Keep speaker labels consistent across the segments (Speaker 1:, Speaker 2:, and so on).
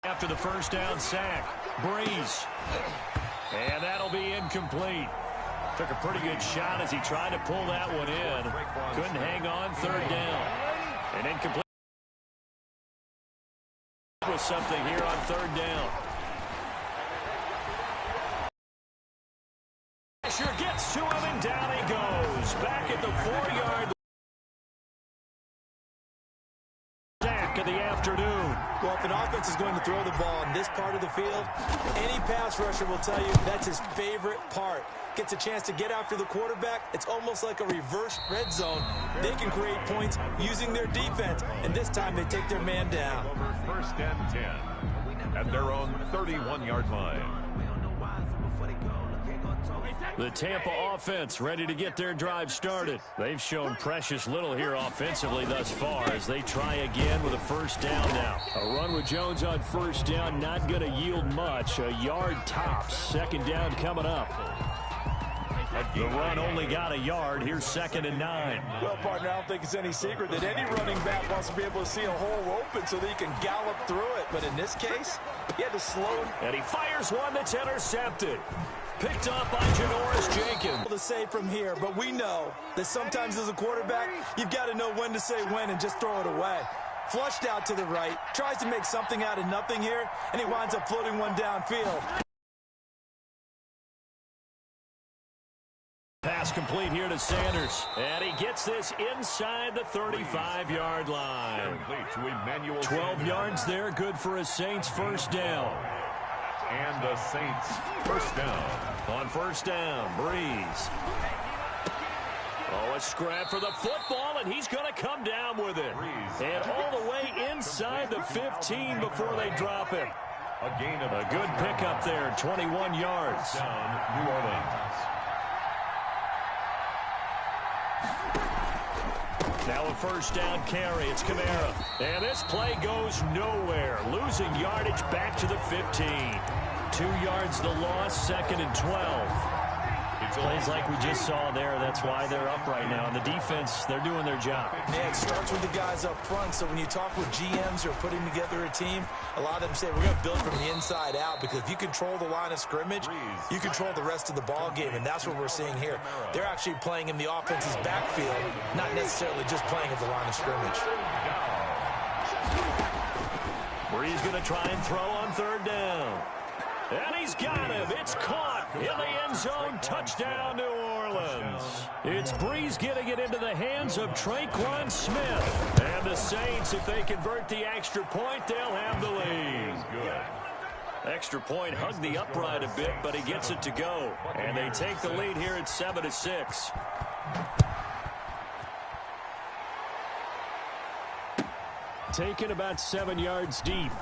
Speaker 1: After the first down sack, Breeze. And that'll be incomplete. Took a pretty good shot as he tried to pull that one in. Couldn't hang on, third down. And incomplete with something here on third down. Pressure gets to him, and down he goes. Back at the 4-yard sack of the afternoon.
Speaker 2: Well, if an offense is going to throw the ball in this part of the field, any pass rusher will tell you that's his favorite part. Gets a chance to get after the quarterback. It's almost like a reverse red zone. They can create points using their defense, and this time they take their man down.
Speaker 3: First and 10 at their own 31-yard line.
Speaker 1: The Tampa offense ready to get their drive started. They've shown precious little here offensively thus far as they try again with a first down now. A run with Jones on first down, not going to yield much. A yard tops. Second down coming up. The run only got a yard. Here's 2nd and 9.
Speaker 2: Well, partner, I don't think it's any secret that any running back wants to be able to see a hole open so that he can gallop through it. But in this case, he had to slow.
Speaker 1: And he fires one that's intercepted. Picked up by Janoris Jenkins.
Speaker 2: To say from here, but we know that sometimes as a quarterback, you've got to know when to say when and just throw it away. Flushed out to the right, tries to make something out of nothing here, and he winds up floating one downfield.
Speaker 1: Pass complete here to Sanders. And he gets this inside the 35-yard line. 12 yards there, good for a Saints first down.
Speaker 3: And the Saints first down.
Speaker 1: On first down, Breeze. Oh, a scrap for the football, and he's going to come down with it. And all the way inside the 15 before they drop him. A good pickup there, 21 yards.
Speaker 3: Down, New Orleans.
Speaker 1: Now a first down carry. It's Kamara. And this play goes nowhere. Losing yardage back to the 15. 2 yards the loss, 2nd and 12. Plays like we just saw there. That's why they're up right now. And the defense, they're doing their job.
Speaker 2: Yeah, it starts with the guys up front. So when you talk with GMs who are putting together a team, a lot of them say we're going to build from the inside out, because if you control the line of scrimmage, you control the rest of the ball game, and that's what we're seeing here. They're actually playing in the offense's backfield, not necessarily just playing at the line of scrimmage.
Speaker 1: Breeze going to try and throw on third down. And he's got him. It's caught in the end zone. Touchdown, New Orleans. It's Breeze getting it into the hands of Traquan Smith. And the Saints, if they convert the extra point, they'll have the lead. Extra point hugged the upright a bit, but he gets it to go. And they take the lead here at 7-6. Taken about 7 yards deep.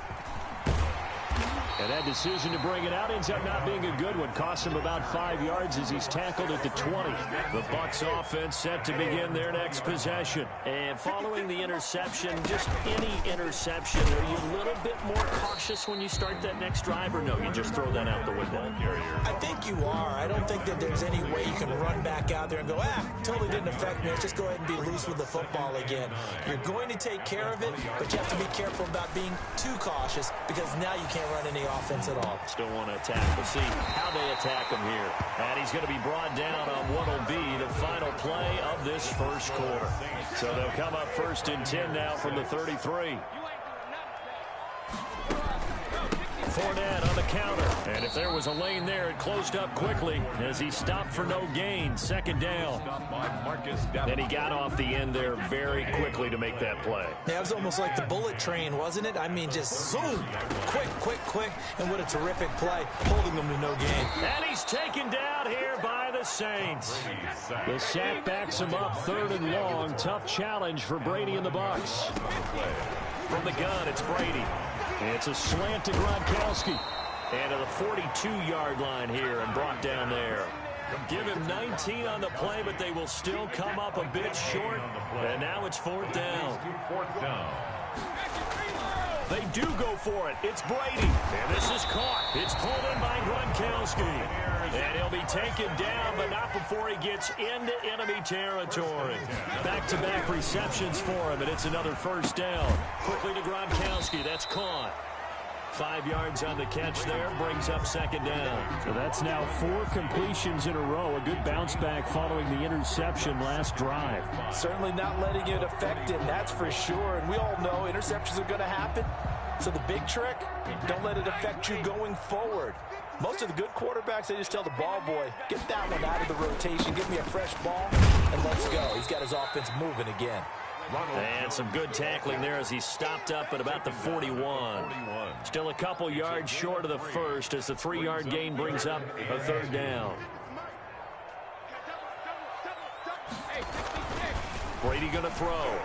Speaker 1: And that decision to bring it out ends up not being a good one. Costs him about 5 yards as he's tackled at the 20. The Bucs offense set to begin their next possession. And following the interception, just any interception, are you a little bit more cautious when you start that next drive, or no, you just throw that out the window?
Speaker 2: I think you are. I don't think that there's any way you can run back out there and go, totally didn't affect me. Let's just go ahead and be loose with the football again. You're going to take care of it, but you have to be careful about being too cautious, because now you can't run any offense at all.
Speaker 1: Still want to attack. We'll see how they attack him here. And he's going to be brought down on what will be the final play of this first quarter. So they'll come up 1st and 10 now from the 33. Fournette on the counter. And if there was a lane there, it closed up quickly as he stopped for no gain. 2nd down. And he got off the end there very quickly to make that play.
Speaker 2: Yeah, it was almost like the bullet train, wasn't it? I mean, just zoom. Quick. And what a terrific play, holding them to no gain.
Speaker 1: And he's taken down here by the Saints. The sack backs him up 3rd and long. Tough challenge for Brady and the Bucs. From the gun, it's Brady. It's a slant to Gronkowski. And to the 42-yard line here and brought down there. Give him 19 on the play, but they will still come up a bit short. And now it's 4th down. They do go for it. It's Brady. And this is caught. It's pulled in by Gronkowski. And he'll be taken down, but not before he gets into enemy territory. Back-to-back receptions for him, and it's another first down. Quickly to Gronkowski. That's caught. 5 yards on the catch there, brings up second down.
Speaker 4: So that's now 4 completions in a row. A good bounce back following the interception last drive.
Speaker 2: Certainly not letting it affect him, that's for sure. And we all know interceptions are going to happen. So the big trick, don't let it affect you going forward. Most of the good quarterbacks, they just tell the ball boy, get that one out of the rotation, give me a fresh ball, and let's go. He's got his offense moving again.
Speaker 1: And some good tackling there as he stopped up at about the 41. Still a couple yards short of the first as the 3-yard gain brings up a third down. Brady going to throw.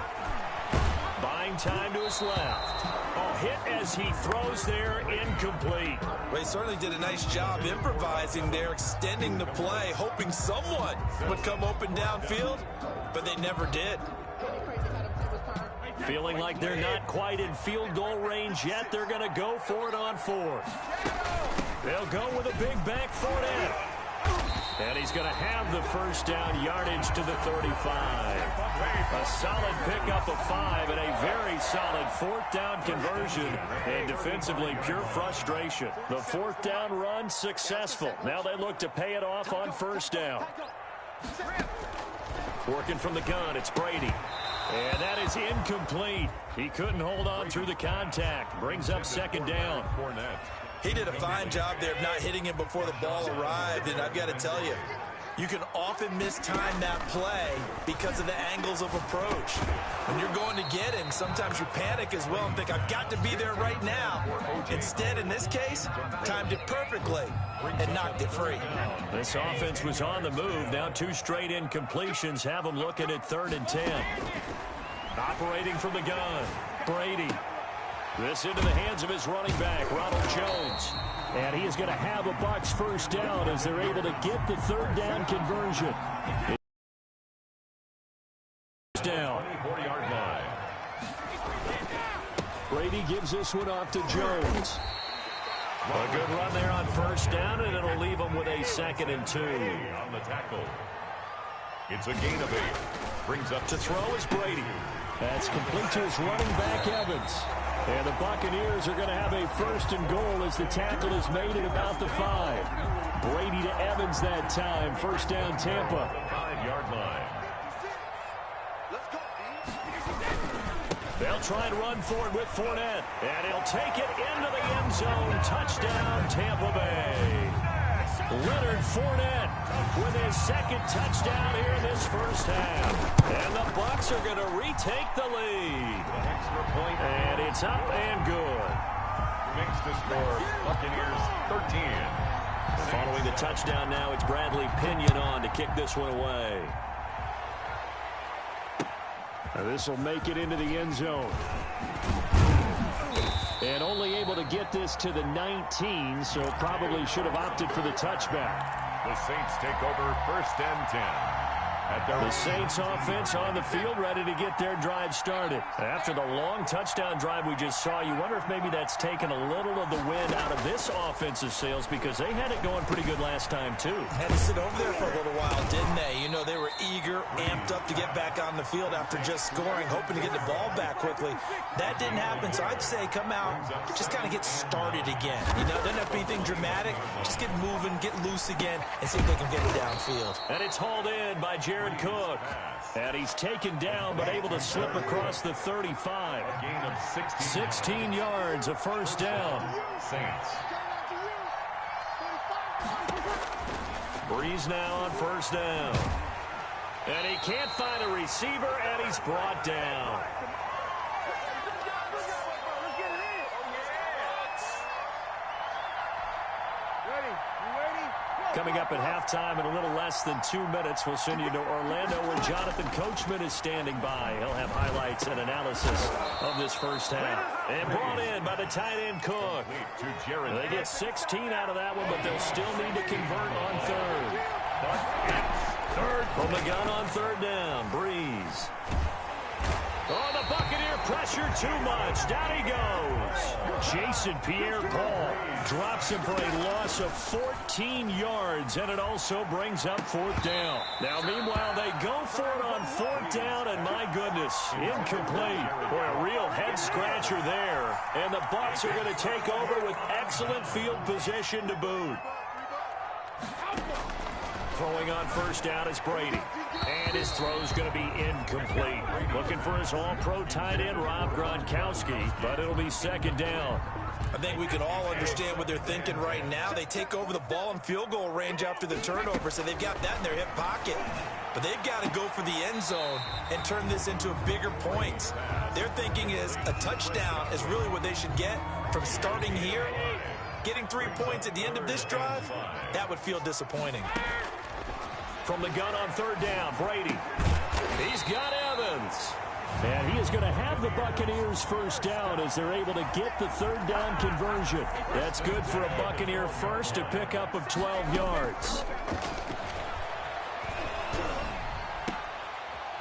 Speaker 1: Buying time to his left. Oh, hit as he throws there, incomplete.
Speaker 2: Well, he certainly did a nice job improvising there, extending the play, hoping someone would come open downfield, but they never did.
Speaker 1: Feeling like they're not quite in field goal range yet. They're going to go for it on 4th. They'll go with a big back Fournette. And he's going to have the first down, yardage to the 35. A solid pickup of 5 and a very solid 4th down conversion. And defensively, pure frustration. The 4th down run successful. Now they look to pay it off on first down. Working from the gun, it's Brady. And that is incomplete. He couldn't hold on through the contact. Brings up second down.
Speaker 2: He did a fine job there of not hitting him before the ball arrived, and I've got to tell you, you can often mistime that play because of the angles of approach. When you're going to get him, sometimes you panic as well and think, I've got to be there right now. Instead, in this case, timed it perfectly and knocked it free.
Speaker 1: This offense was on the move. Now 2 straight incompletions have them looking at 3rd and 10. Operating from the gun, Brady. This into the hands of his running back, Ronald Jones. And he is going to have a Bucs first down as they're able to get the 3rd down conversion. Down.
Speaker 3: 40-yard line.
Speaker 1: Brady gives this one off to Jones. A good run there on first down, and it'll leave him with a 2nd and 2.
Speaker 3: On the tackle. It's a gain of 8. Brings up
Speaker 1: To throw is Brady. That's complete to his running back, Evans. And the Buccaneers are going to have a 1st and goal as the tackle is made at about the 5. Brady to Evans that time. First down, Tampa.
Speaker 3: 5-yard line.
Speaker 1: They'll try and run for it with Fournette. And he'll take it into the end zone. Touchdown, Tampa Bay. Leonard Fournette with his 2nd touchdown here in this first half. And the Bucs are going to retake the lead.
Speaker 3: Extra point.
Speaker 1: And it's up and good.
Speaker 3: Makes the score Buccaneers 13.
Speaker 1: Following the touchdown now, it's Bradley Pinion on to kick this one away. This will make it into the end zone. And only able to get this to the 19, so probably should have opted for the touchback.
Speaker 3: The Saints take over 1st and 10.
Speaker 1: The Saints offense on the field, ready to get their drive started. After the long touchdown drive we just saw, you wonder if maybe that's taken a little of the wind out of this offensive sails because they had it going pretty good last time, too.
Speaker 2: Had to sit over there for a little while, didn't they? You know, they were eager, amped up to get back on the field after just scoring, hoping to get the ball back quickly. That didn't happen, so I'd say come out, just kind of get started again. You know, doesn't have to be anything dramatic. Just get moving, get loose again, and see if they can get it downfield.
Speaker 1: And it's hauled in by Jared Cook. And he's taken down, but able to slip across the 35.
Speaker 3: A gain of
Speaker 1: 16 yards, a first down.
Speaker 3: Saints.
Speaker 1: Breeze now on first down. And he can't find a receiver, and he's brought down. Coming up at halftime in a little less than 2 minutes, we'll send you to Orlando where Jonathan Coachman is standing by. He'll have highlights and analysis of this first half. And brought in by the tight end Cook. They get 16 out of that one, but they'll still need to convert on 3rd. From the gun on 3rd down, Breeze. Oh, the Buccaneer pressure too much. Down he goes. Jason Pierre-Paul drops him for a loss of 14 yards, and it also brings up fourth down. Now, meanwhile, they go for it on fourth down, and my goodness, incomplete. Boy, a real head-scratcher there. And the Bucs are going to take over with excellent field position to boot. Throwing on first down is Brady. And his throw's going to be incomplete. Looking for his all-pro tight end, Rob Gronkowski, but it'll be second down.
Speaker 2: I think we can all understand what they're thinking right now. They take over the ball in field goal range after the turnover, so they've got that in their hip pocket. But they've got to go for the end zone and turn this into a bigger point. Their thinking is a touchdown is really what they should get from starting here. Getting 3 points at the end of this drive, that would feel disappointing.
Speaker 1: From the gun on third down, Brady. He's got Evans. And he is going to have the Buccaneers first down as they're able to get the third down conversion. That's good for a Buccaneer first, a pickup of 12 yards.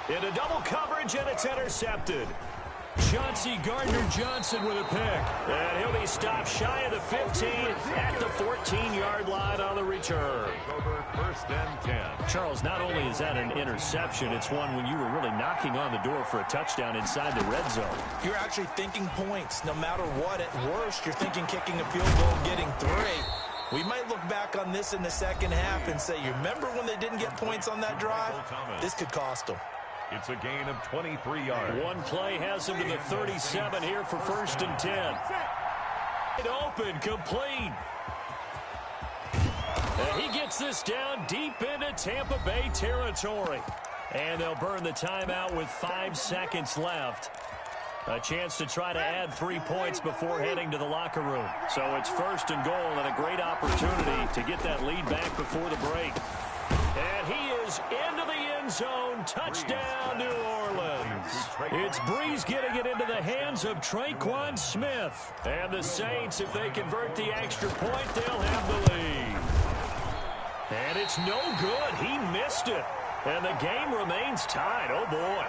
Speaker 1: Into double coverage, and it's intercepted. Chauncey Gardner-Johnson with a pick. And he'll be stopped shy of the 15 at the 14-yard line on the return.
Speaker 3: Over first and 10.
Speaker 1: Charles, not only is that an interception, it's one when you were really knocking on the door for a touchdown inside the red zone.
Speaker 2: You're actually thinking points no matter what. At worst, you're thinking kicking a field goal and getting 3. We might look back on this in the second half and say, you remember when they didn't get points on that drive? This could cost them.
Speaker 3: It's a gain of 23 yards.
Speaker 1: One play has him to the 37 here for first and 10. It open, complete. And he gets this down deep into Tampa Bay territory. And they'll burn the timeout with 5 seconds left. A chance to try to add 3 points before heading to the locker room. So it's first and goal and a great opportunity to get that lead back before the break. And he is into the end zone. Touchdown, New Orleans. It's Breeze getting it into the hands of Traquan Smith. And the Saints, if they convert the extra point, they'll have the lead. And it's no good. He missed it. And the game remains tied. Oh, boy.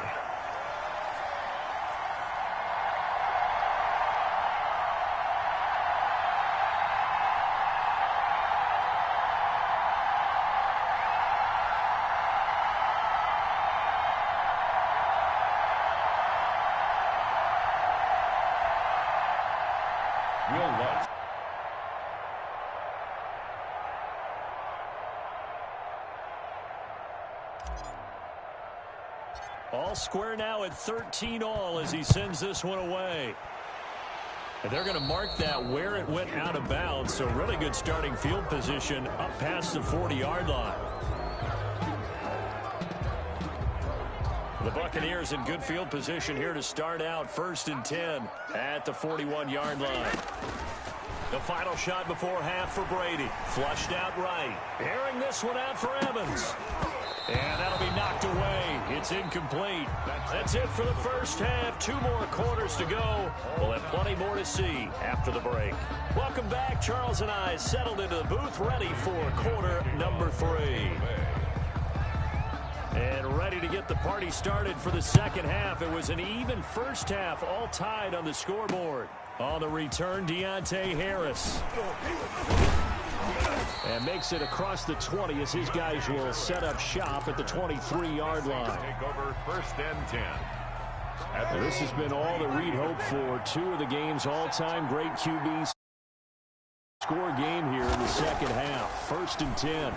Speaker 1: All square now at 13-all as he sends this one away. And they're going to mark that where it went out of bounds. So really good starting field position up past the 40-yard line. The Buccaneers in good field position here to start out first and 10 at the 41-yard line. The final shot before half for Brady. Flushed out right. Airing this one out for Evans. And that'll be knocked away. It's incomplete. That's it for the first half. 2 more quarters to go. We'll have plenty more to see after the break. Welcome back. Charles and I settled into the booth, ready for quarter number 3. And ready to get the party started for the second half. It was an even first half, all tied on the scoreboard. On the return, Deontay Harris. And makes it across the 20 as his guys will set up shop at the 23-yard line.
Speaker 3: Take over first and 10.
Speaker 4: And this has been all that we'd hoped for. 2 of the game's all-time great QBs score game here in the second half. First and 10.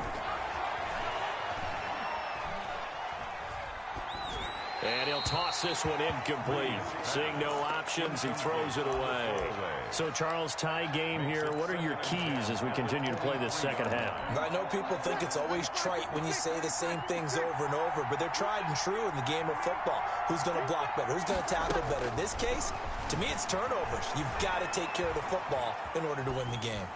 Speaker 1: And he'll toss this one incomplete. Seeing no options, he throws it away. So, Charles, tie game here. What are your keys as we continue to play this second half?
Speaker 2: I know people think it's always trite when you say the same things over and over, but they're tried and true in the game of football. Who's going to block better? Who's going to tackle better? In this case, to me, it's turnovers. You've got to take care of the football in order to win the game.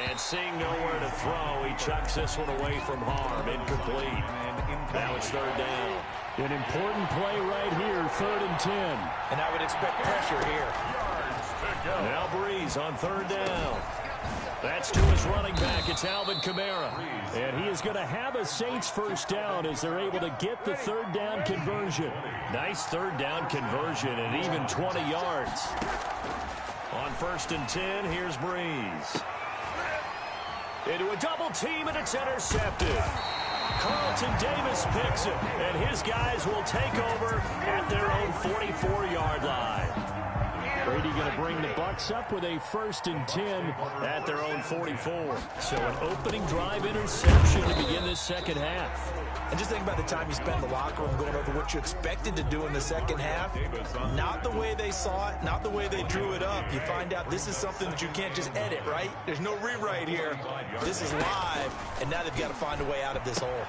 Speaker 1: And seeing nowhere to throw, he chucks this one away from harm. Incomplete. Now it's third down.
Speaker 4: An important play right here, 3rd and 10.
Speaker 2: And I would expect pressure here.
Speaker 1: Now Breeze on third down. That's to his running back. It's Alvin Kamara. And he is going to have a Saints first down as they're able to get the third down conversion. Nice third down conversion at even 20 yards. On 1st and 10, here's Breeze. Into a double team, and it's intercepted. Carlton Davis picks it, and his guys will take over at their own 44-yard line. Brady going to bring the Bucs up with a 1st and 10 at their own 44. So an opening drive interception to begin this second half.
Speaker 2: And just think about the time you spent in the locker room going over what you expected to do in the second half. Not the way they saw it, not the way they drew it up. You find out this is something that you can't just edit, right? There's no rewrite here. This is live, and now they've got to find a way out of this hole.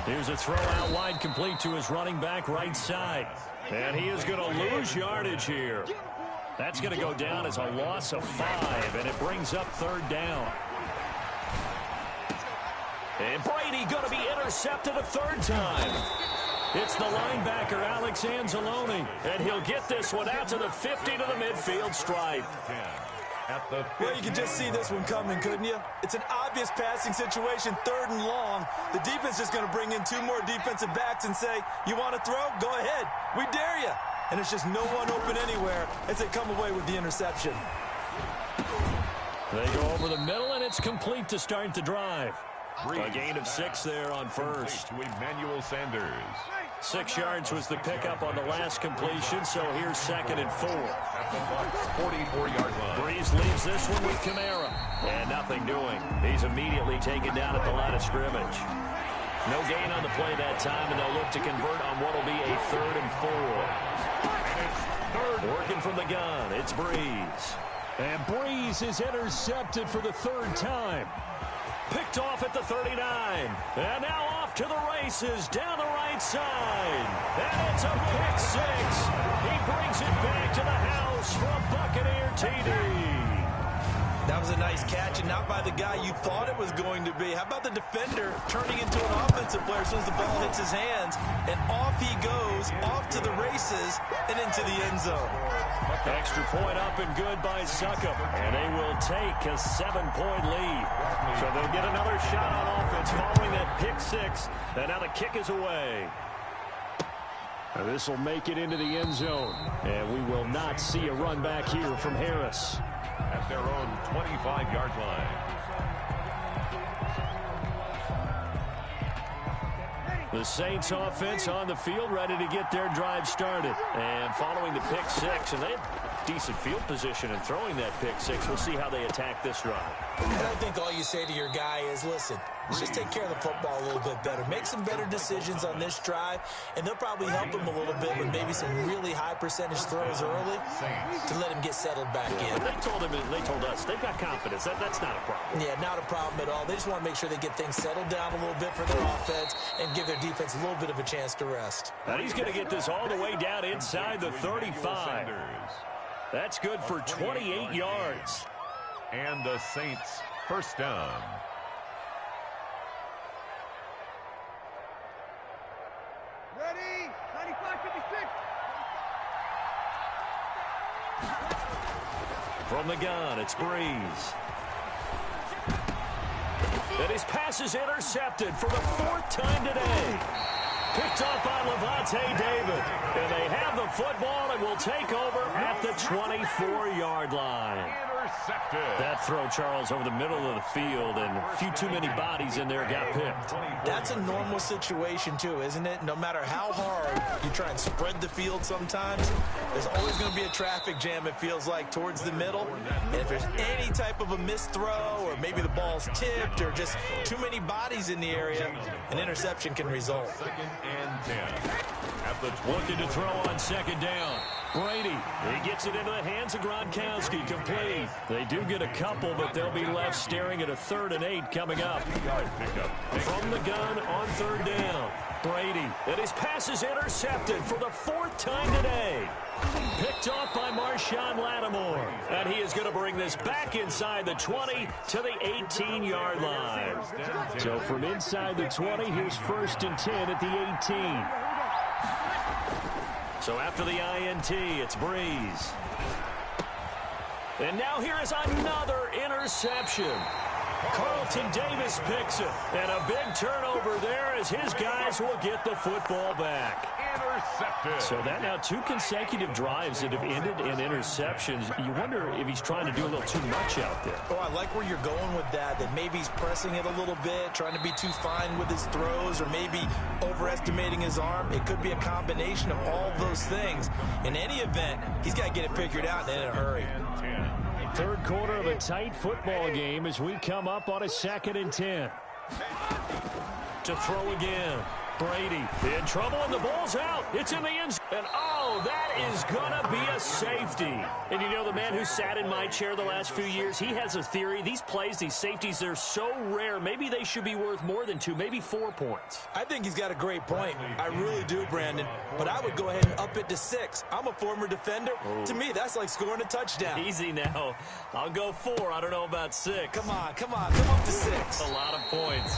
Speaker 1: Here's a throw out wide complete to his running back right side. And he is going to lose yardage here. That's going to go down as a loss of 5, and it brings up 3rd down. And Brady going to be intercepted a 3rd time. It's the linebacker, Alex Anzalone, and he'll get this one out to the 50 to the midfield stripe.
Speaker 2: Well, you can just see this one coming, couldn't you? It's an obvious passing situation, 3rd and long. The defense is going to bring in 2 more defensive backs and say, you want to throw? Go ahead. We dare you. And it's just no one open anywhere as they come away with the interception.
Speaker 1: They go over the middle, and it's complete to start the drive. A gain of 6 there on 1st.
Speaker 3: To Emmanuel Sanders.
Speaker 1: 6 yards was the pickup on the last completion, so here's 2nd and 4.
Speaker 3: At the Bucs 44-yard line.
Speaker 1: Breeze leaves this one with Kamara. And nothing doing. He's immediately taken down at the line of scrimmage. No gain on the play that time, and they'll look to convert on what will be a 3rd and 4. Working from the gun, it's Breeze. And Breeze is intercepted for the 3rd time. Picked off at the 39. And now off to the races down the right side. And it's a pick 6. He brings it back to the house for a Buccaneer TD.
Speaker 2: That was a nice catch, and not by the guy you thought it was going to be. How about the defender turning into an offensive player as soon as the ball hits his hands, and off he goes, off to the races, and into the end zone.
Speaker 1: Extra point up and good by Succop, and they will take a 7-point lead. So they'll get another shot on offense following that pick 6, and now the kick is away. This will make it into the end zone, and we will not see a run back here from Harris.
Speaker 3: At their own 25-yard line.
Speaker 1: The Saints offense on the field ready to get their drive started. And following the pick 6, and they have decent field position and throwing that pick 6. We'll see how they attack this drive.
Speaker 2: And I think all you say to your guy is, listen, let's just take care of the football a little bit better. Make some better decisions on this drive, and they'll probably help him a little bit with maybe some really high percentage throws early to let him get settled back in.
Speaker 1: They told us they've got confidence. That's not a problem.
Speaker 2: Yeah, not a problem at all. They just want to make sure they get things settled down a little bit for their offense and give their defense a little bit of a chance to rest.
Speaker 1: And he's going to get this all the way down inside the 35. That's good for 28 yards.
Speaker 3: And the Saints first down.
Speaker 5: Ready? 95-56.
Speaker 1: From the gun, it's Breeze. And his pass is intercepted for the 4th time today. Picked off by Levante David. And they have the football and will take over at the 24-yard line.
Speaker 3: Intercepted.
Speaker 1: That throw, Charles, over the middle of the field, and a few too many bodies in there got picked.
Speaker 2: That's a normal situation, too, isn't it? No matter how hard you try and spread the field sometimes, there's always going to be a traffic jam, it feels like, towards the middle. And if there's any type of a missed throw, or maybe the ball's tipped, or just too many bodies in the area, an interception can result.
Speaker 3: 2nd and 10. At the
Speaker 1: Looking to throw on 2nd down. Brady, he gets it into the hands of Gronkowski, complete. They do get a couple, but they'll be left staring at a 3rd and 8 coming up. From the gun on 3rd down. Brady, and his pass is intercepted for the 4th time today. Picked off by Marshawn Lattimore. And he is going to bring this back inside the 20 to the 18-yard line. So from inside the 20, here's 1st and 10 at the 18. So after the INT, it's Breeze. And now here is another interception. Carlton Davis picks it. And a big turnover there as his guys will get the football back.
Speaker 3: Intercepted.
Speaker 1: So that now 2 consecutive drives that have ended in interceptions. You wonder if he's trying to do a little too much out there.
Speaker 2: Oh, I like where you're going with that maybe he's pressing it a little bit, trying to be too fine with his throws, or maybe overestimating his arm. It could be a combination of all those things. In any event, he's got to get it figured out in a hurry.
Speaker 1: Third quarter of a tight football game as we come up on a 2nd and 10. To throw again. Brady in trouble, and the ball's out. It's in the end zone. And, oh, that is going to be a safety. And you know, the man who sat in my chair the last few years, he has a theory. These plays, these safeties, they're so rare. Maybe they should be worth more than 2, maybe 4 points.
Speaker 2: I think he's got a great point. I really do, Brandon. But I would go ahead and up it to 6. I'm a former defender. Oh. To me, that's like scoring a touchdown.
Speaker 1: Easy now. I'll go 4. I don't know about 6.
Speaker 2: Come on. Come up to 6.
Speaker 1: A lot of points.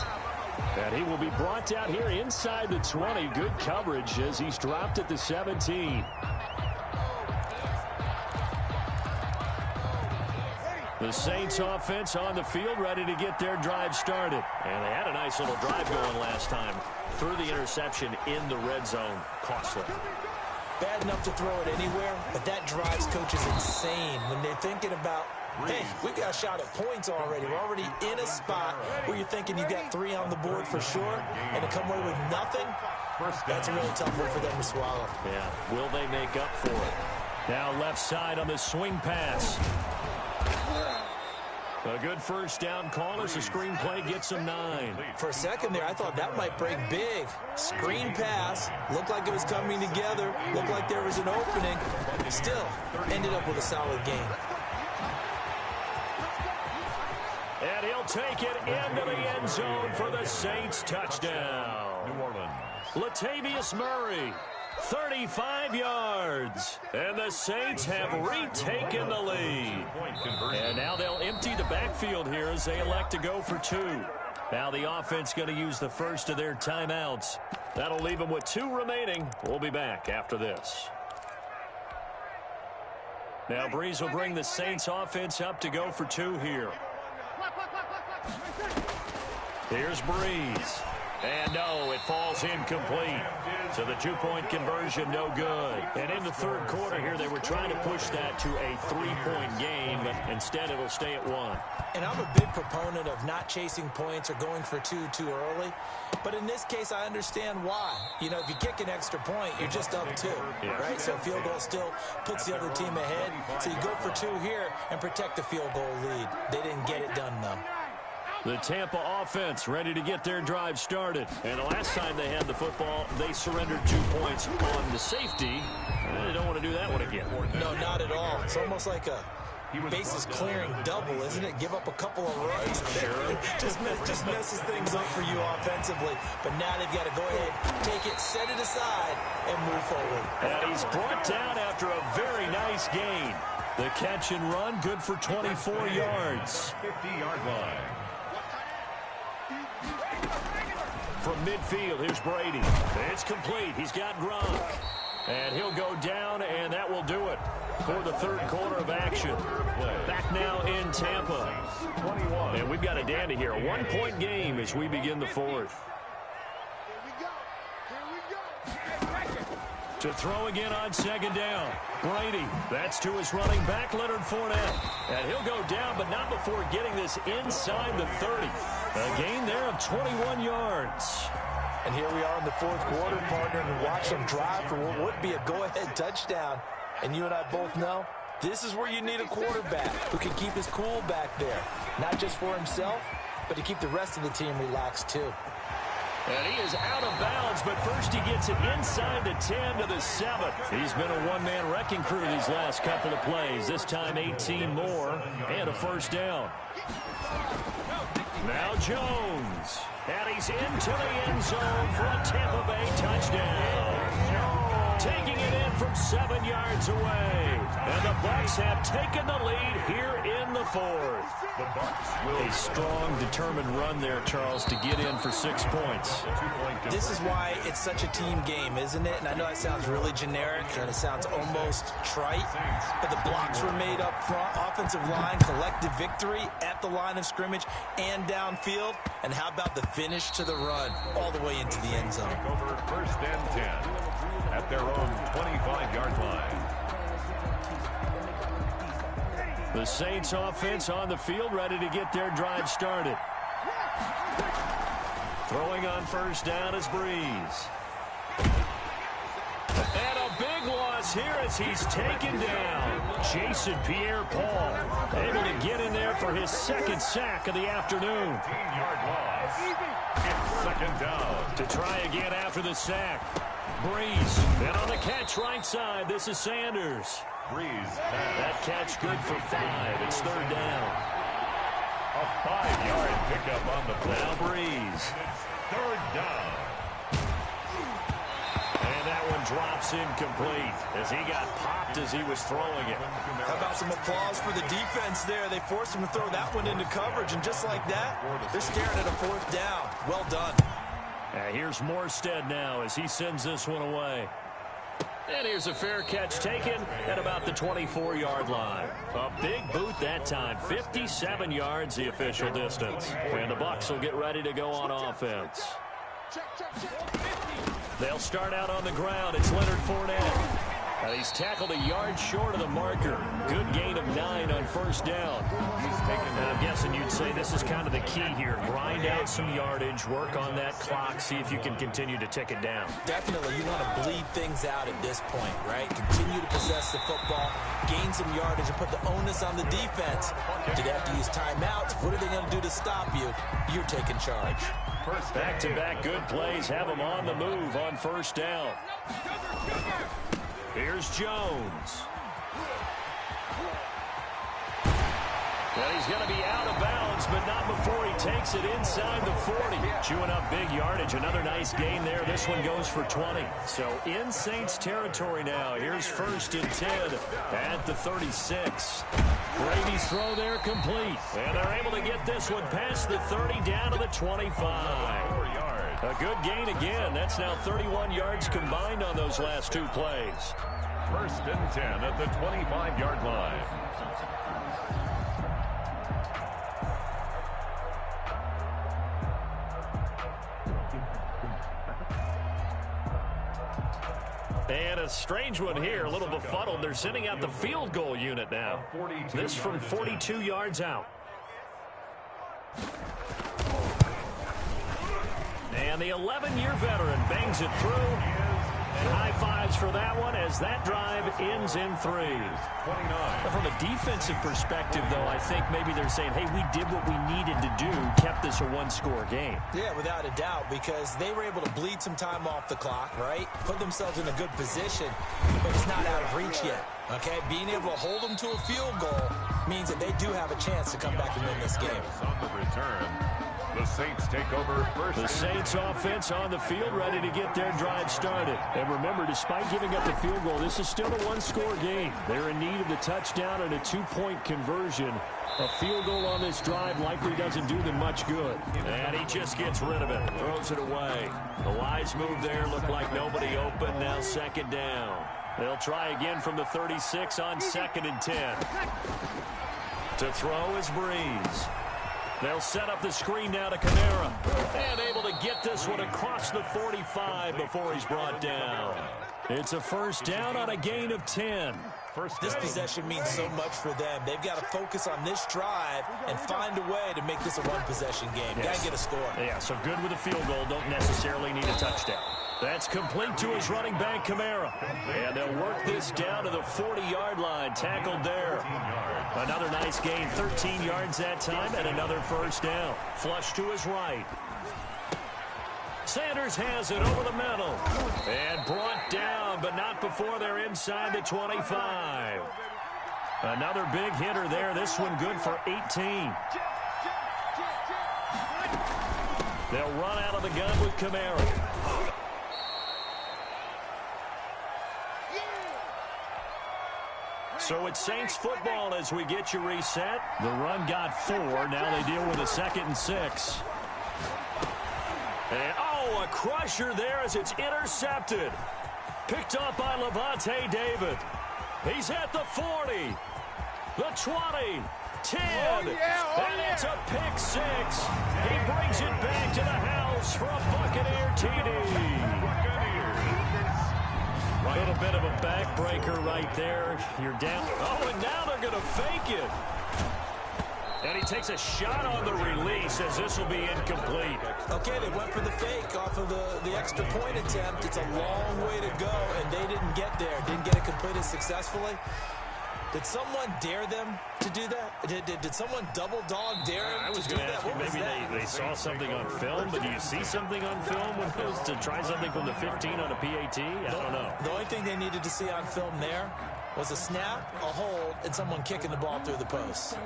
Speaker 4: And he will be brought down here inside the 20. Good coverage as he's dropped at the 17. The Saints offense on the field, ready to get their drive started. And they had a nice little drive going last time. Threw the interception in the red zone. Costly.
Speaker 2: Bad enough to throw it anywhere, but that drives coaches insane when they're thinking about, hey, we've got a shot at points already. We're already in a spot where you're thinking you got 3 on the board for sure, and to come away with nothing, that's a really tough one for them to swallow.
Speaker 1: Yeah, will they make up for it? Now left side on the swing pass. A good first down call as the screenplay gets him 9.
Speaker 2: For a second there, I thought that might break big. Screen pass. Looked like it was coming together. Looked like there was an opening. Still, ended up with a solid game.
Speaker 1: And he'll take it into the end zone for the Saints touchdown.
Speaker 3: New Orleans.
Speaker 1: Latavius Murray, 35 yards. And the Saints have retaken the lead. And now they'll empty the backfield here as they elect to go for 2. Now the offense going to use the first of their timeouts. That'll leave them with 2 remaining. We'll be back after this. Now Breeze will bring the Saints offense up to go for 2 here. Here's Breeze. And no, it falls incomplete. So the 2-point conversion, no good. And in the third quarter here, they were trying to push that to a 3-point game, but instead it'll stay at 1.
Speaker 2: And I'm a big proponent of not chasing points or going for 2 too early. But in this case, I understand why. You know, if you kick an extra point, you're just up 2, right? So a field goal still puts the other team ahead. So you go for 2 here and protect the field goal lead. They didn't get it done, though.
Speaker 1: The Tampa offense ready to get their drive started. And the last time they had the football, they surrendered 2 points on the safety. And they don't want to do that one again.
Speaker 2: No, not at all. It's almost like a bases clearing double, isn't it? Give up a couple of runs. Sure. just messes things up for you offensively. But now they've got to go ahead, take it, set it aside, and move forward.
Speaker 1: And he's brought down after a very nice gain. The catch and run, good for 24 yards.
Speaker 3: 50-yard line.
Speaker 1: From midfield, here's Brady. It's complete. He's got Gronk. And he'll go down, and that will do it for the third quarter of action. Back now in Tampa.
Speaker 3: 21.
Speaker 1: And we've got a dandy here. A 1-point game as we begin the fourth. To throw again on second down. Brady, that's to his running back, Leonard Fournette. And he'll go down, but not before getting this inside the 30. A gain there of 21 yards.
Speaker 2: And here we are in the fourth quarter, partner, and watch them drive for what would be a go-ahead touchdown. And you and I both know this is where you need a quarterback who can keep his cool back there. Not just for himself, but to keep the rest of the team relaxed too.
Speaker 1: And he is out of bounds, but first he gets it inside the 10 to the 7. He's been a one-man wrecking crew these last couple of plays. This time 18 more and a first down. Now Jones. And he's into the end zone for a Tampa Bay touchdown. taking it in from 7 yards away. And the Bucs have taken the lead here in the fourth.
Speaker 3: The Bucs will
Speaker 1: A strong, determined run there, Charles, to get in for 6 points.
Speaker 2: This is why it's such a team game, isn't it? And I know it sounds really generic and it sounds almost trite, but the blocks were made up front, offensive line, collective victory at the line of scrimmage and downfield. And how about the finish to the run all the way into the end zone?
Speaker 3: over 1st and 10 at their own 25-yard line.
Speaker 1: The Saints offense on the field, ready to get their drive started. Throwing on 1st down is Breeze. And a big loss here as he's taken down. Jason Pierre-Paul able to get in there for his 2nd sack of the afternoon.
Speaker 3: 15-yard loss. It's 2nd down.
Speaker 1: To try again after the sack. Breeze. And on the catch right side, this is Sanders.
Speaker 3: Breeze.
Speaker 1: That catch good for 5. It's 3rd down.
Speaker 3: A 5-yard pickup on the play.
Speaker 1: Now Breeze.
Speaker 3: 3rd down.
Speaker 1: And that one drops incomplete as he got popped as he was throwing it.
Speaker 2: How about some applause for the defense there? They forced him to throw that one into coverage, and just like that, they're staring at a 4th down. Well done.
Speaker 1: Here's Morstead now as he sends this one away. And here's a fair catch taken at about the 24-yard line. A big boot that time. 57 yards the official distance. And the Bucs will get ready to go on offense. They'll start out on the ground. It's Leonard Fournette. And he's tackled a yard short of the marker. Good gain of 9 on 1st down. And I'm guessing you'd say this is kind of the key here. Grind out some yardage, work on that clock, see if you can continue to tick it down.
Speaker 2: Definitely, you want to bleed things out at this point, right? Continue to possess the football, gain some yardage, and put the onus on the defense. Do they have to use timeouts? What are they going to do to stop you? You're taking charge.
Speaker 1: Back-to-back good plays have them on the move on 1st down. Here's Jones. Well, he's going to be out of bounds, but not before he takes it inside the 40. Chewing up big yardage. Another nice gain there. This one goes for 20. So in Saints territory now. Here's 1st and 10 at the 36. Brady's throw there complete. And they're able to get this one past the 30 down to the 25. A good gain again. That's now 31 yards combined on those last 2 plays.
Speaker 3: 1st and 10 at the 25-yard line.
Speaker 1: And a strange one here, a little befuddled. They're sending out the field goal unit now. This from 42 yards out. And the 11-year veteran bangs it through. And high fives for that one as that drive ends in 3.
Speaker 3: 29.
Speaker 1: From a defensive perspective, though, I think maybe they're saying, hey, we did what we needed to do, kept this a 1-score game.
Speaker 2: Yeah, without a doubt, because they were able to bleed some time off the clock, right? Put themselves in a good position, but it's not out of reach yet, okay? Being able to hold them to a field goal means that they do have a chance to come back and win this game.
Speaker 3: On the return, the Saints take over 1st.
Speaker 1: The Saints offense on the field ready to get their drive started. And remember, despite giving up the field goal, this is still a 1-score game. They're in need of the touchdown and a 2-point conversion. A field goal on this drive likely doesn't do them much good. And he just gets rid of it, throws it away. The wise move there, looked like nobody open, now 2nd down. They'll try again from the 36 on 2nd and 10. To throw is Breeze. They'll set up the screen now to Kamara. And able to get this one across the 45 before he's brought down. It's a 1st down on a gain of 10.
Speaker 2: This possession means so much for them. They've got to focus on this drive and find a way to make this a 1-possession game.
Speaker 1: Yes.
Speaker 2: Got to get a score.
Speaker 1: Yeah, so good with a field goal. Don't necessarily need a touchdown. That's complete to his running back, Kamara. And they'll work this down to the 40-yard line. Tackled there. Another nice gain, 13 yards that time, and another 1st down. Flush to his right. Sanders has it over the middle. And brought down, but not before they're inside the 25. Another big hitter there. This one good for 18. They'll run out of the gun with Kamara. So it's Saints football as we get you reset. The run got 4. Now they deal with a 2nd and 6. And, a crusher there as it's intercepted. Picked up by Levante David. He's at the 40, the 20, 10, and it's a pick 6. He brings it back to the house for a Buccaneer TD. A little bit of a backbreaker right there. You're down. Oh, and now they're going to fake it. And he takes a shot on the release as this will be incomplete.
Speaker 2: Okay, they went for the fake off of the extra point attempt. It's a long way to go, and they didn't get there. Didn't get it completed successfully. Did someone dare them to do that? Did someone double dog dare them
Speaker 1: I was
Speaker 2: to do
Speaker 1: going to
Speaker 2: that?
Speaker 1: ask you, maybe they saw something on film, but do you see something on film when it was to try something from the 15 on a PAT? I don't know.
Speaker 2: The only thing they needed to see on film there was a snap, a hold, and someone kicking the ball through the post.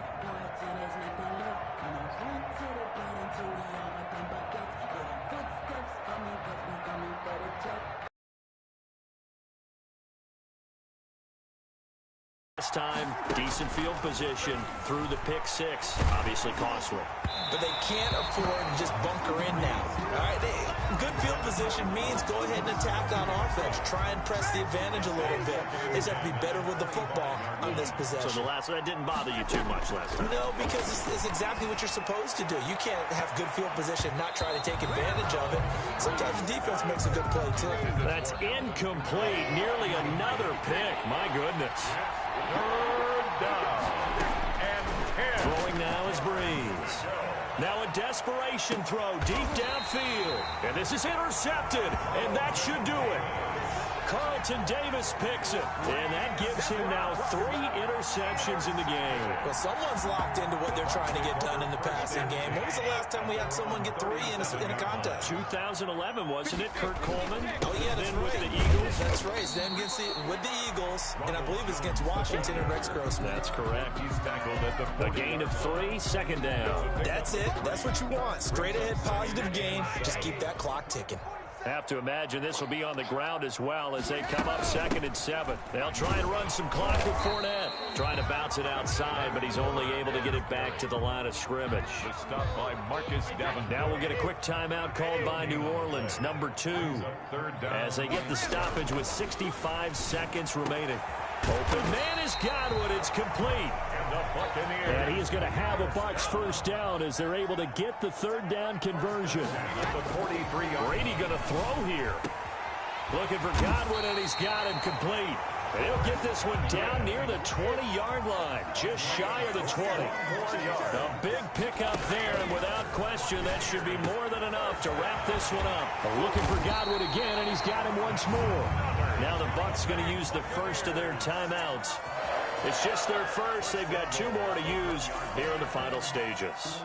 Speaker 1: This time, decent field position through the pick 6. Obviously costly.
Speaker 2: But they can't afford to just bunker in now. All right, good field position means go ahead and attack on offense. Try and press the advantage a little bit. They just have to be better with the football on this possession.
Speaker 1: So that didn't bother you too much last time?
Speaker 2: No, because it's exactly what you're supposed to do. You can't have good field position, not try to take advantage of it. Sometimes the defense makes a good play, too.
Speaker 1: That's incomplete. Nearly another pick. My goodness.
Speaker 3: 3rd down and 10.
Speaker 1: Throwing now is Breeze. Now a desperation throw deep downfield. And this is intercepted, and that should do it. Carlton Davis picks it, and that gives him now 3 interceptions in the game.
Speaker 2: Well, someone's locked into what they're trying to get done in the passing game. When was the last time we had someone get 3 in a contest?
Speaker 1: 2011, wasn't it, Kurt Coleman?
Speaker 2: Oh, yeah, that's
Speaker 1: then
Speaker 2: right.
Speaker 1: with the Eagles.
Speaker 2: That's right. Then with the Eagles, and I believe it's against Washington and Rex Grossman.
Speaker 1: That's correct.
Speaker 3: He's tackled at the
Speaker 1: A gain of 3, 2nd down.
Speaker 2: That's it. That's what you want. Straight ahead positive gain. Just keep that clock ticking.
Speaker 1: Have to imagine this will be on the ground as well as they come up 2nd and 7. They'll try and run some clock with Fournette. Trying to bounce it outside, but he's only able to get it back to the line of scrimmage.
Speaker 3: The stop by Marcus Davenport.
Speaker 1: Now we'll get a quick timeout called by New Orleans, number 2.
Speaker 3: 3rd down.
Speaker 1: As they get the stoppage with 65 seconds remaining. Open man is Godwin. It's complete.
Speaker 3: And the Buccaneers.
Speaker 1: And he is going to have a Bucs 1st down as they're able to get the 3rd down conversion.
Speaker 3: At the 43-yard.
Speaker 1: Brady going to throw here. Looking for Godwin, and he's got him complete. And he'll get this one down near the 20-yard line, just shy of the 20. A big pickup there, and without question, that should be more than enough to wrap this one up. Looking for Godwin again, and he's got him once more. Now the Bucs going to use the first of their timeouts. It's just their first. They've got 2 more to use here in the final stages.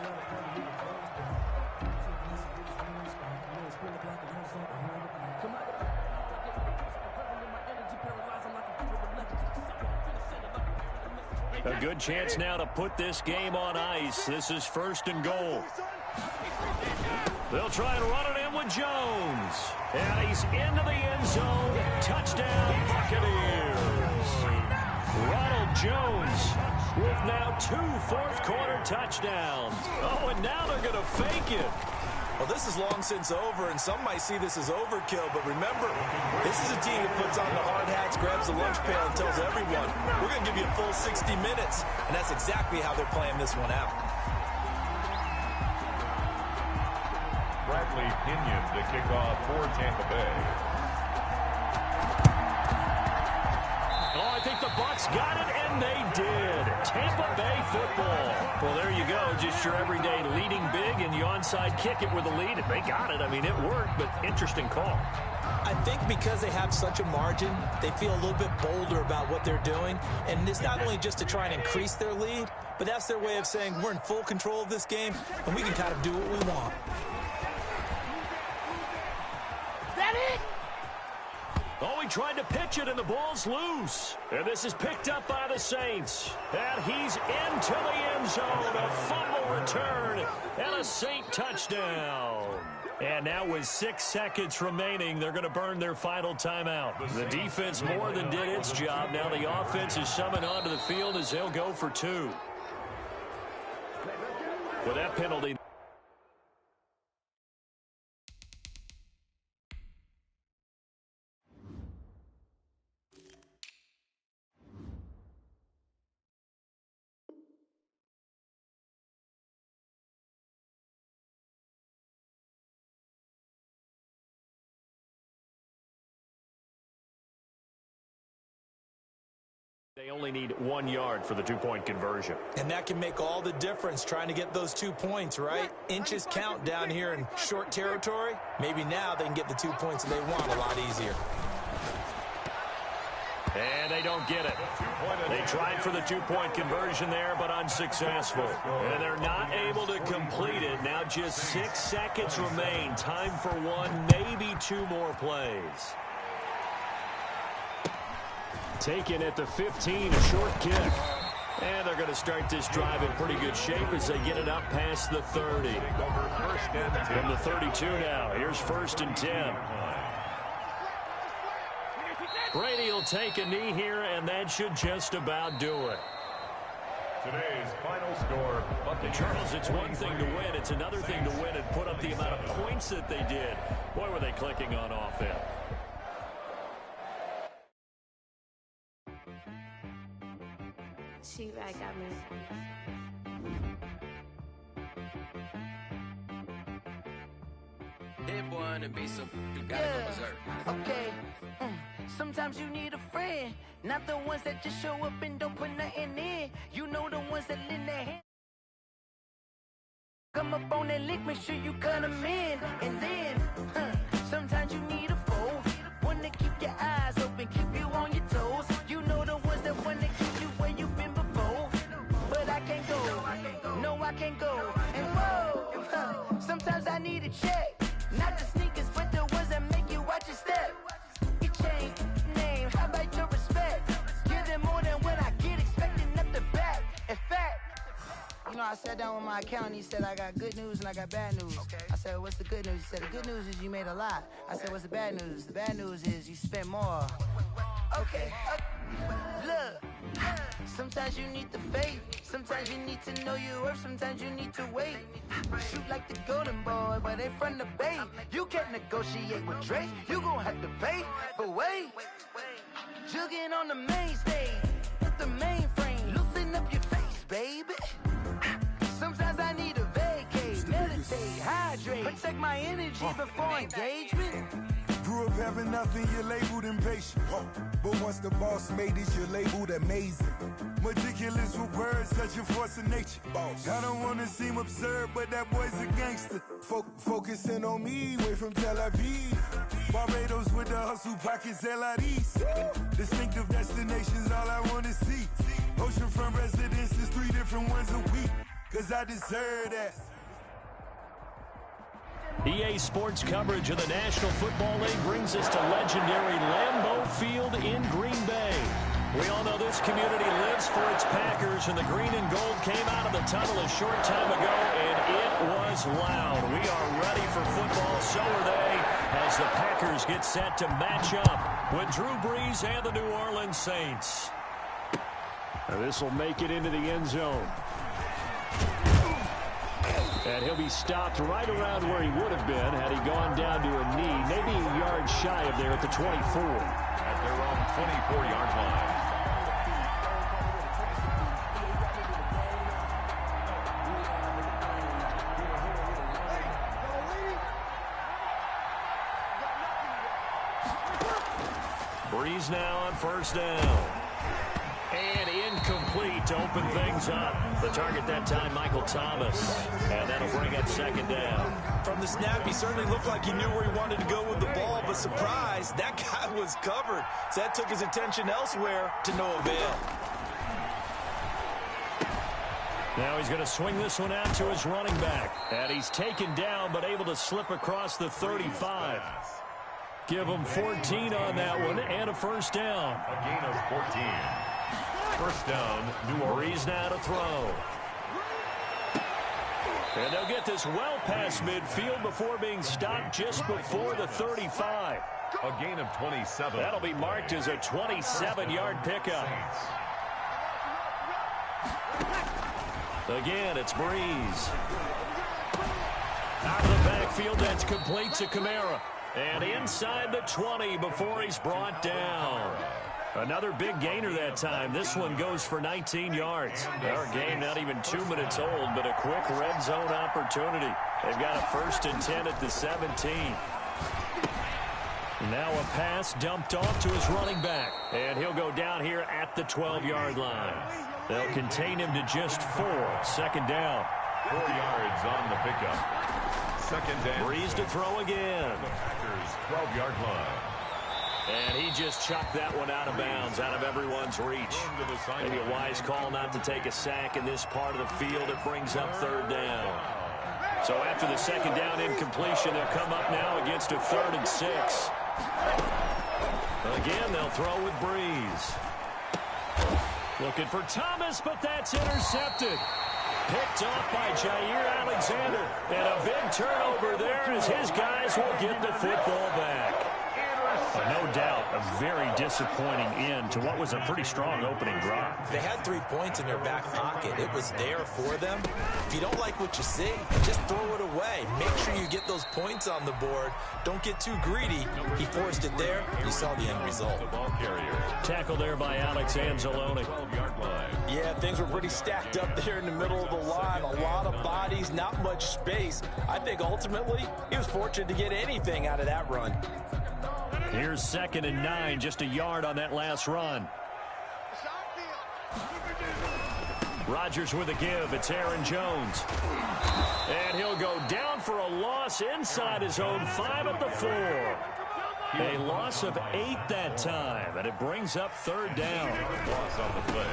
Speaker 1: A good chance now to put this game on ice. This is 1st and goal. They'll try and run it in with Jones. And he's into the end zone. Touchdown, Buccaneers. Ronald Jones with now 2 fourth-quarter touchdowns. Oh, and now they're going to fake it.
Speaker 2: Well, this is long since over, and some might see this as overkill. But remember, this is a team that puts on the hard hats, grabs the lunch pail, and tells everyone, we're going to give you a full 60 minutes. And that's exactly how they're playing this one out.
Speaker 3: Bradley Pinion to kick off for Tampa Bay.
Speaker 1: Oh, I think the Bucs got it, and they did. Tampa Bay football. Well, there you go. Just your everyday leading big, and you onside kick it with a lead. And they got it. I mean, it worked, but interesting call.
Speaker 2: I think because they have such a margin, they feel a little bit bolder about what they're doing. And it's not only just to try and increase their lead, but that's their way of saying we're in full control of this game, and we can kind of do what we want.
Speaker 5: Is that it?
Speaker 1: Oh, he tried to pitch it, and the ball's loose. And this is picked up by the Saints. And he's into the end zone. A fumble return and a Saint touchdown. And now with 6 seconds remaining, they're going to burn their final timeout. The defense more than did its job. Now the offense is summoned onto the field as they'll go for 2. With that penalty. They only need 1 yard for the 2-point conversion.
Speaker 2: And that can make all the difference trying to get those 2 points, right? Inches count down here in short territory. Maybe now they can get the 2 points that they want a lot easier.
Speaker 1: And they don't get it. They tried for the 2-point conversion there, but unsuccessful. And they're not able to complete it. Now just 6 seconds remain. Time for 1, maybe 2 more plays. Taken at the 15, a short kick. And they're going to start this drive in pretty good shape as they get it up past the 30. From the 32 now, here's 1st and 10. Brady will take a knee here, and that should just about do it.
Speaker 3: Today's final score.
Speaker 1: Charles, it's one thing to win. It's another thing to win and put up the amount of points that they did. Boy, were they clicking on offense.
Speaker 6: She right got me.
Speaker 7: Hit one and be so you gotta go berserk.
Speaker 8: Okay. Sometimes you need a friend, not the ones that just show up and don't put nothing in. You know the ones that lend their hand. Come up on that lick, make sure you cut them in. And then, sometimes you need a foe, one to keep your eyes open, keep you on your toes. You know the ones that want to keep you where you've been before. But I can't go, no I can't go. And whoa, sometimes I need a check. Not the sneakers, but the ones that make you watch your step. You change name, how about your respect? Give them more than what I get, expecting up the back. In fact, you know, I sat down with my accountant. He said, I got good news and I got bad news. Okay. I said, what's the good news? He said, the good news is you made a lot. I said, what's the bad news? The bad news is you spent more. Okay. Look, sometimes you need the faith. Sometimes you need to know your worth. Sometimes you need to wait. Shoot like the golden boy, but they from the bay. You can't negotiate with Drake. You gon' have to pay. But wait, jugging on the main stage. With the mainframe, loosen up your face, baby. Sometimes I need a vacate, meditate, hydrate, protect my energy before engagement.
Speaker 9: Grew up having nothing, you're labeled impatient. But once the boss made it, you're labeled amazing. Meticulous with words, such a force of nature. I don't want to seem absurd, but that boy's a gangster. Focusing on me, way from Tel Aviv. Barbados with the hustle pockets, LIDs. Distinctive destinations, all I want to see. Oceanfront residences, 3 different ones a week. Cause I deserve that.
Speaker 1: EA Sports coverage of the National Football League brings us to legendary Lambeau Field in Green Bay. We all know this community lives for its Packers, and the green and gold came out of the tunnel a short time ago, and it was loud. We are ready for football, so are they, as the Packers get set to match up with Drew Brees and the New Orleans Saints.
Speaker 4: This will make it into the end zone. And he'll be stopped right around where he would have been had he gone down to a knee, maybe a yard shy of there at the 24.
Speaker 3: At their own 24-yard line.
Speaker 1: Brees now on 1st down. And incomplete to open things up. The target that time, Michael Thomas. And that'll bring up 2nd down.
Speaker 2: From the snap, he certainly looked like he knew where he wanted to go with the ball, but surprise, that guy was covered. So that took his attention elsewhere to no avail.
Speaker 1: Now he's going to swing this one out to his running back. And he's taken down, but able to slip across the 35. Give them 14 on that one and a first down.
Speaker 3: A gain of 14. First down, New Orleans.
Speaker 1: Breeze now to throw. And they'll get this well past midfield before being stopped just before the 35.
Speaker 3: A gain of 27.
Speaker 1: That'll be marked as a 27-yard pickup. Again, it's Breeze. Out of the backfield, that's complete to Kamara. And inside the 20 before he's brought down. Another big gainer that time. This one goes for 19 yards. Our game not even 2 minutes old, but a quick red zone opportunity. They've got a 1st and 10 at the 17. Now a pass dumped off to his running back. And he'll go down here at the 12-yard line. They'll contain him to just 4. Second down.
Speaker 3: 4 yards on the pickup. Second down.
Speaker 1: Breeze to throw again.
Speaker 3: The Packers' 12-yard line.
Speaker 1: And he just chucked that one out of bounds, out of everyone's reach. Maybe a wise call not to take a sack in this part of the field. It brings up third down. So after the second down incompletion, they'll come up now against a 3rd and 6. Again, they'll throw with Breeze. Looking for Thomas, but that's intercepted. Picked off by Jair Alexander. And a big turnover there as his guys will get the football back. No doubt, a very disappointing end to what was a pretty strong opening drive.
Speaker 2: They had 3 points in their back pocket. It was there for them. If you don't like what you see, just throw it away. Make sure you get those points on the board. Don't get too greedy. He forced it there. You saw the end result.
Speaker 3: The ball carrier.
Speaker 1: Tackle there by Alex Anzalone.
Speaker 3: 12-yard line.
Speaker 6: Yeah, things were pretty stacked up there in the middle of the line. A lot of bodies, not much space. I think ultimately he was fortunate to get anything out of that run.
Speaker 1: Here's 2nd and 9, just a yard on that last run. Rodgers with a give. It's Aaron Jones. And he'll go down for a loss inside his own 5 at the 4. A loss of 8 that time, and it brings up third down.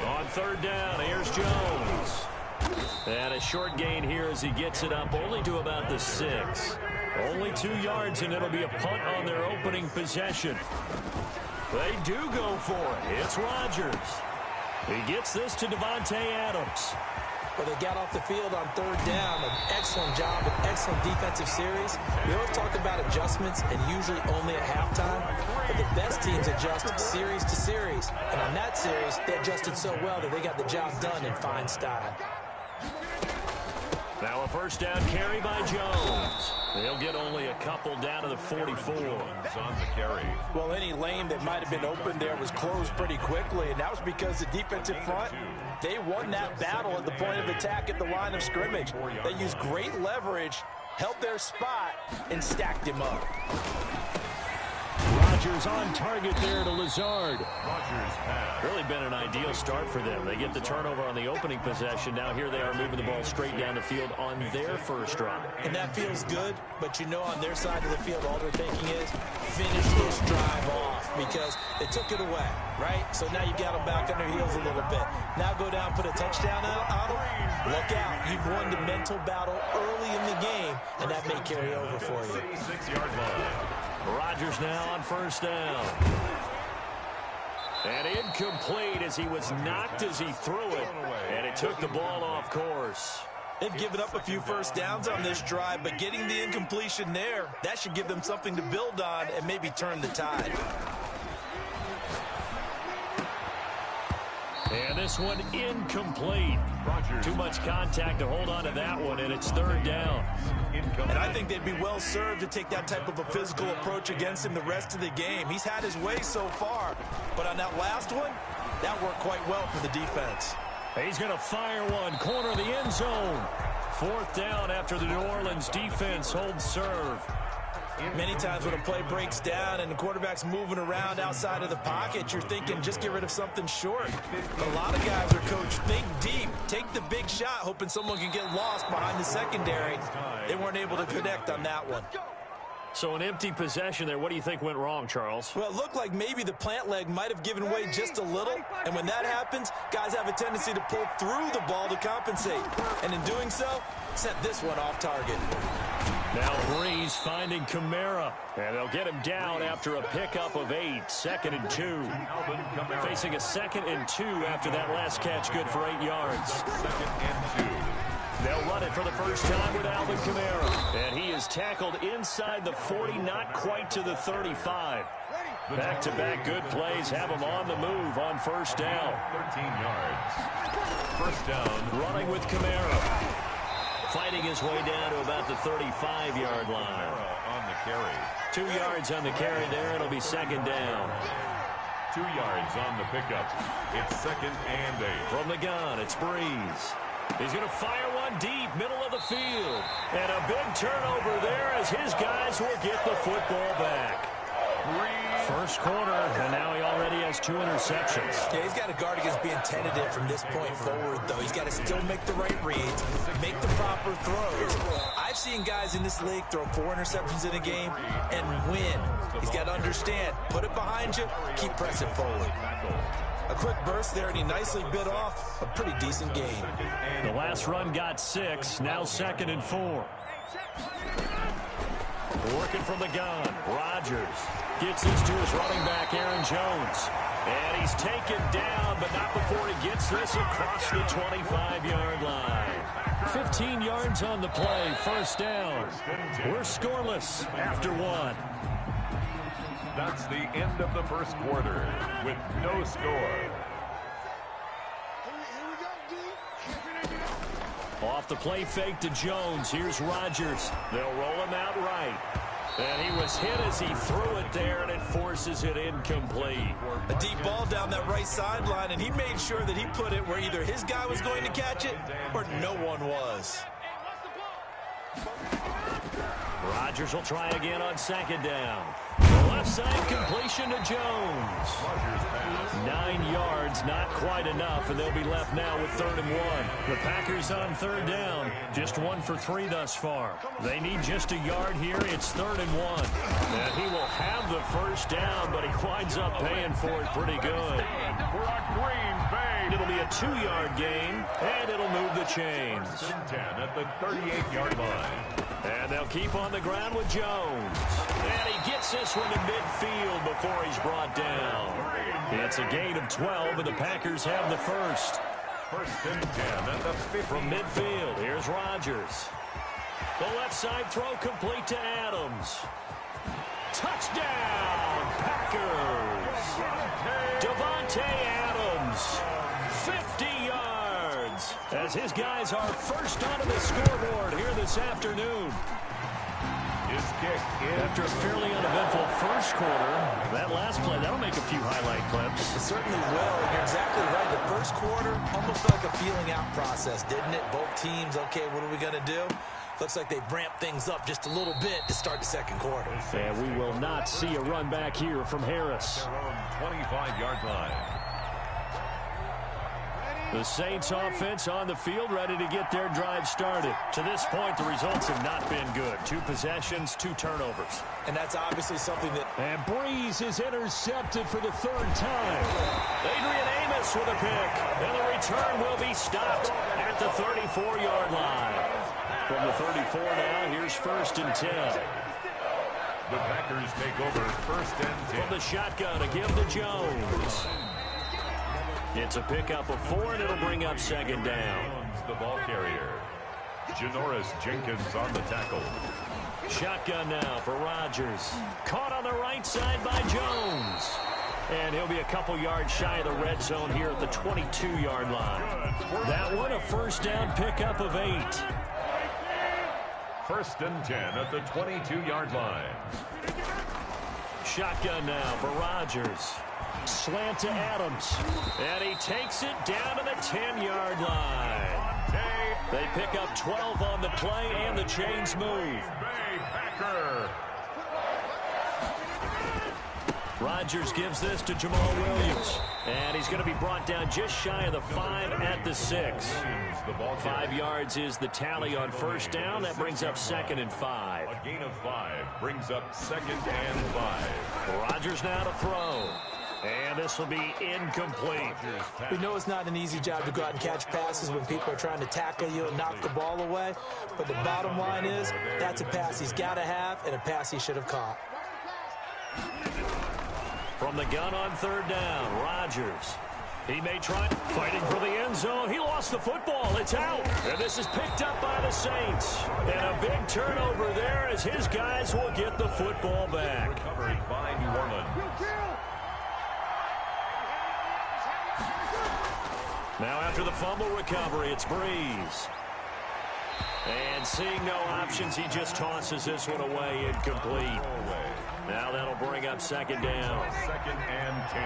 Speaker 1: On third down, here's Jones. And a short gain here as he gets it up only to about the 6. Only 2 yards, and it'll be a punt on their opening possession. They do go for it. It's Rodgers. He gets this to Devontae Adams.
Speaker 2: Well, they got off the field on third down. An excellent job, an excellent defensive series. We always talk about adjustments, and usually only at halftime. But the best teams adjust series to series. And on that series, they adjusted so well that they got the job done in fine style.
Speaker 1: Now a first down carry by Jones. They'll get only a couple down to the 44.
Speaker 3: On the carry.
Speaker 6: Well, any lane that might have been open there was closed pretty quickly, and that was because the defensive front, they won that battle at the point of attack at the line of scrimmage. They used great leverage, held their spot, and stacked him up.
Speaker 1: Rodgers on target there to Lazard.
Speaker 3: Rodgers pass.
Speaker 1: Really been an ideal start for them. They get the turnover on the opening possession. Now here they are moving the ball straight down the field on their first drive.
Speaker 2: And that feels good, but you know on their side of the field all they're thinking is finish this drive off because they took it away, right? So now you got them back on their heels a little bit. Now go down, put a touchdown on them. Look out. You've won the mental battle early in the game, and that may carry over for you.
Speaker 3: 36-yard line.
Speaker 1: Rodgers now on first down. And incomplete as he was knocked as he threw it. And it took the ball off course.
Speaker 2: They've given up a few first downs on this drive, but getting the incompletion there, that should give them something to build on and maybe turn the tide.
Speaker 1: And this one incomplete.
Speaker 3: Rodgers.
Speaker 1: Too much contact to hold on to that one, and it's third down.
Speaker 2: And I think they'd be well served to take that type of a physical approach against him the rest of the game. He's had his way so far, but on that last one, that worked quite well for the defense.
Speaker 1: He's going to fire one, corner of the end zone. Fourth down after the New Orleans defense holds serve.
Speaker 2: Many times when a play breaks down and the quarterback's moving around outside of the pocket, you're thinking just get rid of something short. But a lot of guys are coached, think deep, take the big shot, hoping someone can get lost behind the secondary. They weren't able to connect on that one.
Speaker 1: So an empty possession there. What do you think went wrong, Charles?
Speaker 6: Well, it looked like maybe the plant leg might have given way just a little. And when that happens, guys have a tendency to pull through the ball to compensate. And in doing so, sent this one off target.
Speaker 1: Now Breeze finding Kamara. And they'll get him down after a pickup of 8. 2nd and 2. Facing a 2nd and 2 after that last catch. Good for 8 yards.
Speaker 3: 2nd and 2.
Speaker 1: They'll run it for the first time with Alvin Kamara. And he is tackled inside the 40, not quite to the 35. Back-to-back good plays have him on the move on first down.
Speaker 3: 13 yards. First down.
Speaker 1: Running with Kamara. Fighting his way down to about the 35-yard line.
Speaker 3: On the carry.
Speaker 1: 2 yards on the carry there. It'll be 2nd down.
Speaker 3: 2 yards on the pickup. It's 2nd and 8.
Speaker 1: From the gun, it's Breeze. He's going to fire one deep, middle of the field. And a big turnover there as his guys will get the football back. First quarter, and now he already has 2 interceptions.
Speaker 6: Yeah, he's got to guard against being tentative from this point forward, though. He's got to still make the right reads, make the proper throws. I've seen guys in this league throw 4 interceptions in a game and win. He's got to understand, put it behind you, keep pressing forward. A quick burst there, and he nicely bit off a pretty decent game.
Speaker 1: The last run got 6, now 2nd and 4. Working from the gun, Rodgers gets this to his running back, Aaron Jones. And he's taken down, but not before he gets this across the 25-yard line. 15 yards on the play, first down. We're scoreless after 1.
Speaker 3: That's the end of the first quarter with no score.
Speaker 1: Off the play fake to Jones. Here's Rodgers. They'll roll him out right. And he was hit as he threw it there, and it forces it incomplete.
Speaker 6: A deep ball down that right sideline, and he made sure that he put it where either his guy was going to catch it or no one was.
Speaker 1: Rodgers will try again on 2nd down. The left side completion to Jones. 9 yards, not quite enough, and they'll be left now with 3rd and 1. The Packers on 3rd down, just 1 for 3 thus far. They need just a yard here. It's 3rd and 1. And he will have the first down, but he winds up paying for it pretty good. It'll be a 2-yard gain, and it'll move the chains.
Speaker 3: 10 at the 38-yard line.
Speaker 1: And they'll keep on the ground with Jones. And he gets this one to midfield before he's brought down. It's a gain of 12, and the Packers have the first.
Speaker 3: 1st and 10 at the 50.
Speaker 1: From midfield, here's Rodgers. The left side throw complete to Adams. Touchdown, Packers. Devontae Adams, 50 yards, as his guys are first onto the scoreboard here this afternoon.
Speaker 3: His kick
Speaker 1: After a fairly uneventful first quarter, that last play, that'll make a few highlight clips.
Speaker 6: It certainly will, and you're exactly right. The first quarter almost like a feeling out process, didn't it? Both teams, okay, what are we going to do? Looks like they've ramped things up just a little bit to start the second quarter.
Speaker 1: And we will not see a run back here from Harris.
Speaker 3: their own 25-yard line.
Speaker 1: The Saints offense on the field, ready to get their drive started. To this point, the results have not been good. 2 possessions, 2 turnovers.
Speaker 6: And that's obviously something that...
Speaker 1: And Breeze is intercepted for the 3rd time. Adrian Amos with a pick. And the return will be stopped at the 34-yard line. From the 34 now, here's 1st and 10.
Speaker 3: The Packers take over 1st and 10.
Speaker 1: From the shotgun, a give to Jones. It's a pickup of 4, and it'll bring up 2nd down.
Speaker 3: The ball carrier. Janoris Jenkins on the tackle.
Speaker 1: Shotgun now for Rodgers. Caught on the right side by Jones. And he'll be a couple yards shy of the red zone here at the 22-yard line. That one, a first down pickup of 8.
Speaker 3: 1st and 10 at the 22-yard line.
Speaker 1: Shotgun now for Rodgers. Slant to Adams. And he takes it down to the 10-yard line. They pick up 12 on the play, and the chains move. Rodgers gives this to Jamal Williams. And he's going to be brought down just shy of the 5 at the 6. 5 yards is the tally on first down. That brings up 2nd and 5.
Speaker 3: A gain of 5 brings up 2nd and 5.
Speaker 1: Rodgers now to throw. And this will be incomplete.
Speaker 6: We know it's not an easy job to go out and catch passes when people are trying to tackle you and knock the ball away. But the bottom line is, that's a pass he's got to have and a pass he should have caught.
Speaker 1: From the gun on 3rd down, Rodgers. He may try fighting for the end zone. He lost the football. It's out. And this is picked up by the Saints. And a big turnover there as his guys will get the football back.
Speaker 3: Recovered by New Orleans.
Speaker 1: Now after the fumble recovery, it's Breeze. And seeing no options, he just tosses this one away, incomplete. Now that'll bring up 2nd down.
Speaker 3: 2nd and 10.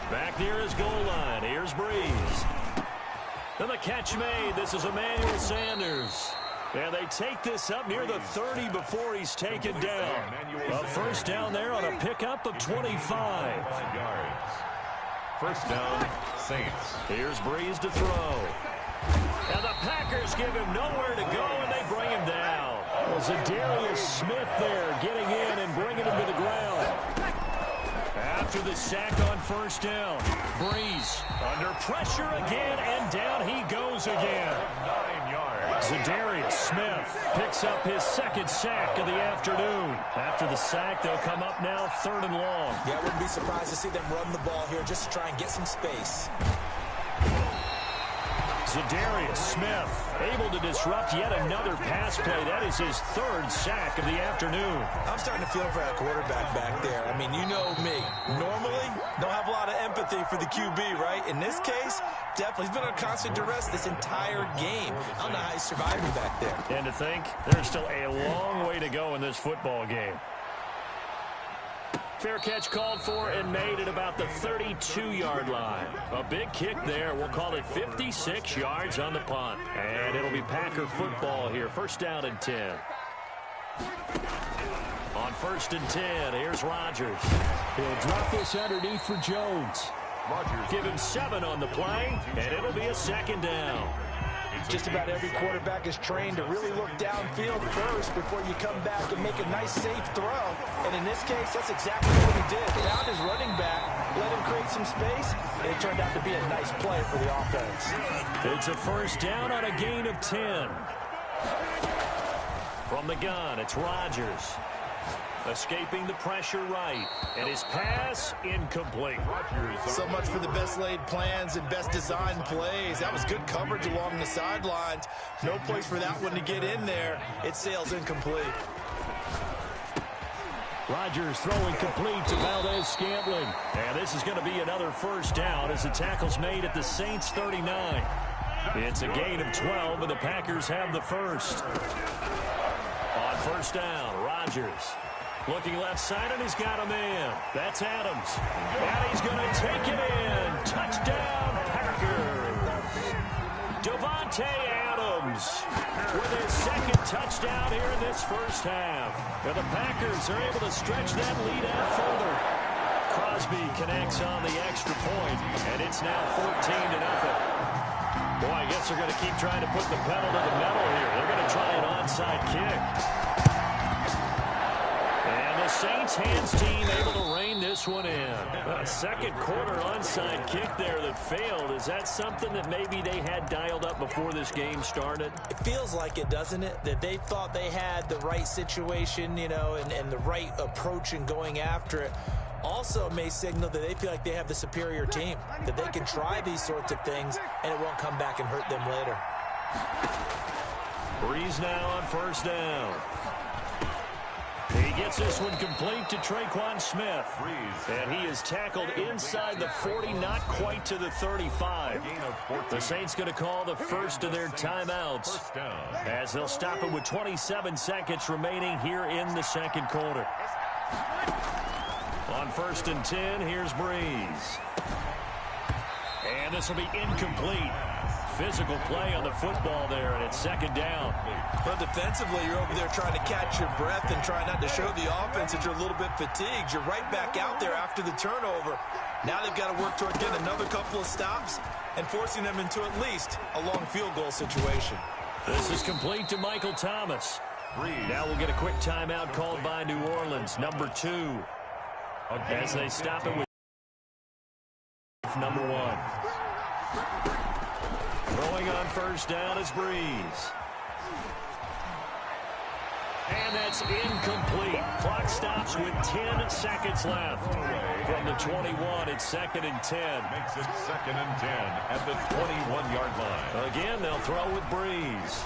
Speaker 1: Back near his goal line. Here's Breeze. And the catch made. This is Emmanuel Sanders. And they take this up near the 30 before he's taken down. A first down there on a pickup of 25.
Speaker 3: 5 yards. First down, Saints.
Speaker 1: Here's Breeze to throw. And the Packers give him nowhere to go, and they bring him down. Well, Zadarius Smith there getting in and bringing him to the ground. After the sack on first down, Breeze under pressure again, and down he goes again.
Speaker 3: 9 yards.
Speaker 1: Zadarius Smith picks up his 2nd sack of the afternoon. After the sack, they'll come up now 3rd and long.
Speaker 2: Yeah, I wouldn't be surprised to see them run the ball here just to try and get some space.
Speaker 1: Zadarius Smith able to disrupt yet another pass play. That is his 3rd sack of the afternoon.
Speaker 2: I'm starting to feel for that quarterback back there. I mean, you know me. Normally, don't have a lot of empathy for the QB, right? In this case, definitely. He's been under constant duress this entire game. I don't know how he's surviving back there.
Speaker 1: And to think, there's still a long way to go in this football game. Fair catch called for and made at about the 32-yard line. A big kick there. We'll call it 56 yards on the punt. And it'll be Packer football here. First down and 10. On 1st and 10, here's Rodgers.
Speaker 4: He'll drop this underneath for Jones.
Speaker 3: Rodgers.
Speaker 1: Give him 7 on the play, and it'll be a 2nd down.
Speaker 6: Just about every quarterback is trained to really look downfield first before you come back and make a nice, safe throw. And in this case, that's exactly what he did. Found his running back, let him create some space, and it turned out to be a nice play for the offense.
Speaker 1: It's a first down on a gain of 10. From the gun, it's Rodgers. Escaping the pressure right. And his pass, incomplete.
Speaker 2: So much for the best laid plans and best designed plays. That was good coverage along the sidelines. No place for that one to get in there. It sails incomplete.
Speaker 1: Rodgers throwing complete to Valdez-Scantling. And this is going to be another first down as the tackle's made at the Saints' 39. It's a gain of 12, and the Packers have the first. On first down, Rodgers. Looking left side, and he's got a man. That's Adams. And he's going to take it in. Touchdown, Packers. Devontae Adams with his 2nd touchdown here in this first half. And the Packers are able to stretch that lead out further. Crosby connects on the extra point, and it's now 14-0. Boy, I guess they're going to keep trying to put the pedal to the metal here. They're going to try an onside kick. Saints hands team able to rein this one in. A 2nd quarter onside kick there that failed. Is that something that maybe they had dialed up before this game started?
Speaker 2: It feels like it, doesn't it? That they thought they had the right situation, you know, and the right approach in going after it. Also may signal that they feel like they have the superior team, that they can try these sorts of things and it won't come back and hurt them later.
Speaker 1: Breeze now on first down. He gets this one complete to Traquan Smith. And he is tackled inside the 40, not quite to the 35. The Saints going to call the first of their timeouts as they'll stop it with 27 seconds remaining here in the 2nd quarter. On 1st and 10, here's Breeze. And this will be incomplete. physical play on the football there, and it's second down.
Speaker 2: But defensively, you're over there trying to catch your breath and try not to show the offense that you're a little bit fatigued. You're right back out there after the turnover. Now they've got to work toward getting another couple of stops and forcing them into at least a long field goal situation.
Speaker 1: This is complete to Michael Thomas. Now we'll get a quick timeout called by New Orleans, number 2, as they stop it with number 1. Throwing on first down is Breeze. And that's incomplete. Clock stops with 10 seconds left. From the 21, it's second and 10.
Speaker 3: Makes it second and 10 at the 21-yard line.
Speaker 1: Again, they'll throw with Breeze.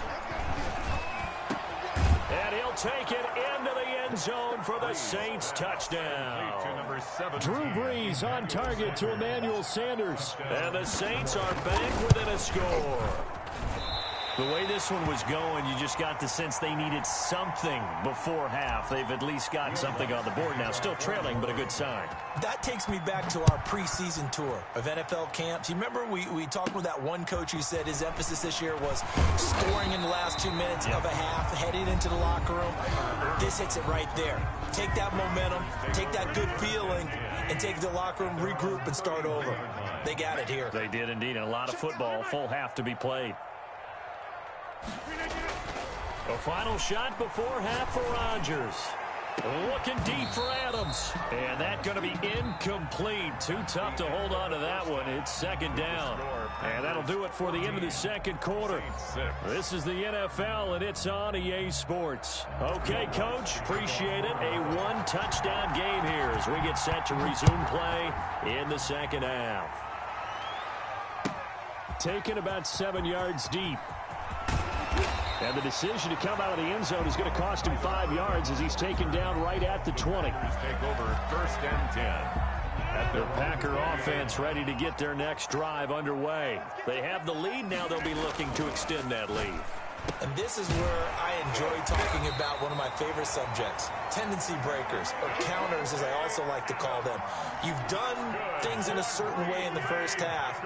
Speaker 1: And he'll take it into the end zone for the Saints touchdown.
Speaker 4: Drew Brees on target to Emmanuel Sanders.
Speaker 1: And the Saints are back within a score. The way this one was going, you just got the sense they needed something before half. They've at least got something on the board now. Still trailing, but a good sign.
Speaker 2: That takes me back to our preseason tour of NFL camps. You remember we talked with that one coach who said his emphasis this year was scoring in the last 2 minutes of a half, heading into the locker room. This hits it right there. Take that momentum, take that good feeling, and take the locker room, regroup, and start over. They got it here.
Speaker 1: They did indeed, and a lot of football, full half to be played. A final shot before half for Rodgers. Looking deep for Adams. And that's going to be incomplete. Too tough to hold on to that one. It's second down. And that'll do it for the end of the second quarter. This is the NFL, and it's on EA Sports. Okay, Coach, appreciate it. A one-touchdown game here as we get set to resume play in the second half.
Speaker 4: Taken about 7 yards deep. And the decision to come out of the end zone is going to cost him 5 yards as he's taken down right at the 20.
Speaker 3: Take over first and 10. At
Speaker 1: the Packer offense ready to get their next drive underway. They have the lead now. They'll be looking to extend that lead.
Speaker 2: And this is where I enjoy talking about one of my favorite subjects, tendency breakers, or counters as I also like to call them. You've done things in a certain way in the first half,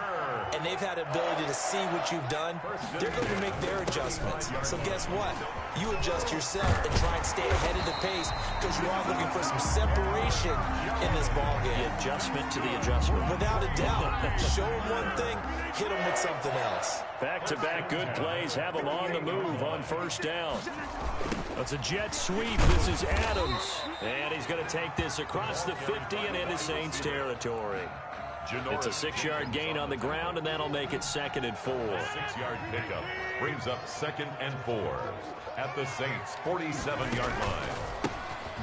Speaker 2: and they've had the ability to see what you've done. They're going to make their adjustments. So guess what? You adjust yourself and try and stay ahead of the pace because you are looking for some separation in this ball game.
Speaker 1: The adjustment to the adjustment.
Speaker 2: Without a doubt. Show them one thing, hit them with something else.
Speaker 1: Back-to-back good plays have them on the move on first down. That's a jet sweep. This is Adams. And he's going to take this across the 50 and into Saints territory. It's a 6-yard gain on the ground, and that'll make it second and 4.
Speaker 3: 6-yard pickup brings up second and 4 at the Saints' 47-yard line.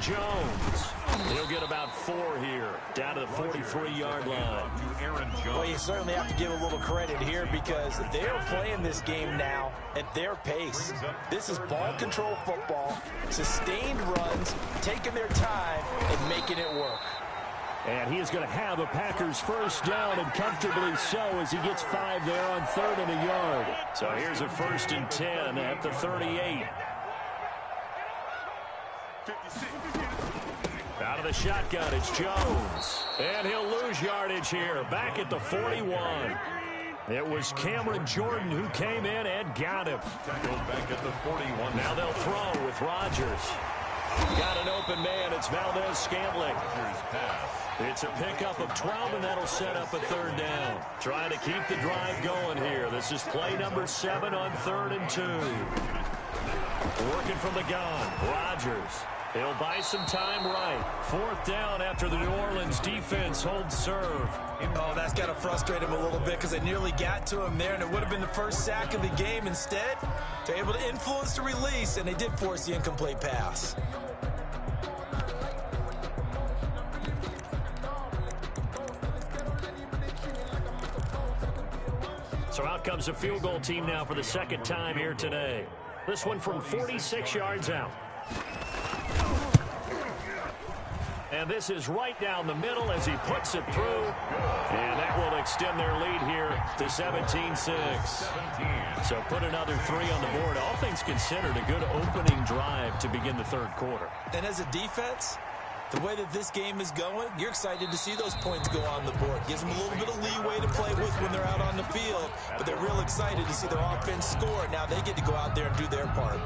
Speaker 1: Jones. He'll get about 4 here, down to the 43-yard line.
Speaker 2: Well, you certainly have to give a little credit here because they're playing this game now at their pace. This is ball control football, sustained runs, taking their time, and making it work.
Speaker 4: And he is going to have a Packers first down, and comfortably so as he gets 5 there on 3rd and a yard.
Speaker 1: So here's a 1st and 10 at the 38. Out of the shotgun, it's Jones. And he'll lose yardage here, back at the 41. It was Cameron Jordan who came in and got him.
Speaker 3: Back at the 41.
Speaker 1: Now they'll throw with Rodgers. Got an open man. It's Valdez-Scantling. It's a pickup of 12, and that'll set up a 3rd down. Trying to keep the drive going here. This is play number 7 on 3rd and 2. Working from the gun. Rodgers. He'll buy some time right. 4th down after the New Orleans defense holds serve.
Speaker 2: Oh, that's got to frustrate him a little bit because they nearly got to him there, and it would have been the first sack of the game. Instead, they're able to influence the release, and they did force the incomplete pass.
Speaker 1: So out comes a field goal team now for the 2nd time here today. This one from 46 yards out. And this is right down the middle as he puts it through. And that will extend their lead here to 17-6. So put another 3 on the board. All things considered, a good opening drive to begin the 3rd quarter.
Speaker 2: And as a defense, The way that this game is going, you're excited to see those points go on the board. Gives them a little bit of leeway to play with when they're out on the field, but they're real excited to see their offense score. Now they get to go out there and do their part.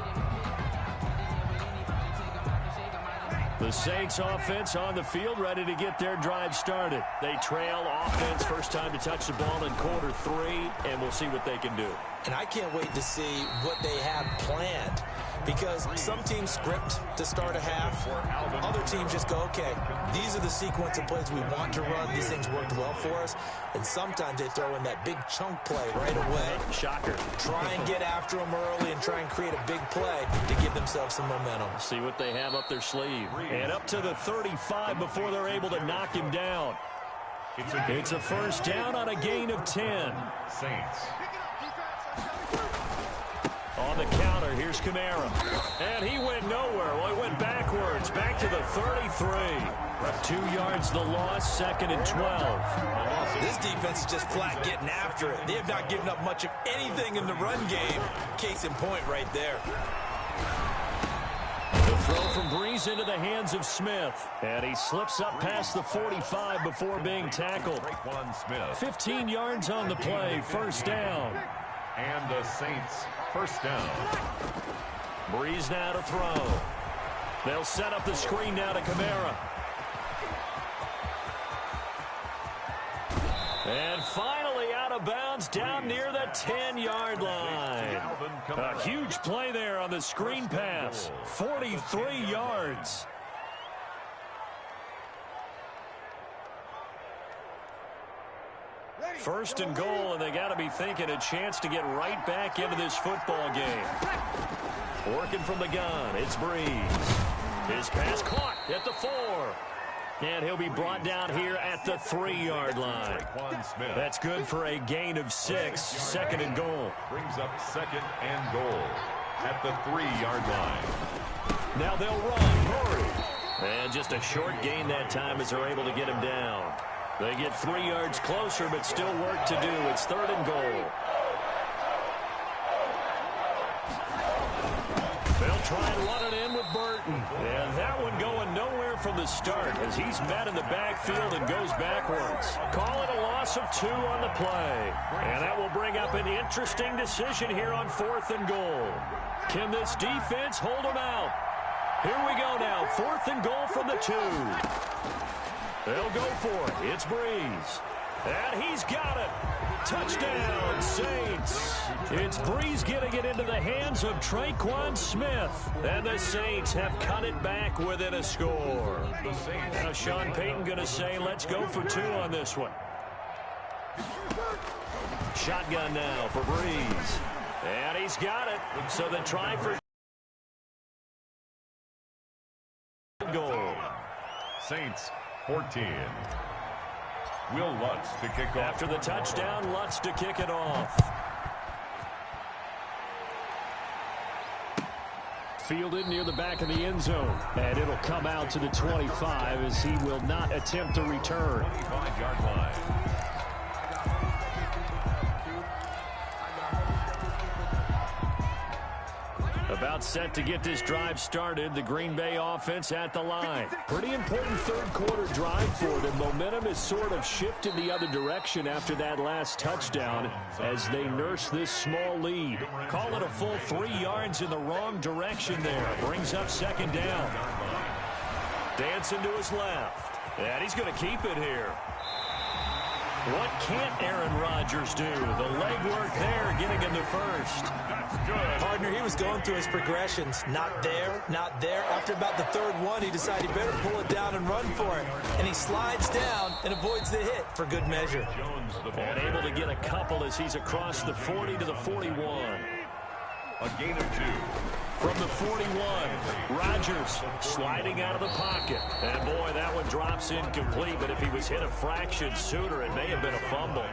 Speaker 4: The Saints offense on the field, ready to get their drive started. They trail offense, first time to touch the ball in quarter 3, and we'll see what they can do.
Speaker 2: And I can't wait to see what they have planned, because some teams script to start a half. Other teams just go, okay, these are the sequence of plays we want to run. These things worked well for us. And sometimes they throw in that big chunk play right away.
Speaker 4: Shocker.
Speaker 2: Try and get after them early and try and create a big play to give themselves some momentum.
Speaker 4: See what they have up their sleeve. And up to the 35 before they're able to knock him down. It's a first down on a gain of 10.
Speaker 3: Saints.
Speaker 4: On the counter, here's Kamara. And he went nowhere. Well, he went backwards, back to the 33. 2 yards the loss, second and 12.
Speaker 2: This defense is just flat getting after it. They have not given up much of anything in the run game. Case in point right there.
Speaker 4: The throw from Breeze into the hands of Smith. And he slips up past the 45 before being tackled. 15 yards on the play, first down.
Speaker 3: And the Saints first down.
Speaker 4: Breeze now to throw. They'll set up the screen now to Kamara. And finally out of bounds down near the 10-yard line. A huge play there on the screen pass. 43 yards. First and goal, and they got to be thinking a chance to get right back into this football game. Working from the gun, it's Breeze. His pass caught at the 4. And he'll be brought down here at the 3-yard line. That's good for a gain of 6, second and goal.
Speaker 3: Brings up second and goal at the 3-yard line.
Speaker 4: Now they'll run, Murray. And just a short gain that time as they're able to get him down. They get 3 yards closer, but still work to do. It's third and goal. They'll try and run it in with Burton. And that one going nowhere from the start as he's met in the backfield and goes backwards. Call it a loss of 2 on the play. And that will bring up an interesting decision here on 4th and goal. Can this defense hold them out? Here we go now. 4th and goal from the 2. They'll go for it. It's Breeze. And he's got it. Touchdown, Saints. It's Breeze getting it into the hands of Traquan Smith. And the Saints have cut it back within a score. Now Sean Payton going to say, let's go for 2 on this one. Shotgun now for Breeze. And he's got it. So the try for goal.
Speaker 3: Saints 14. Will Lutz to kick off.
Speaker 4: After the touchdown, Lutz to kick it off. Fielded near the back of the end zone. And it'll come out to the 25 as he will not attempt to return.
Speaker 3: 25-yard line.
Speaker 4: About set to get this drive started. The Green Bay offense at the line. Pretty important third quarter drive for them. Momentum has sort of shifted the other direction after that last touchdown as they nurse this small lead. Call it a full 3 yards in the wrong direction there. Brings up second down. Dancing to his left. And he's going to keep it here. What can't Aaron Rodgers do? The legwork there getting him to first.
Speaker 2: Partner, he was going through his progressions. Not there, not there. After about the third one, he decided he better pull it down and run for it. And he slides down and avoids the hit for good measure.
Speaker 4: And able to get a couple as he's across the 40 to the 41.
Speaker 3: A gain of 2.
Speaker 4: From the 41, Rodgers sliding out of the pocket. And boy, that one drops incomplete, but if he was hit a fraction sooner, it may have been a fumble.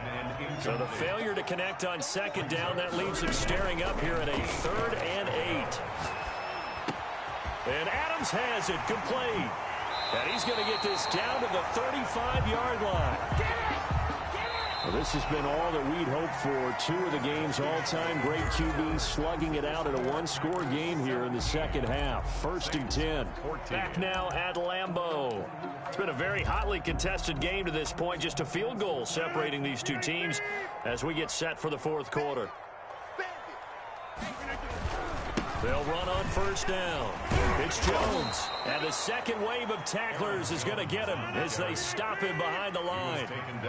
Speaker 4: So the failure to connect on second down, that leaves him staring up here at a 3rd and 8. And Adams has it complete. And he's going to get this down to the 35-yard line.
Speaker 1: Well, this has been all that we'd hoped for. Two of the game's all-time great QBs slugging it out in a one-score game here in the second half. 1st and 10. Back now at Lambeau. It's been a very hotly contested game to this point. Just a field goal separating these two teams as we get set for the fourth quarter. They'll run on 1st down. It's Jones. And the second wave of tacklers is going to get him as they stop him behind the line.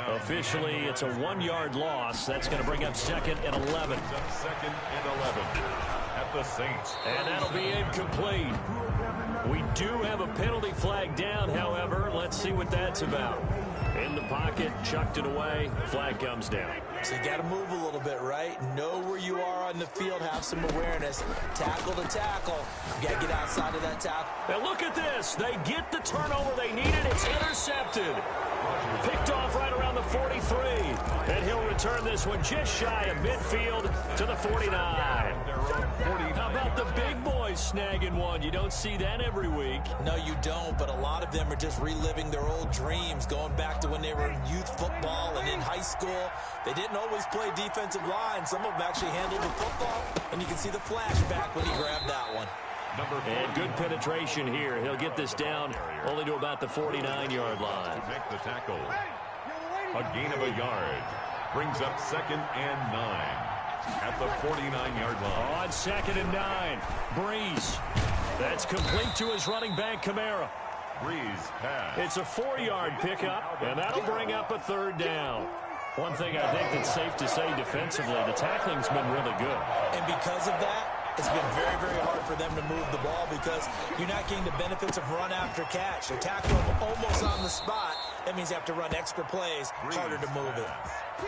Speaker 1: Officially, it's a 1-yard loss. That's going to bring up 2nd and 11.
Speaker 3: 2nd and 11 at the Saints.
Speaker 1: And that'll be incomplete. We do have a penalty flag down, however. Let's see what that's about. In the pocket, chucked it away. Flag comes down.
Speaker 2: So you got to move a little bit, right? Know where you are on the field. Have some awareness. Tackle to tackle. You got to get outside of that tackle.
Speaker 1: And look at this. They get the turnover they needed. It's intercepted. Picked off right around the 43. And he'll return this one just shy of midfield to the 49. How about the big boys snagging one? You don't see that every week.
Speaker 2: No, you don't, but a lot of them are just reliving their old dreams, going back to when they were in youth football and in high school. They didn't always play defensive line. Some of them actually handled the football, and you can see the flashback when he grabbed that one.
Speaker 1: And good penetration here. He'll get this down only to about the 49-yard line.
Speaker 3: To make the tackle. A gain of a yard. Brings up 2nd and 9 at the 49-yard line.
Speaker 1: On 2nd and 9. Breeze. That's complete to his running back, Kamara.
Speaker 3: Breeze pass.
Speaker 1: It's a 4-yard pickup, and that'll bring up a 3rd down. One thing I think that's safe to say defensively, the tackling's been really good.
Speaker 2: And because of that, it's been very, very hard for them to move the ball because you're not getting the benefits of run after catch. They tackle them almost on the spot. That means you have to run extra plays, harder to move it.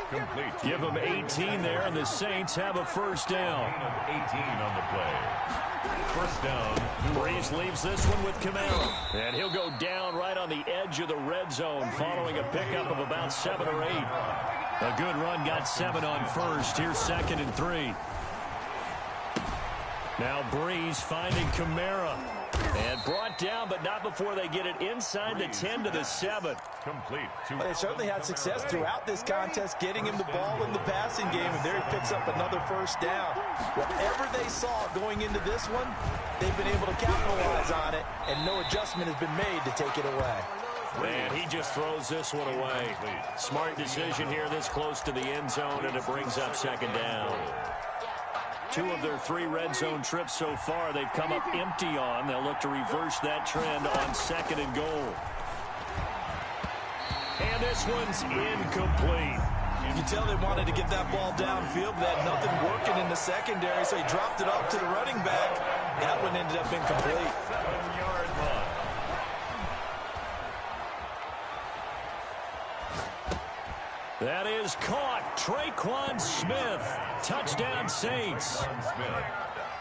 Speaker 3: Complete.
Speaker 1: Give them 18 there, and the Saints have a 1st down.
Speaker 3: 18 on the play. 1st down.
Speaker 1: Breeze leaves this one with Kamara. And he'll go down right on the edge of the red zone following a pickup of about 7 or 8. A good run got 7 on 1st. Here's 2nd and 3. Now Breeze finding Kamara. And brought down, but not before they get it inside the 10 to the 7.
Speaker 3: Complete.
Speaker 2: But they certainly had success throughout this contest, getting him the ball in the passing game, and there he picks up another 1st down. Whatever they saw going into this one, they've been able to capitalize on it, and no adjustment has been made to take it away.
Speaker 1: And he just throws this one away. Smart decision here this close to the end zone, and it brings up 2nd down. 2 of their 3 red zone trips so far they've come up empty on. They'll look to reverse that trend on 2nd and goal. And this one's incomplete.
Speaker 2: You can tell they wanted to get that ball downfield, but they had nothing working in the secondary, so he dropped it off to the running back. That one ended up incomplete.
Speaker 3: 7-yard line.
Speaker 1: That is caught. Traquan Smith. Touchdown, Saints.
Speaker 3: Smith.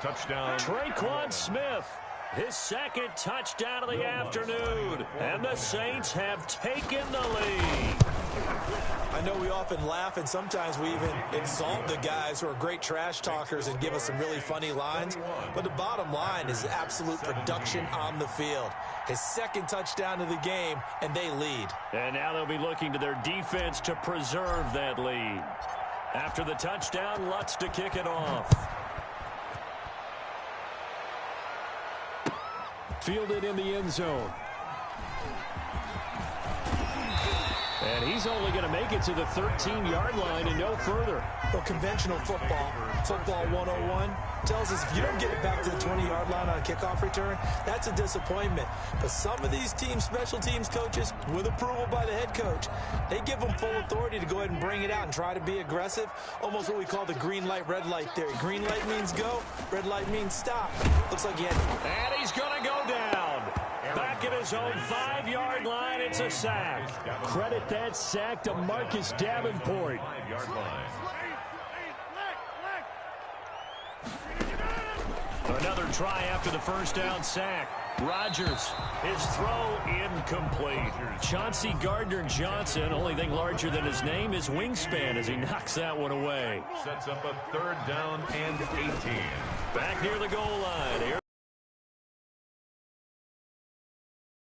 Speaker 3: Touchdown.
Speaker 1: Traquan Smith. His 2nd touchdown of the afternoon. And the Saints have taken the lead.
Speaker 2: I know we often laugh, and sometimes we even insult the guys who are great trash talkers and give us some really funny lines. But the bottom line is absolute production on the field. His 2nd touchdown of the game, and they lead.
Speaker 1: And now they'll be looking to their defense to preserve that lead. After the touchdown, Lutz to kick it off. Fielded in the end zone. And he's only going to make it to the 13-yard line and no further.
Speaker 2: Well, conventional football 101, tells us if you don't get it back to the 20-yard line on a kickoff return, that's a disappointment. But some of these teams, special teams coaches, with approval by the head coach, they give them full authority to go ahead and bring it out and try to be aggressive. Almost what we call the green light, red light theory. Green light means go, red light means stop. Looks like he had...
Speaker 1: And he's going to go down. Back at his own 5-yard line, it's a sack. Credit that sack to Marcus Davenport.
Speaker 3: 5-yard line.
Speaker 1: Another try after the 1st down sack. Rodgers, his throw incomplete. Chauncey Gardner-Johnson, only thing larger than his name is wingspan as he knocks that one away.
Speaker 3: Sets up a 3rd down and 18.
Speaker 1: Back near the goal line.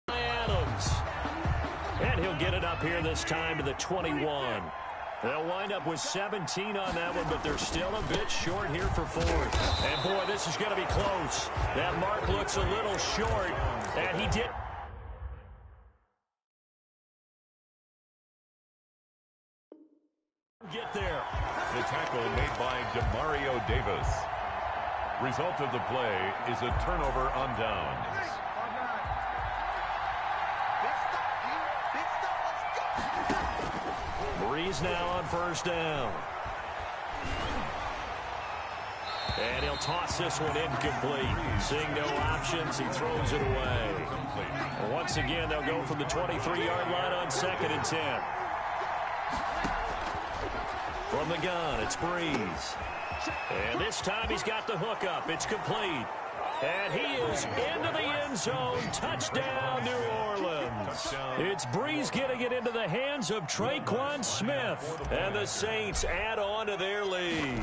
Speaker 1: Adams. And he'll get it up here this time to the 21.
Speaker 4: They'll wind up with 17 on that one, but they're still a bit short here for fourth. And, boy, this is going to be close. That mark looks a little short, and he did. Get there.
Speaker 3: The tackle made by DeMario Davis. Result of the play is a turnover on downs.
Speaker 4: Breeze now on first down. And he'll toss this one incomplete. Seeing no options, he throws it away. Once again, they'll go from the 23-yard line on 2nd and 10. From the gun, it's Breeze. And this time he's got the hook up. It's complete. And he is into the end zone. Touchdown, New Orleans. It's Breeze getting it into the hands of Traquan Smith. And the Saints add on to their lead.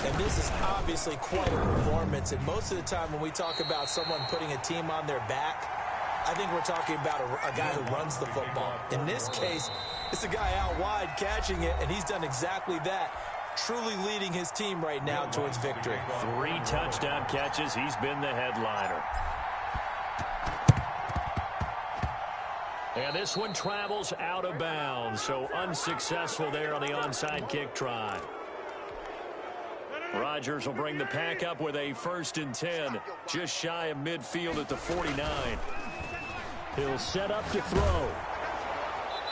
Speaker 6: And this is obviously quite a performance. And most of the time when we talk about someone putting a team on their back, I think we're talking about a guy who runs the football. In this case, it's a guy out wide catching it, and he's done exactly that. Truly leading his team right now towards victory.
Speaker 4: 3 touchdown catches. He's been the headliner. And this one travels out of bounds, so unsuccessful there on the onside kick try. Rodgers will bring the pack up with a 1st and 10, just shy of midfield at the 49. He'll set up to throw.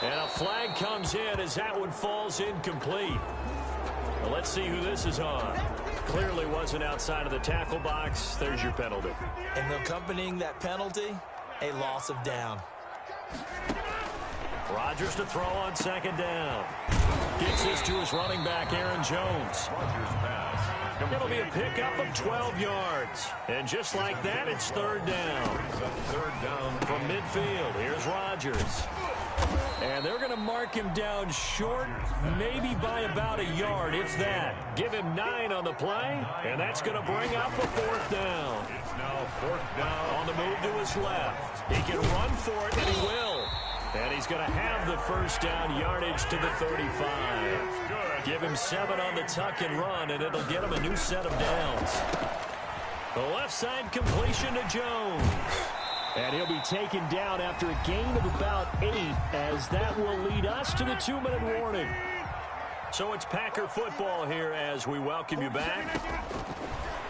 Speaker 4: And a flag comes in as that one falls incomplete. Well, let's see who this is on. Clearly wasn't outside of the tackle box. There's your penalty.
Speaker 6: And accompanying that penalty, a loss of down.
Speaker 4: Rodgers to throw on 2nd down. Gets this to his running back, Aaron Jones. It'll be a pickup of 12 yards. And just like that, it's 3rd down. 3rd down from midfield. Here's Rodgers. And they're going to mark him down short, maybe by about a yard, if that. Give him 9 on the play, and that's going to bring up a 4th down.
Speaker 3: It's now 4th down.
Speaker 4: On the move to his left. He can run for it, and he will. And he's going to have the 1st down yardage to the 35. Give him 7 on the tuck and run, and it'll get him a new set of downs. The left side completion to Jones. And he'll be taken down after a gain of about 8, as that will lead us to the 2-minute warning. So it's Packer football here as we welcome you back.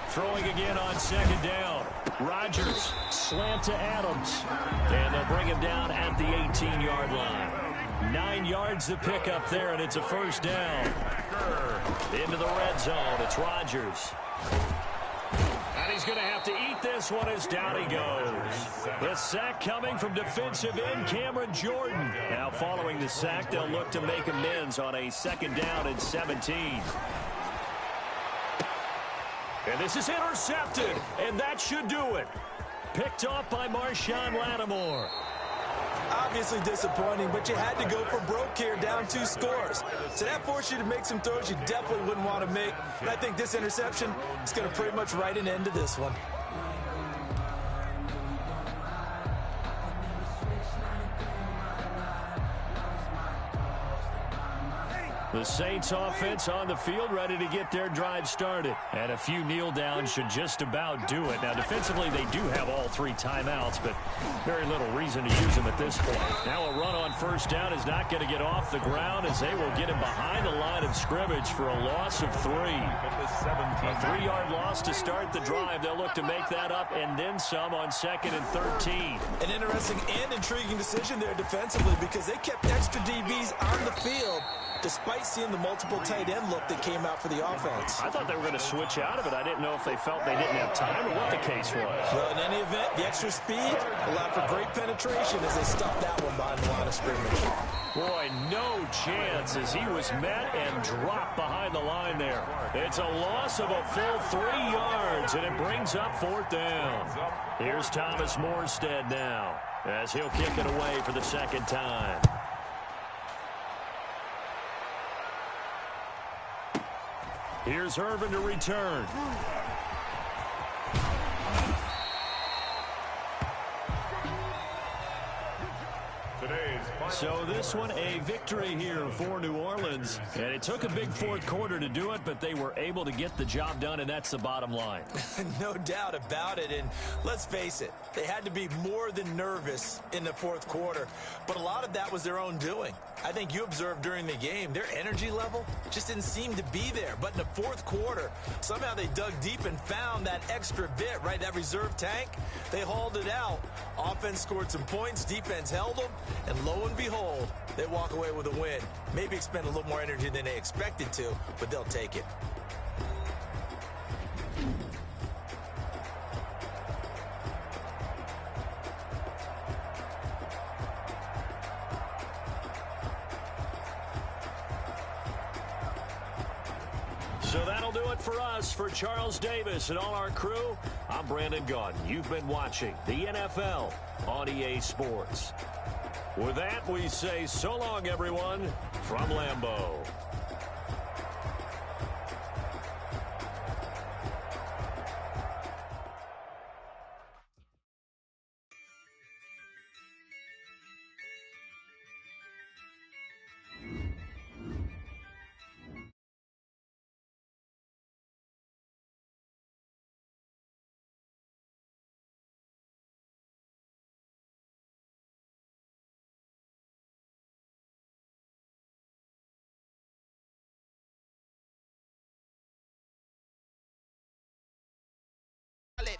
Speaker 4: Throwing again on 2nd down. Rodgers, slant to Adams. And they'll bring him down at the 18-yard line. 9 yards to pick up there, and it's a 1st down. Into the red zone, it's Rodgers. And he's going to have to eat this one as down he goes. The sack coming from defensive end Cameron Jordan. Now following the sack, they'll look to make amends on a 2nd down and 17. And this is intercepted, and that should do it. Picked off by Marshawn Lattimore.
Speaker 6: Obviously disappointing, but you had to go for broke here, down 2 scores. So that forced you to make some throws you definitely wouldn't want to make. And I think this interception is going to pretty much write an end to this one.
Speaker 4: The Saints offense on the field, ready to get their drive started. And a few kneel downs should just about do it. Now, defensively, they do have all 3 timeouts, but very little reason to use them at this point. Now a run on 1st down is not going to get off the ground, as they will get him behind the line of scrimmage for a loss of 3. A 3-yard loss to start the drive. They'll look to make that up and then some on 2nd and 13.
Speaker 6: An interesting and intriguing decision there defensively, because they kept extra DBs on the field despite seeing the multiple tight end look that came out for the offense.
Speaker 4: I thought they were going to switch out of it. I didn't know if they felt they didn't have time or what the case was.
Speaker 6: Well, in any event, the extra speed allowed for great penetration as they stuffed that one behind the line of scrimmage.
Speaker 4: Boy, no chance as he was met and dropped behind the line there. It's a loss of a full 3 yards, and it brings up 4th down. Here's Thomas Morstead now as he'll kick it away for the 2nd time. Here's Irvin to return.
Speaker 3: Today's
Speaker 1: So this one a victory here for New Orleans. And it took a big fourth quarter to do it, but they were able to get the job done, and that's the bottom line.
Speaker 2: No doubt about it. And let's face it, they had to be more than nervous in the fourth quarter. But a lot of that was their own doing. I think you observed during the game, their energy level just didn't seem to be there. But in the fourth quarter, somehow they dug deep and found that extra bit, right, that reserve tank. They hauled it out. Offense scored some points, defense held them, and lo and behold, they walk away with a win. Maybe expend a little more energy than they expected to, but they'll take it.
Speaker 1: So that'll do it for us. For Charles Davis and all our crew, I'm Brandon Gaudin. You've been watching the NFL on EA Sports. With that, we say so long, everyone, from Lambeau.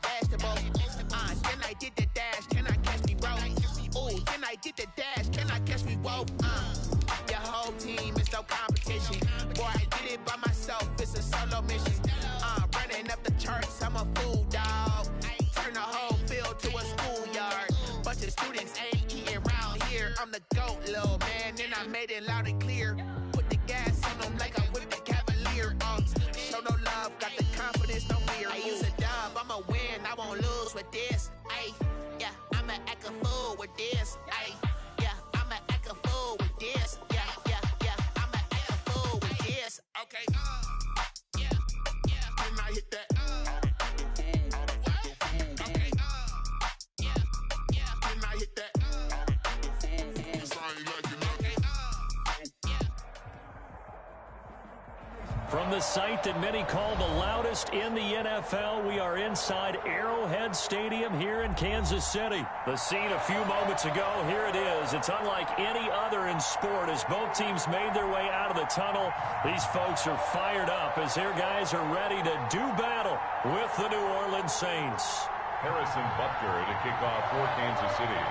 Speaker 10: Basketball. Then I did the dash, can I catch me, bro? Ooh, then I did the dash, can I catch me, whoa? Your whole team is no competition. Boy, I did it by myself, it's a solo mission. Running up the charts, I'm a fool, dog. Turn the whole field to a schoolyard. Bunch of students ain't eating round here. I'm the GOAT, little man, and I made it loud and clear. Put the gas on them like I whipped the Cavalier. Show no love, got the confidence, no fear. I use a dub, I'ma win, I won't lose with this. Ay, yeah, I'ma act a fool with this. Ay, yeah, I'ma act a fool with this. Yeah, yeah, yeah, I'ma act a fool with this. Okay, yeah, yeah, can I hit that? Okay, yeah, yeah, can I hit that?
Speaker 1: From the site that many call the loudest in the NFL, we are inside Arrowhead Stadium here in Kansas City. The scene a few moments ago, here it is. It's unlike any other in sport as both teams made their way out of the tunnel. These folks are fired up as their guys are ready to do battle with the New Orleans Saints.
Speaker 3: Harrison Butker to kick off for Kansas City.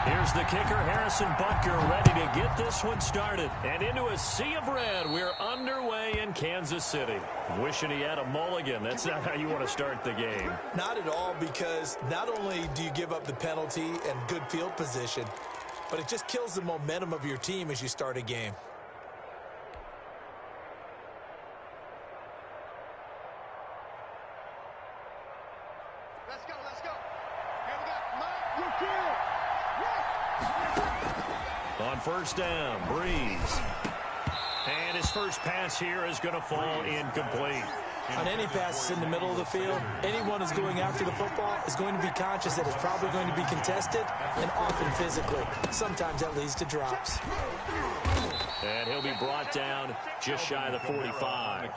Speaker 1: Here's the kicker, Harrison Butker, ready to get this one started. And into a sea of red, we're underway in Kansas City. Wishing he had a mulligan. That's not how you want to start the game.
Speaker 2: Not at all, because not only do you give up the penalty and good field position, but it just kills the momentum of your team as you start a game.
Speaker 5: Let's go, let's go. Here we go. Mike, you kill.
Speaker 1: On first down, Breeze. And his first pass here is going to fall incomplete.
Speaker 2: On any passes in the middle of the field, anyone who's going after the football is going to be conscious that it's probably going to be contested and often physically. Sometimes that leads to drops.
Speaker 1: And he'll be brought down just shy of the 45.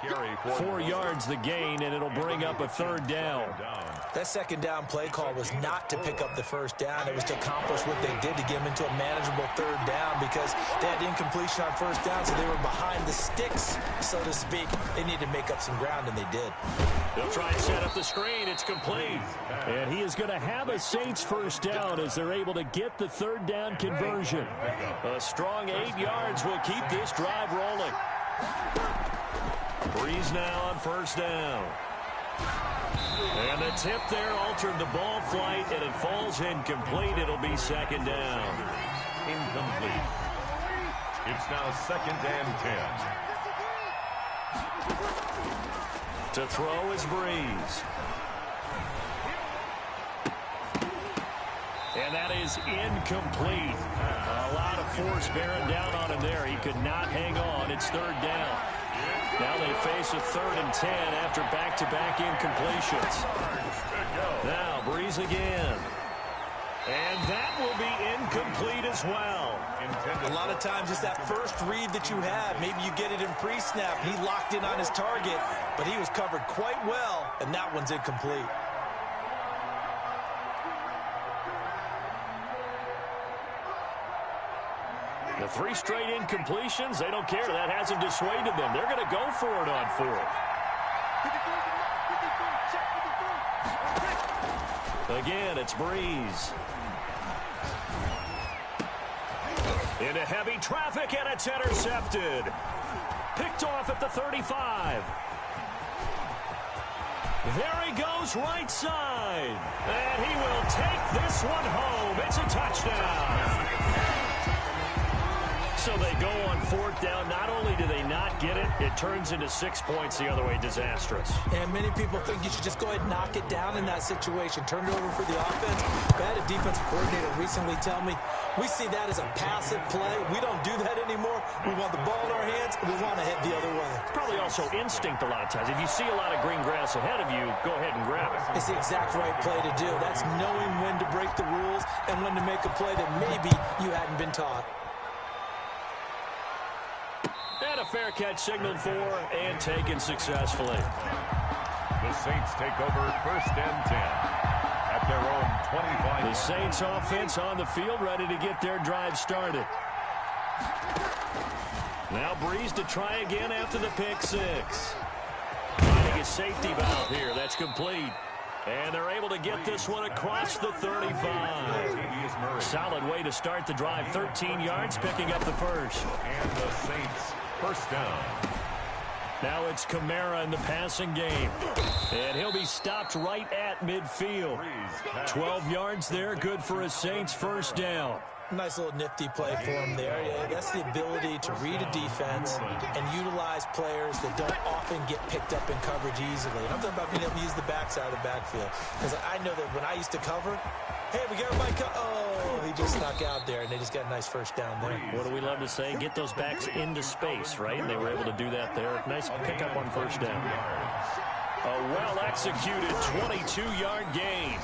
Speaker 1: 4 yards the gain, and it'll bring up a third down.
Speaker 2: That second down play call was not to pick up the first down. It was to accomplish what they did to get them into a manageable third down because they had incompletion on first down, so they were behind the sticks, so to speak. They needed to make up some ground, and they did.
Speaker 1: They'll try and set up the screen. It's complete. And he is going to have a Saints first down as they're able to get the third down conversion. A strong 8 yards will keep this drive rolling. Breeze now on first down. And the tip there altered the ball flight, and it falls incomplete. It'll be second down.
Speaker 3: Incomplete. It's now second and 10.
Speaker 1: To throw is Breeze. And that is incomplete. A lot of force bearing down on him there. He could not hang on. It's third down. Now they face a 3rd and 10 after back-to-back incompletions. Now Breeze again. And that will be incomplete as well.
Speaker 2: A lot of times it's that first read that you have. Maybe you get it in pre-snap. He locked in on his target, but he was covered quite well, and that one's incomplete.
Speaker 1: The 3 straight incompletions, they don't care. That hasn't dissuaded them. They're going to go for it on 4th. Again, it's Breeze. Into heavy traffic, and it's intercepted. Picked off at the 35. There he goes, right side. And he will take this one home. It's a touchdown. So they go on 4th down. Not only do they not get it, it turns into 6 points the other way. Disastrous.
Speaker 2: And many people think you should just go ahead and knock it down in that situation. Turn it over for the offense. I had a defensive coordinator recently tell me, we see that as a passive play. We don't do that anymore. We want the ball in our hands, and we want to head the other way.
Speaker 1: Probably also instinct a lot of times. If you see a lot of green grass ahead of you, go ahead and grab it.
Speaker 2: It's the exact right play to do. That's knowing when to break the rules and when to make a play that maybe you hadn't been taught.
Speaker 1: And a fair catch signaled for and taken successfully.
Speaker 3: The Saints take over 1st and 10 at their own 25.
Speaker 1: The Saints offense on the field, ready to get their drive started. Now Breeze to try again after the pick 6. Finding a safety valve here. That's complete. And they're able to get this one across the 35. Solid way to start the drive. 13 yards, picking up the first.
Speaker 3: And the Saints, 1st down.
Speaker 1: Now it's Kamara in the passing game. And he'll be stopped right at midfield. 12 yards there, good for a Saints 1st down.
Speaker 2: Nice little nifty play for him there. Yeah, that's the ability to read a defense and utilize players that don't often get picked up in coverage easily. And I'm talking about being able to use the backside of the backfield. Because I know that when I used to cover, hey, we got everybody oh, he just snuck out there, and they just got a nice 1st down there.
Speaker 1: What do we love to say? Get those backs into space, right? And they were able to do that there. Nice pickup on 1st down. A well-executed 22-yard gain.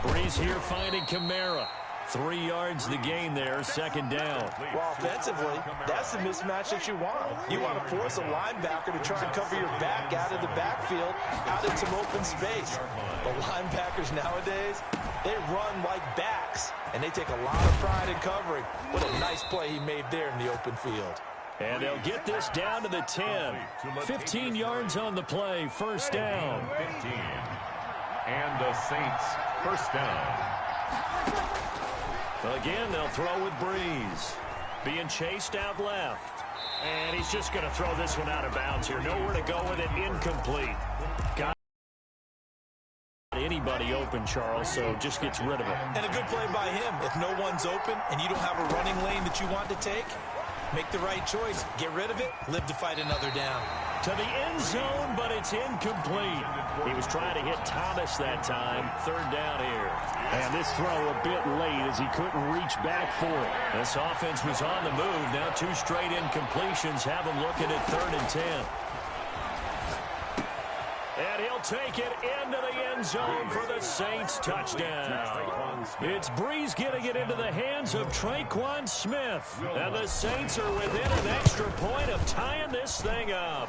Speaker 1: Breeze here finding Kamara. 3 yards the gain there, 2nd down.
Speaker 2: Well, offensively, that's the mismatch that you want. You want to force a linebacker to try and cover your back out of the backfield, out in some open space. The linebackers nowadays, they run like backs, and they take a lot of pride in covering. What a nice play he made there in the open field.
Speaker 1: And they'll get this down to the 10. 15 yards on the play, 1st down.
Speaker 3: 15. And the Saints, 1st down.
Speaker 1: Again, they'll throw with Breeze. Being chased out left. And he's just going to throw this one out of bounds here. Nowhere to go with it, incomplete. Got anybody open, Charles, so just gets rid of it.
Speaker 2: And a good play by him. If no one's open and you don't have a running lane that you want to take, make the right choice. Get rid of it. Live to fight another down.
Speaker 1: To the end zone, but it's incomplete. He was trying to hit Thomas that time. 3rd down here. And this throw a bit late as he couldn't reach back for it. This offense was on the move. Now 2 straight incompletions have him looking at 3rd and 10. And he'll take it into the end zone for the Saints touchdown. It's Breeze getting it into the hands of Traquan Smith. And the Saints are within an extra point of tying this thing up.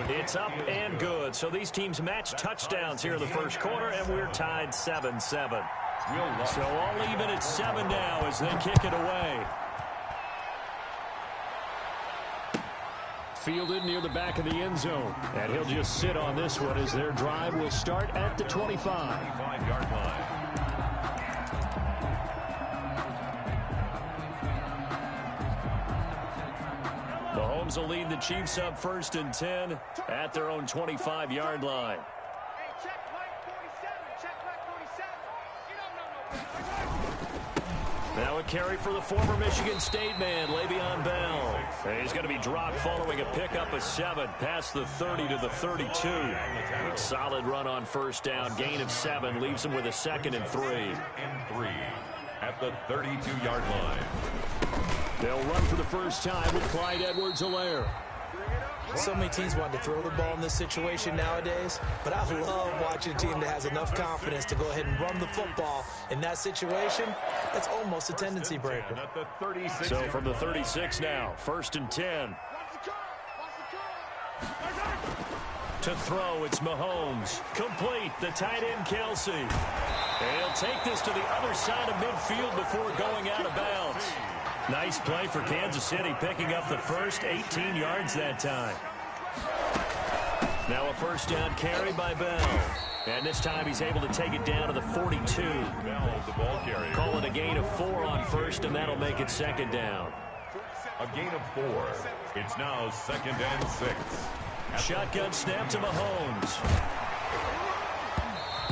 Speaker 1: It's up and good. So these teams match touchdowns here in the 1st quarter, and we're tied 7-7. So all even at 7 now as they kick it away. Fielded near the back of the end zone. And he'll just sit on this one as their drive will start at the 25.
Speaker 3: 25-yard line.
Speaker 1: Mahomes will lead the Chiefs up 1st and 10 at their own 25-yard line.
Speaker 5: Hey, check line 47. Check line 47. You don't know no better.
Speaker 1: Now a carry for the former Michigan State man, Le'Veon Bell. He's going to be dropped following a pickup of 7 past the 30 to the 32. Solid run on first down. Gain of 7 leaves him with a 2nd and 3.
Speaker 3: At the 32-yard line.
Speaker 1: They'll run for the first time with Clyde Edwards-Helaire.
Speaker 2: So many teams want to throw the ball in this situation nowadays, but I love watching a team that has enough confidence to go ahead and run the football in that situation. That's almost a tendency breaker.
Speaker 1: So from the 36 now, 1st and 10. To throw, it's Mahomes. Complete, the tight end Kelsey. And he'll take this to the other side of midfield before going out of bounds. Nice play for Kansas City, picking up the first 18 yards that time. Now a first down carry by Bell. And this time he's able to take it down to the 42.
Speaker 3: Bell, the ball carrier.
Speaker 1: Call it a gain of 4 on first, and that'll make it 2nd down.
Speaker 3: A gain of 4. It's now 2nd and 6.
Speaker 1: Shotgun snap to Mahomes.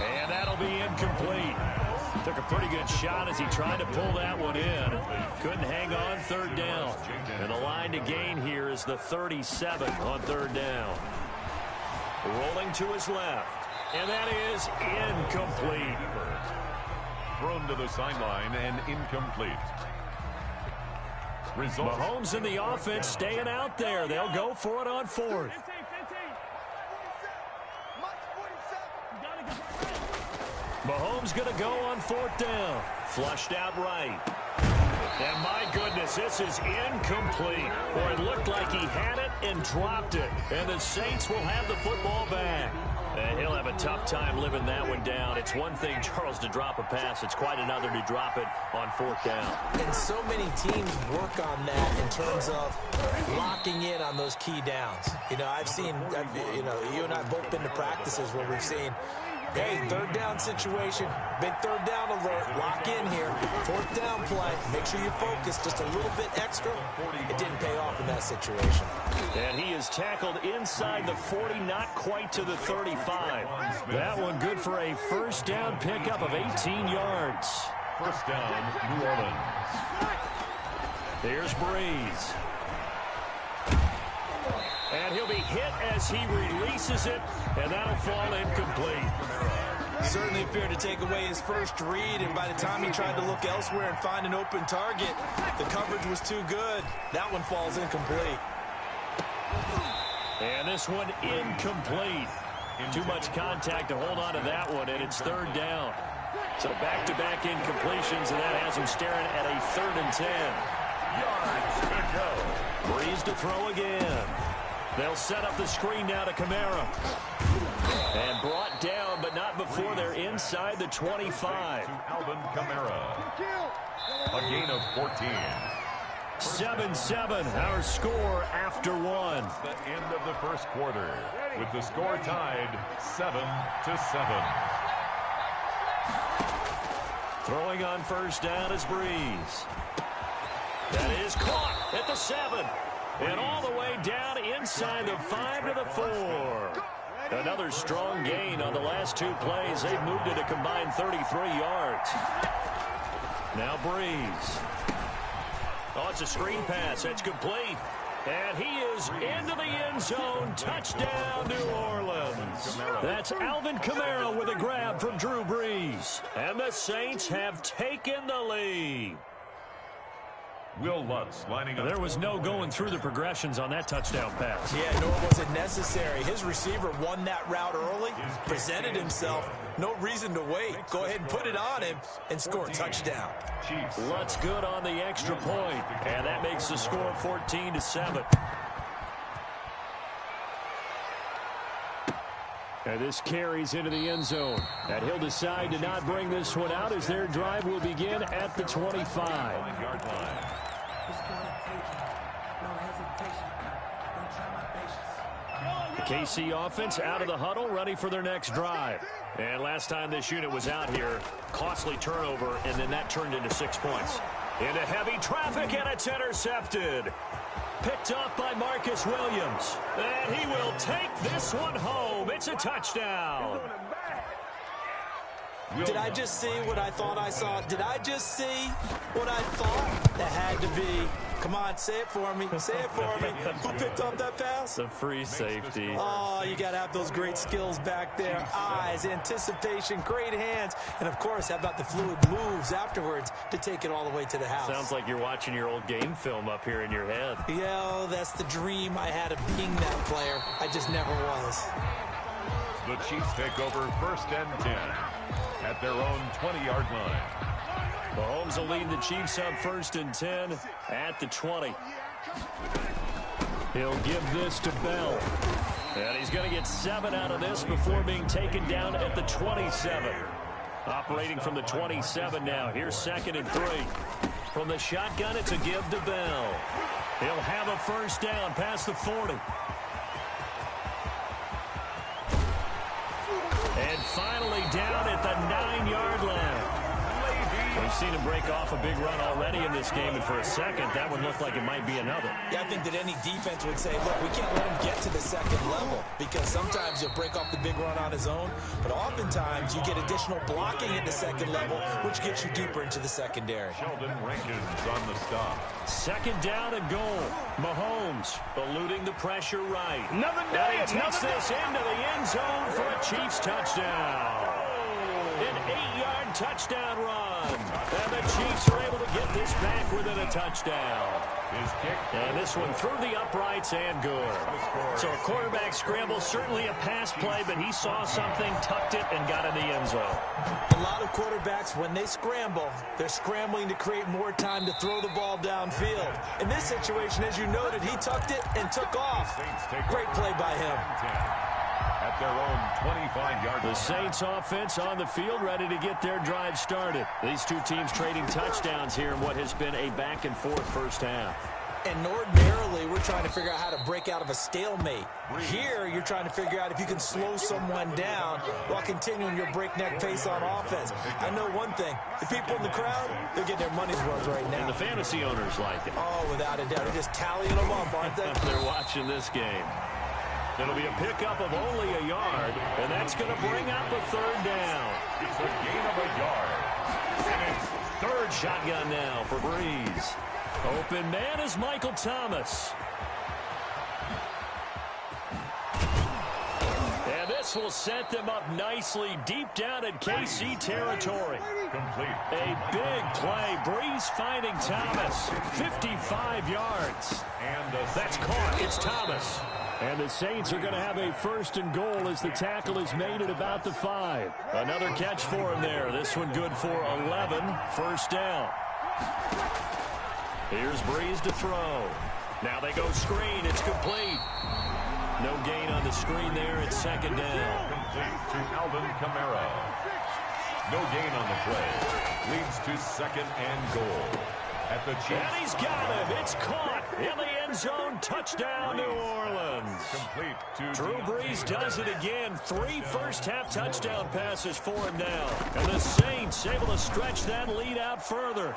Speaker 1: And that'll be incomplete. Took a pretty good shot as he tried to pull that one in. Couldn't hang on 3rd down. And the line to gain here is the 37 on 3rd down. Rolling to his left. And that is incomplete.
Speaker 3: Thrown to the sideline and incomplete. Result.
Speaker 1: Mahomes and the offense staying out there. They'll go for it on 4th. Mahomes going to go on 4th down. Flushed out right. And my goodness, this is incomplete. Or it looked like he had it and dropped it. And the Saints will have the football back. And he'll have a tough time living that one down. It's one thing, Charles, to drop a pass. It's quite another to drop it on 4th down.
Speaker 2: And so many teams work on that in terms of locking in on those key downs. You know, I've seen, you and I have both been to practices where we've seen, hey, 3rd down situation, big 3rd down alert, lock in here, 4th down play, make sure you focus just a little bit extra. It didn't pay off in that situation.
Speaker 1: And he is tackled inside the 40, not quite to the 35. That one good for a first down pickup of 18 yards.
Speaker 3: First down, New Orleans.
Speaker 1: Here's Breeze. And he'll be hit as he releases it, and that'll fall incomplete.
Speaker 2: Certainly appeared to take away his first read, and by the time he tried to look elsewhere and find an open target, the coverage was too good. That one falls incomplete.
Speaker 1: And this one incomplete. Too much contact to hold on to that one, and it's 3rd down. So back-to-back incompletions, and that has him staring at a 3rd and 10.
Speaker 3: Yards to go.
Speaker 1: Breeze to throw again. They'll set up the screen now to Kamara. And brought down, but not before they're inside the 25.
Speaker 3: To Alvin Kamara. A gain of 14.
Speaker 1: 7-7, our score after 1.
Speaker 3: The end of the first quarter, with the score tied 7-7.
Speaker 1: Throwing on first down is Breeze. That is caught at the 7. And all the way down inside the 5 to the 4. Another strong gain on the last 2 plays. They've moved it a combined 33 yards. Now Breeze. Oh, it's a screen pass. That's complete. And he is into the end zone. Touchdown, New Orleans. That's Alvin Kamara with a grab from Drew Brees. And the Saints have taken the lead.
Speaker 3: Will Lutz lining up.
Speaker 1: There was no going through the progressions on that touchdown pass.
Speaker 2: Yeah, nor was it necessary. His receiver won that route early, presented himself. No reason to wait. Go ahead and put it on him and score a touchdown.
Speaker 1: Lutz good on the extra point, and that makes the score 14-7. And this carries into the end zone. And he'll decide to not bring this one out as their drive will begin at the 25. The KC offense out of the huddle, ready for their next drive. And last time this unit was out here, costly turnover, and then that turned into 6 points. Into heavy traffic, and it's intercepted. Picked up by Marcus Williams. And he will take this one home. It's a touchdown.
Speaker 6: Did I just see what I thought I saw? Did I just see what I thought? That had to be. Come on, say it for me. Say it for me. Who picked up that pass?
Speaker 4: The free safety.
Speaker 6: Oh, you got to have those great skills back there. Eyes, anticipation, great hands. And, of course, how about the fluid moves afterwards to take it all the way to the house?
Speaker 4: Sounds like you're watching your old game film up here in your head.
Speaker 6: Yeah, that's the dream I had of being that player. I just never was.
Speaker 3: The Chiefs take over 1st and 10 at their own 20-yard line.
Speaker 4: Mahomes will lead the Chiefs up 1st and 10 at the 20. He'll give this to Bell. And he's going to get 7 out of this before being taken down at the 27. Operating from the 27 now. Here's 2nd and 3. From the shotgun, it's a give to Bell. He'll have a 1st down past the 40. And finally down at the 9-yard line. We've seen him break off a big run already in this game, and for a second, that would look like it might be another.
Speaker 2: Yeah, I think that any defense would say, look, we can't let him get to the 2nd level, because sometimes he'll break off the big run on his own, but oftentimes you get additional blocking at the 2nd level, which gets you deeper into the secondary.
Speaker 3: Sheldon Rankins on the stop.
Speaker 4: 2nd down and goal. Mahomes eluding the pressure right.
Speaker 1: Another day,
Speaker 4: and he takes this into the end zone for a Chiefs touchdown. An 8-yard touchdown run. And the Chiefs are able to get this back within a touchdown.
Speaker 3: His kick.
Speaker 4: And this one through the uprights and good. So a quarterback scramble, certainly a pass play, but he saw something, tucked it, and got in the end zone.
Speaker 6: A lot of quarterbacks, when they scramble, they're scrambling to create more time to throw the ball downfield. In this situation, as you noted, he tucked it and took off. Great play by him.
Speaker 3: At their own 25-yard line.
Speaker 4: The Saints offense on the field, ready to get their drive started. These two teams trading touchdowns here in what has been a back-and-forth first half.
Speaker 6: And ordinarily, we're trying to figure out how to break out of a stalemate. Here, you're trying to figure out if you can slow someone down while continuing your breakneck pace on offense. I know one thing. The people in the crowd, they're getting their money's worth right now.
Speaker 4: And the fantasy owners like it.
Speaker 6: Oh, without a doubt. They're just tallying them up, aren't they?
Speaker 4: They're watching this game. It'll be a pickup of only a yard, and that's going to bring up a 3rd down.
Speaker 3: It's a gain of a yard. And it's
Speaker 4: 3rd shotgun now for Breeze. Open man is Michael Thomas. And this will set them up nicely deep down in KC territory.
Speaker 3: complete.
Speaker 4: A big play. Breeze finding Thomas. 55 yards.
Speaker 3: And
Speaker 4: that's caught. It's Thomas. And the Saints are going to have a 1st and goal as the tackle is made at about the 5. Another catch for him there. This one good for 11. 1st down. Here's Breeze to throw. Now they go screen. It's complete. No gain on the screen there. It's 2nd down.
Speaker 3: Complete to Alvin Kamara. No gain on the play. Leads to 2nd and goal. At the Chiefs.
Speaker 4: And he's got him. It's caught in the end zone. Touchdown, New Orleans.
Speaker 3: Complete to
Speaker 4: Drew Brees does it again. 3 first-half touchdown passes for him now. And the Saints able to stretch that lead out further.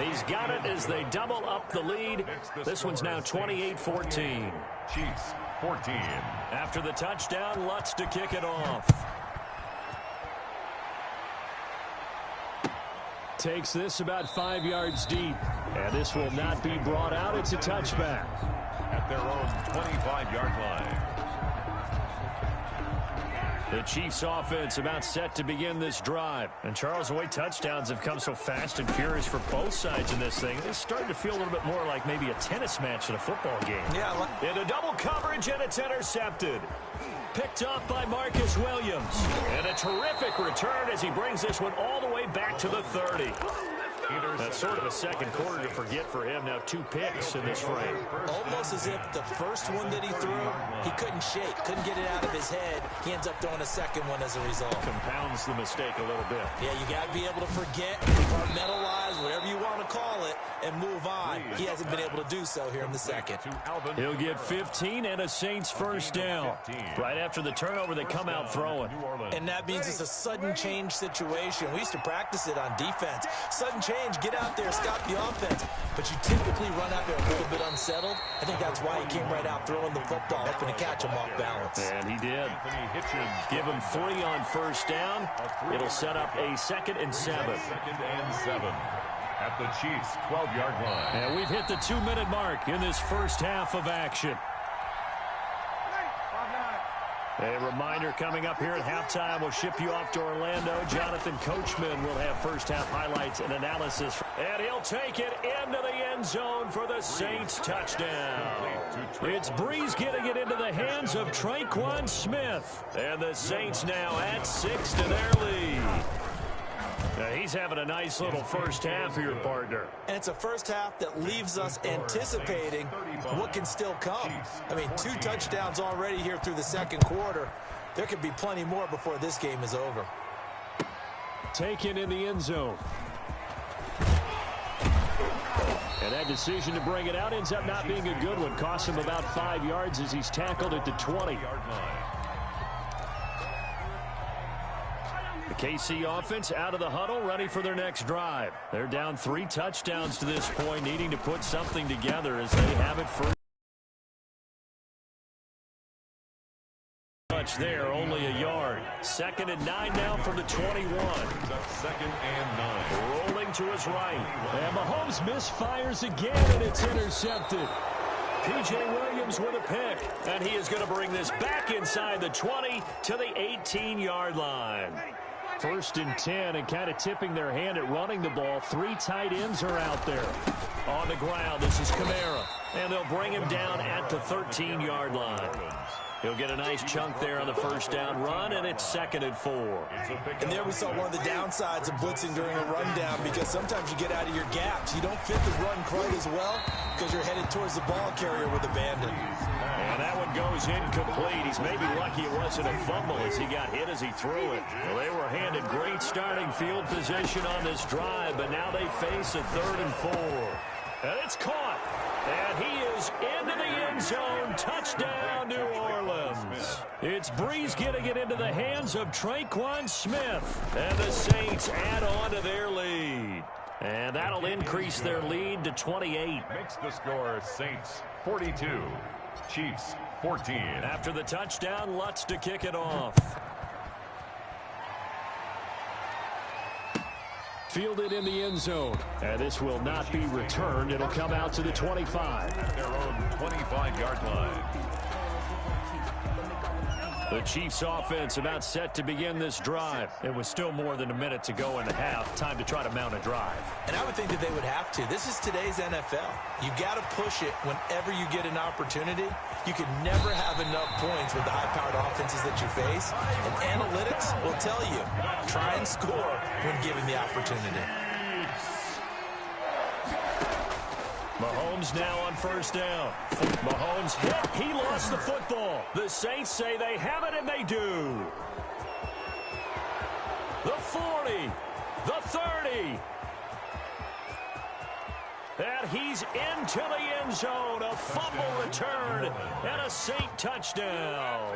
Speaker 4: He's got it as they double up the lead. This one's now 28-14.
Speaker 3: Chiefs 14.
Speaker 4: After the touchdown, Lutz to kick it off. Takes this about 5 yards deep. And this will not be brought out. It's a touchback.
Speaker 3: At their own 25-yard line.
Speaker 4: The Chiefs offense about set to begin this drive. And Charles, the way touchdowns have come so fast and furious for both sides in this thing, it's starting to feel a little bit more like maybe a tennis match in a football game.
Speaker 6: Yeah.
Speaker 4: Into double coverage, and it's intercepted. Picked up by Marcus Williams. And a terrific return as he brings this one all the way back to the 30. That's sort of a second quarter to forget for him. Now 2 picks in this frame.
Speaker 6: Almost as if the first one that he threw, he couldn't shake, couldn't get it out of his head. He ends up throwing a second one as a result.
Speaker 4: Compounds the mistake a little bit.
Speaker 6: Yeah, you got to be able to forget, compartmentalize, whatever you want to call it,
Speaker 2: and move on. He hasn't been able to do so here in the second.
Speaker 1: He'll get 15 and a Saints first down. Right after the turnover, they come out throwing.
Speaker 2: And that means it's a sudden change situation. We used to practice it on defense. Sudden change, get out there, stop the offense. But you typically run out there a little bit unsettled. I think that's why he came right out throwing the football, hoping to catch him off balance.
Speaker 1: And he did. Give him 3 on first down. It'll set up a 2nd and 7.
Speaker 3: 2nd and 7 at the Chiefs' 12-yard line.
Speaker 1: And we've hit the 2-minute mark in this first half of action. A reminder coming up here at halftime. We'll ship you off to Orlando. Jonathan Coachman will have first-half highlights and analysis. And he'll take it into the end zone for the Saints touchdown. It's Breeze getting it into the hands of Traquan Smith. And the Saints now at 6 to their lead. Now he's having a nice little first half here, partner.
Speaker 2: And it's a first half that leaves us anticipating what can still come. I mean, 2 touchdowns already here through the second quarter. There could be plenty more before this game is over.
Speaker 1: Taken in the end zone. And that decision to bring it out ends up not being a good one. Costs him about 5 yards as he's tackled at the 20. The KC offense out of the huddle, ready for their next drive. They're down 3 touchdowns to this point, needing to put something together as they have it first. Touch there, only a yard. 2nd and 9 now from the 21.
Speaker 3: 2nd and 9.
Speaker 1: Rolling to his right. And Mahomes misfires again, and it's intercepted. P.J. Williams with a pick. And he is going to bring this back inside the 20 to the 18-yard line. 1st and 10, and kind of tipping their hand at running the ball. 3 tight ends are out there. On the ground, this is Kamara. And they'll bring him down at the 13-yard line. He'll get a nice chunk there on the first down run, and it's 2nd and 4.
Speaker 2: And there we saw one of the downsides of blitzing during a rundown, because sometimes you get out of your gaps. You don't fit the run quite as well because you're headed towards the ball carrier with abandon.
Speaker 1: And that one goes incomplete. He's maybe lucky it wasn't a fumble as he got hit as he threw it. Well, they were handed great starting field position on this drive, but now they face a 3rd and 4. And it's caught. And he is into the end zone. Touchdown, New Orleans. It's Breeze getting it into the hands of Traquan Smith. And the Saints add on to their lead. And that'll increase their lead to 28.
Speaker 3: Makes the score Saints 42, Chiefs 14.
Speaker 1: After the touchdown, Lutz to kick it off. Fielded in the end zone. And this will not be returned. It'll come out to the 25.
Speaker 3: At their own 25-yard line.
Speaker 1: The Chiefs offense about set to begin this drive. It was still more than a minute to go in the half. Time to try to mount a drive.
Speaker 2: And I would think that they would have to. This is today's NFL. You got to push it whenever you get an opportunity. You can never have enough points with the high-powered offenses that you face. And analytics will tell you, try and score when given the opportunity.
Speaker 1: Mahomes now on first down. Mahomes hit. He lost the football. The Saints say they have it, and they do. The 40. The 30. And he's into the end zone. A fumble return and a Saint touchdown.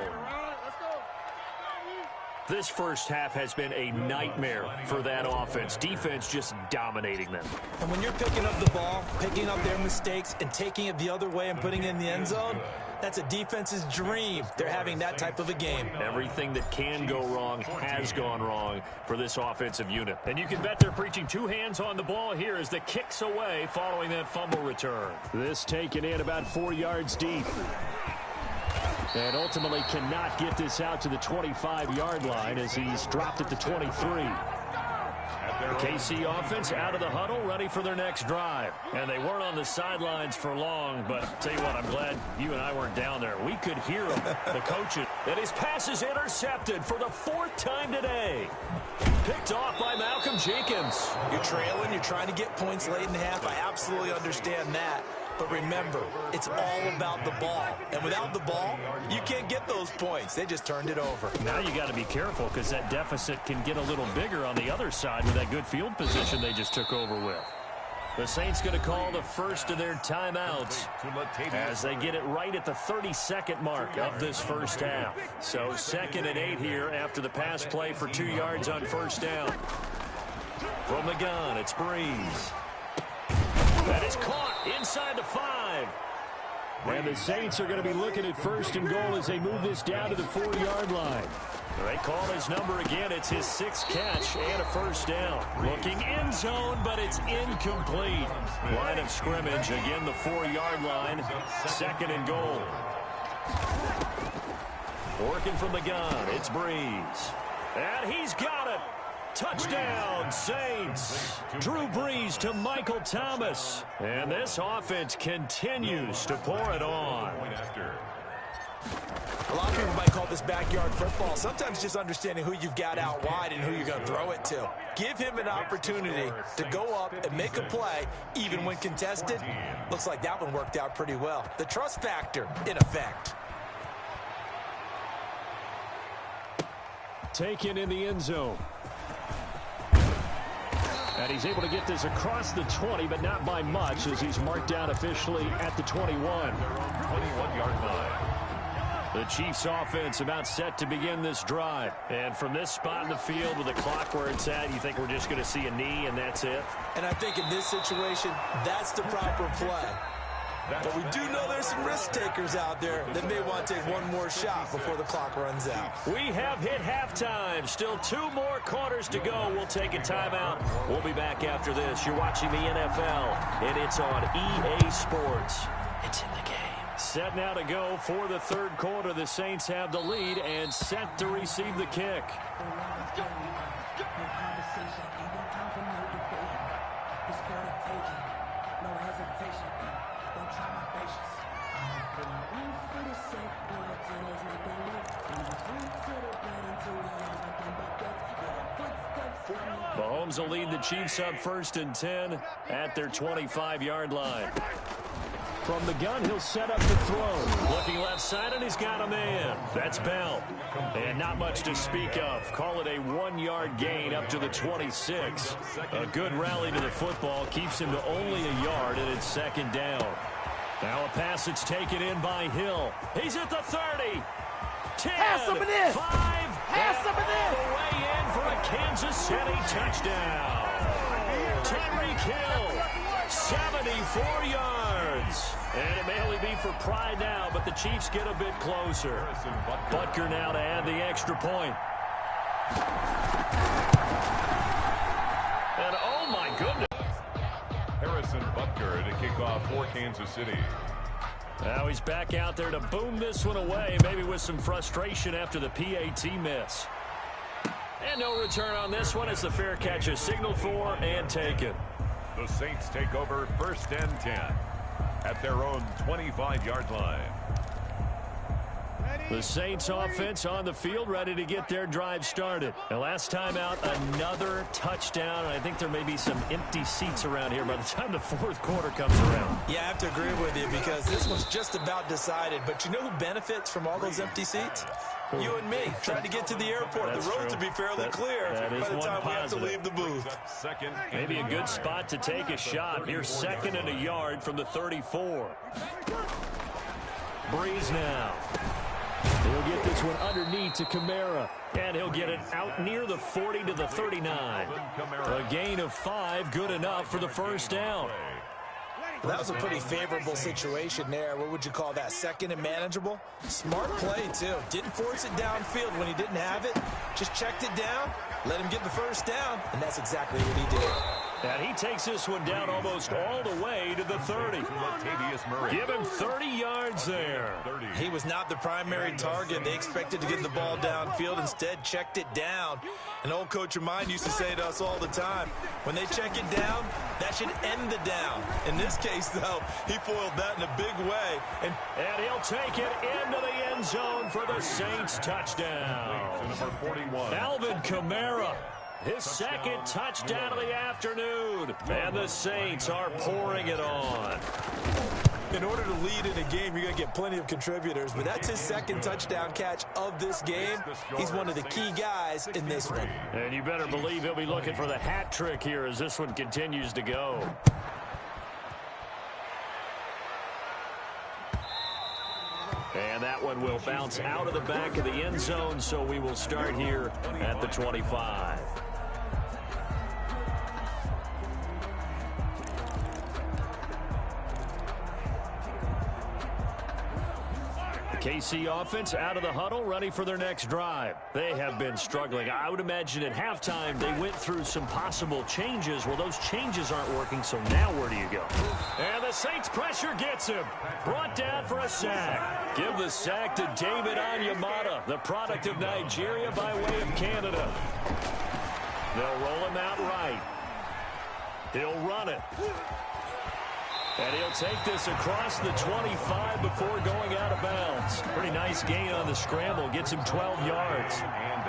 Speaker 1: This first half has been a nightmare for that offense. Defense just dominating them.
Speaker 2: And when you're picking up the ball, picking up their mistakes, and taking it the other way and putting it in the end zone, that's a defense's dream. They're having that type of a game.
Speaker 1: Everything that can go wrong has gone wrong for this offensive unit. And you can bet they're preaching 2 hands on the ball here as the kick's away following that fumble return. This taken in about 4 yards deep. And ultimately cannot get this out to the 25-yard line as he's dropped at the 23. The KC offense out of the huddle, ready for their next drive. And they weren't on the sidelines for long, but I'll tell you what, I'm glad you and I weren't down there. We could hear them, the coaches. And his pass is intercepted for the 4th time today. Picked off by Malcolm Jenkins.
Speaker 2: You're trailing, you're trying to get points late in the half. I absolutely understand that. But remember, it's all about the ball. And without the ball, you can't get those points. They just turned it over.
Speaker 1: Now you got to be careful because that deficit can get a little bigger on the other side with that good field position they just took over with. The Saints going to call the first of their timeouts as they get it right at the 32nd mark of this first half. So 2nd and 8 here after the pass play for 2 yards on first down. From the gun, it's Breeze. That is caught inside the 5.
Speaker 4: And the Saints are going to be looking at first and goal as they move this down to the 4-yard line.
Speaker 1: They call his number again. It's his 6th catch and a first down. Looking end zone, but it's incomplete. Line of scrimmage, again the 4-yard line. 2nd and goal. Working from the gun, it's Breeze. And he's got it. Touchdown, Saints. Drew Brees to Michael Thomas. And this offense continues to pour it on.
Speaker 2: A lot of people might call this backyard football. Sometimes just understanding who you've got out wide and who you're going to throw it to. Give him an opportunity to go up and make a play, even when contested. Looks like that one worked out pretty well. The trust factor, in effect.
Speaker 4: Taken in the end zone. And he's able to get this across the 20, but not by much, as he's marked down officially at the 21.
Speaker 3: 21-yard line.
Speaker 1: The Chiefs offense about set to begin this drive. And from this spot in the field with the clock where it's at, you think we're just going to see a knee and that's it?
Speaker 2: And I think in this situation, that's the proper play. But we do know there's some risk takers out there that may want to take one more shot before the clock runs out.
Speaker 1: We have hit halftime. Still 2 more quarters to go. We'll take a timeout. We'll be back after this. You're watching the NFL, and it's on EA Sports. It's in the game. Set now to go for the 3rd quarter. The Saints have the lead and set to receive the kick. Mahomes will lead the Chiefs up 1st and 10 at their 25-yard line.
Speaker 4: From the gun, he'll set up the throw.
Speaker 1: Looking left side, and he's got a man. That's Bell. And not much to speak of. Call it a 1-yard gain up to the 26. A good rally to the football keeps him to only a yard, and it's 2nd down. Now a pass that's taken in by Hill. He's at the 30. 10.
Speaker 8: Pass some of this.
Speaker 1: 5.
Speaker 8: Pass some of this.
Speaker 1: All the way in for a Kansas City touchdown. Tyreek Hill, 74 yards. And it may only be for pride now, but the Chiefs get a bit closer. Butker now to add the extra point. And oh my goodness.
Speaker 3: Harrison Butker to kick off for Kansas City.
Speaker 1: Now he's back out there to boom this one away, maybe with some frustration after the PAT miss. And no return on this one as the fair catch is signaled for and taken.
Speaker 3: The Saints take over 1st and 10 at their own 25-yard line.
Speaker 1: The Saints offense on the field ready to get their drive started. And last time out, another touchdown. I think there may be some empty seats around here by the time the 4th quarter comes around.
Speaker 2: Yeah, I have to agree with you because this one's just about decided. But you know who benefits from all those empty seats? You and me, trying to get to the airport.
Speaker 1: That's
Speaker 2: the roads
Speaker 1: true.
Speaker 2: will be fairly clear by the time we have to leave the booth.
Speaker 1: Maybe a good spot to take a shot. Here's 2nd and a yard from the 34. Breeze now.
Speaker 4: He'll get this one underneath to Kamara.
Speaker 1: And he'll get it out near the 40 to the 39. A gain of 5, good enough for the 1st down.
Speaker 2: That was a pretty favorable situation there. What would you call that? 2nd and manageable? Smart play, too. Didn't force it downfield when he didn't have it. Just checked it down, let him get the 1st down, and that's exactly what he did.
Speaker 1: And he takes this one down almost all the way to the 30. Give him 30 yards there.
Speaker 2: He was not the primary target. They expected to get the ball downfield. Instead, checked it down. An old coach of mine used to say to us all the time, when they check it down, that should end the down. In this case, though, he foiled that in a big way. And
Speaker 1: he'll take it into the end zone for the Saints touchdown.
Speaker 3: Number 41.
Speaker 1: Alvin Kamara. His 2nd touchdown of the afternoon. And the Saints are pouring it on.
Speaker 2: In order to lead in a game, you're going to get plenty of contributors, but that's his 2nd touchdown catch of this game. He's one of the key guys in this one.
Speaker 1: And you better believe he'll be looking for the hat trick here as this one continues to go. And that one will bounce out of the back of the end zone, so we will start here at the 25. KC offense out of the huddle, ready for their next drive. They have been struggling. I would imagine at halftime they went through some possible changes. Well, those changes aren't working, so now where do you go? And the Saints pressure gets him. Brought down for a sack. Give the sack to David Onyemata, the product of Nigeria by way of Canada. They'll roll him out right. He'll run it. And he'll take this across the 25 before going out of bounds. Pretty nice gain on the scramble. Gets him 12 yards.
Speaker 3: And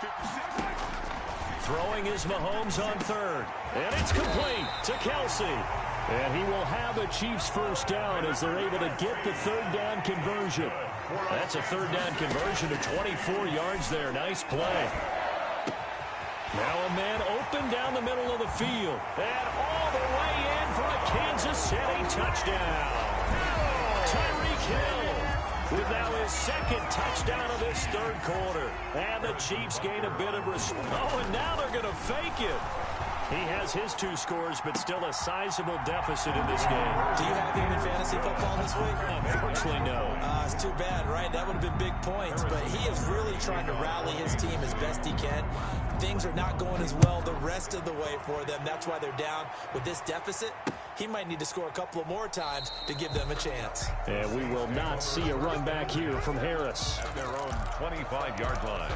Speaker 3: 8.
Speaker 1: Throwing is Mahomes on third. And it's complete to Kelsey. And he will have a Chiefs first down as they're able to get the third down conversion. That's a third down conversion of 24 yards there. Nice play. Now a man open down the middle of the field. And all the way in for a Kansas City touchdown. Tyreek Hill with now his second touchdown of this third quarter. And the Chiefs gain a bit of respect. Oh, and now they're going to fake it. He has his 2 scores, but still a sizable deficit in this game.
Speaker 2: Do you have him in fantasy football this week?
Speaker 1: Unfortunately, no.
Speaker 2: It's too bad, right? That would have been big points, but he is really trying to rally his team as best he can. Things are not going as well the rest of the way for them. That's why they're down with this deficit. He might need to score a couple of more times to give them a chance.
Speaker 1: And we will not see a run back here from Harris.
Speaker 3: At their own 25-yard line.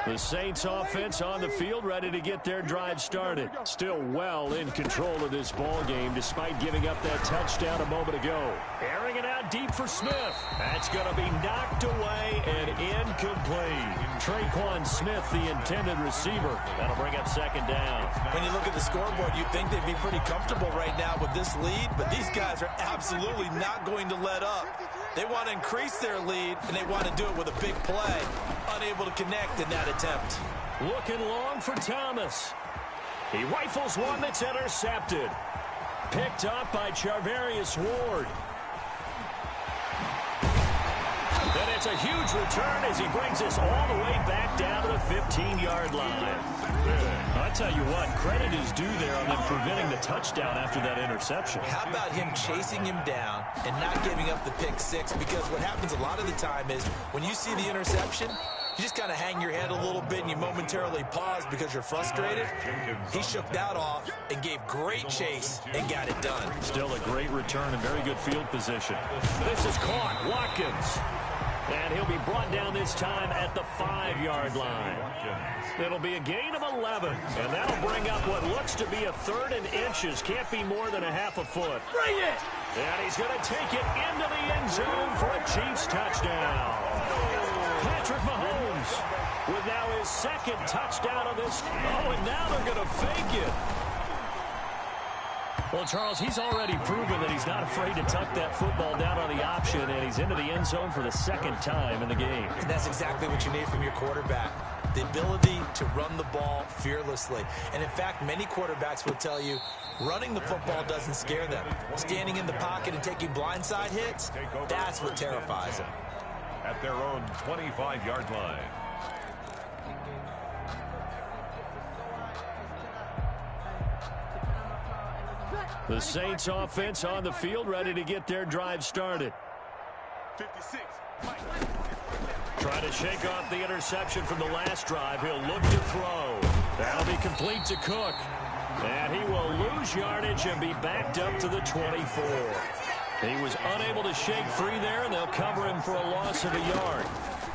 Speaker 1: The Saints offense on the field, ready to get their drive started. Still well in control of this ball game, despite giving up that touchdown a moment ago. Airing it out deep for Smith. That's going to be knocked away and incomplete. Traquan Smith, the intended receiver. That'll bring up second down.
Speaker 2: When you look at the scoreboard, you'd think they'd be pretty comfortable right now with this lead, but these guys are absolutely not going to let up. They want to increase their lead, and they want to do it with a big play. Unable to connect in that attempt.
Speaker 1: Looking long for Thomas. He rifles one that's intercepted. Picked up by Charvarius Ward. And it's a huge return as he brings us all the way back down to the 15-yard line. I tell you what, credit is due there on them preventing the touchdown after that interception.
Speaker 2: How about him chasing him down and not giving up the pick six? Because what happens a lot of the time is when you see the interception, you just kind of hang your head a little bit and you momentarily pause because you're frustrated. He shook that off and gave great chase and got it done.
Speaker 1: Still a great return and very good field position. This is caught. Watkins. And he'll be brought down this time at the 5-yard line. It'll be a gain of 11. And that'll bring up what looks to be a 3rd and inches. Can't be more than a half a foot. Bring it! And he's going to take it into the end zone for a Chiefs touchdown. Patrick Mahomes with now his 2nd touchdown of this. Oh, and now they're going to fake it. Well, Charles, he's already proven that he's not afraid to tuck that football down on the option, and he's into the end zone for the 2nd time in the game.
Speaker 2: And that's exactly what you need from your quarterback. The ability to run the ball fearlessly. And in fact, many quarterbacks will tell you running the football doesn't scare them. Standing in the pocket and taking blindside hits, that's what terrifies them.
Speaker 3: At their own 25-yard line.
Speaker 1: The Saints offense on the field, ready to get their drive started.
Speaker 5: 56.
Speaker 1: Trying to shake off the interception from the last drive. He'll look to throw. That'll be complete to Cook. And he will lose yardage and be backed up to the 24. He was unable to shake free there, and they'll cover him for a loss of a yard.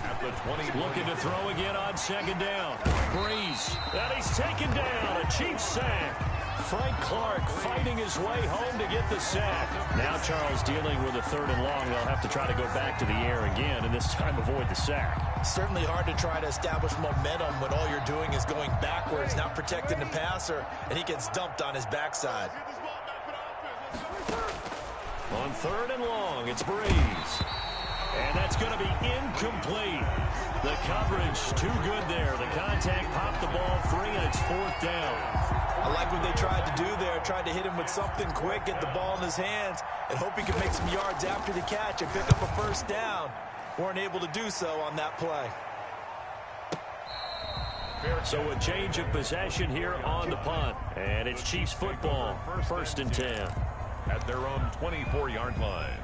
Speaker 3: At the 20.
Speaker 1: Looking to throw again on 2nd down. Breeze. And he's taken down. A Chiefs sack. Frank Clark fighting his way home to get the sack. Now Charles dealing with a 3rd and long. They'll have to try to go back to the air again, and this time avoid the sack.
Speaker 2: Certainly hard to try to establish momentum when all you're doing is going backwards, not protecting the passer, and he gets dumped on his backside.
Speaker 1: On 3rd and long, it's Breeze. And that's going to be incomplete. The coverage too good there. The contact popped the ball free, and it's 4th down.
Speaker 2: I like what they tried to do there. Tried to hit him with something quick, get the ball in his hands, and hope he could make some yards after the catch and pick up a 1st down. Weren't able to do so on that play.
Speaker 1: So a change of possession here on the punt. And it's Chiefs football, 1st and 10.
Speaker 3: At their own 24-yard line.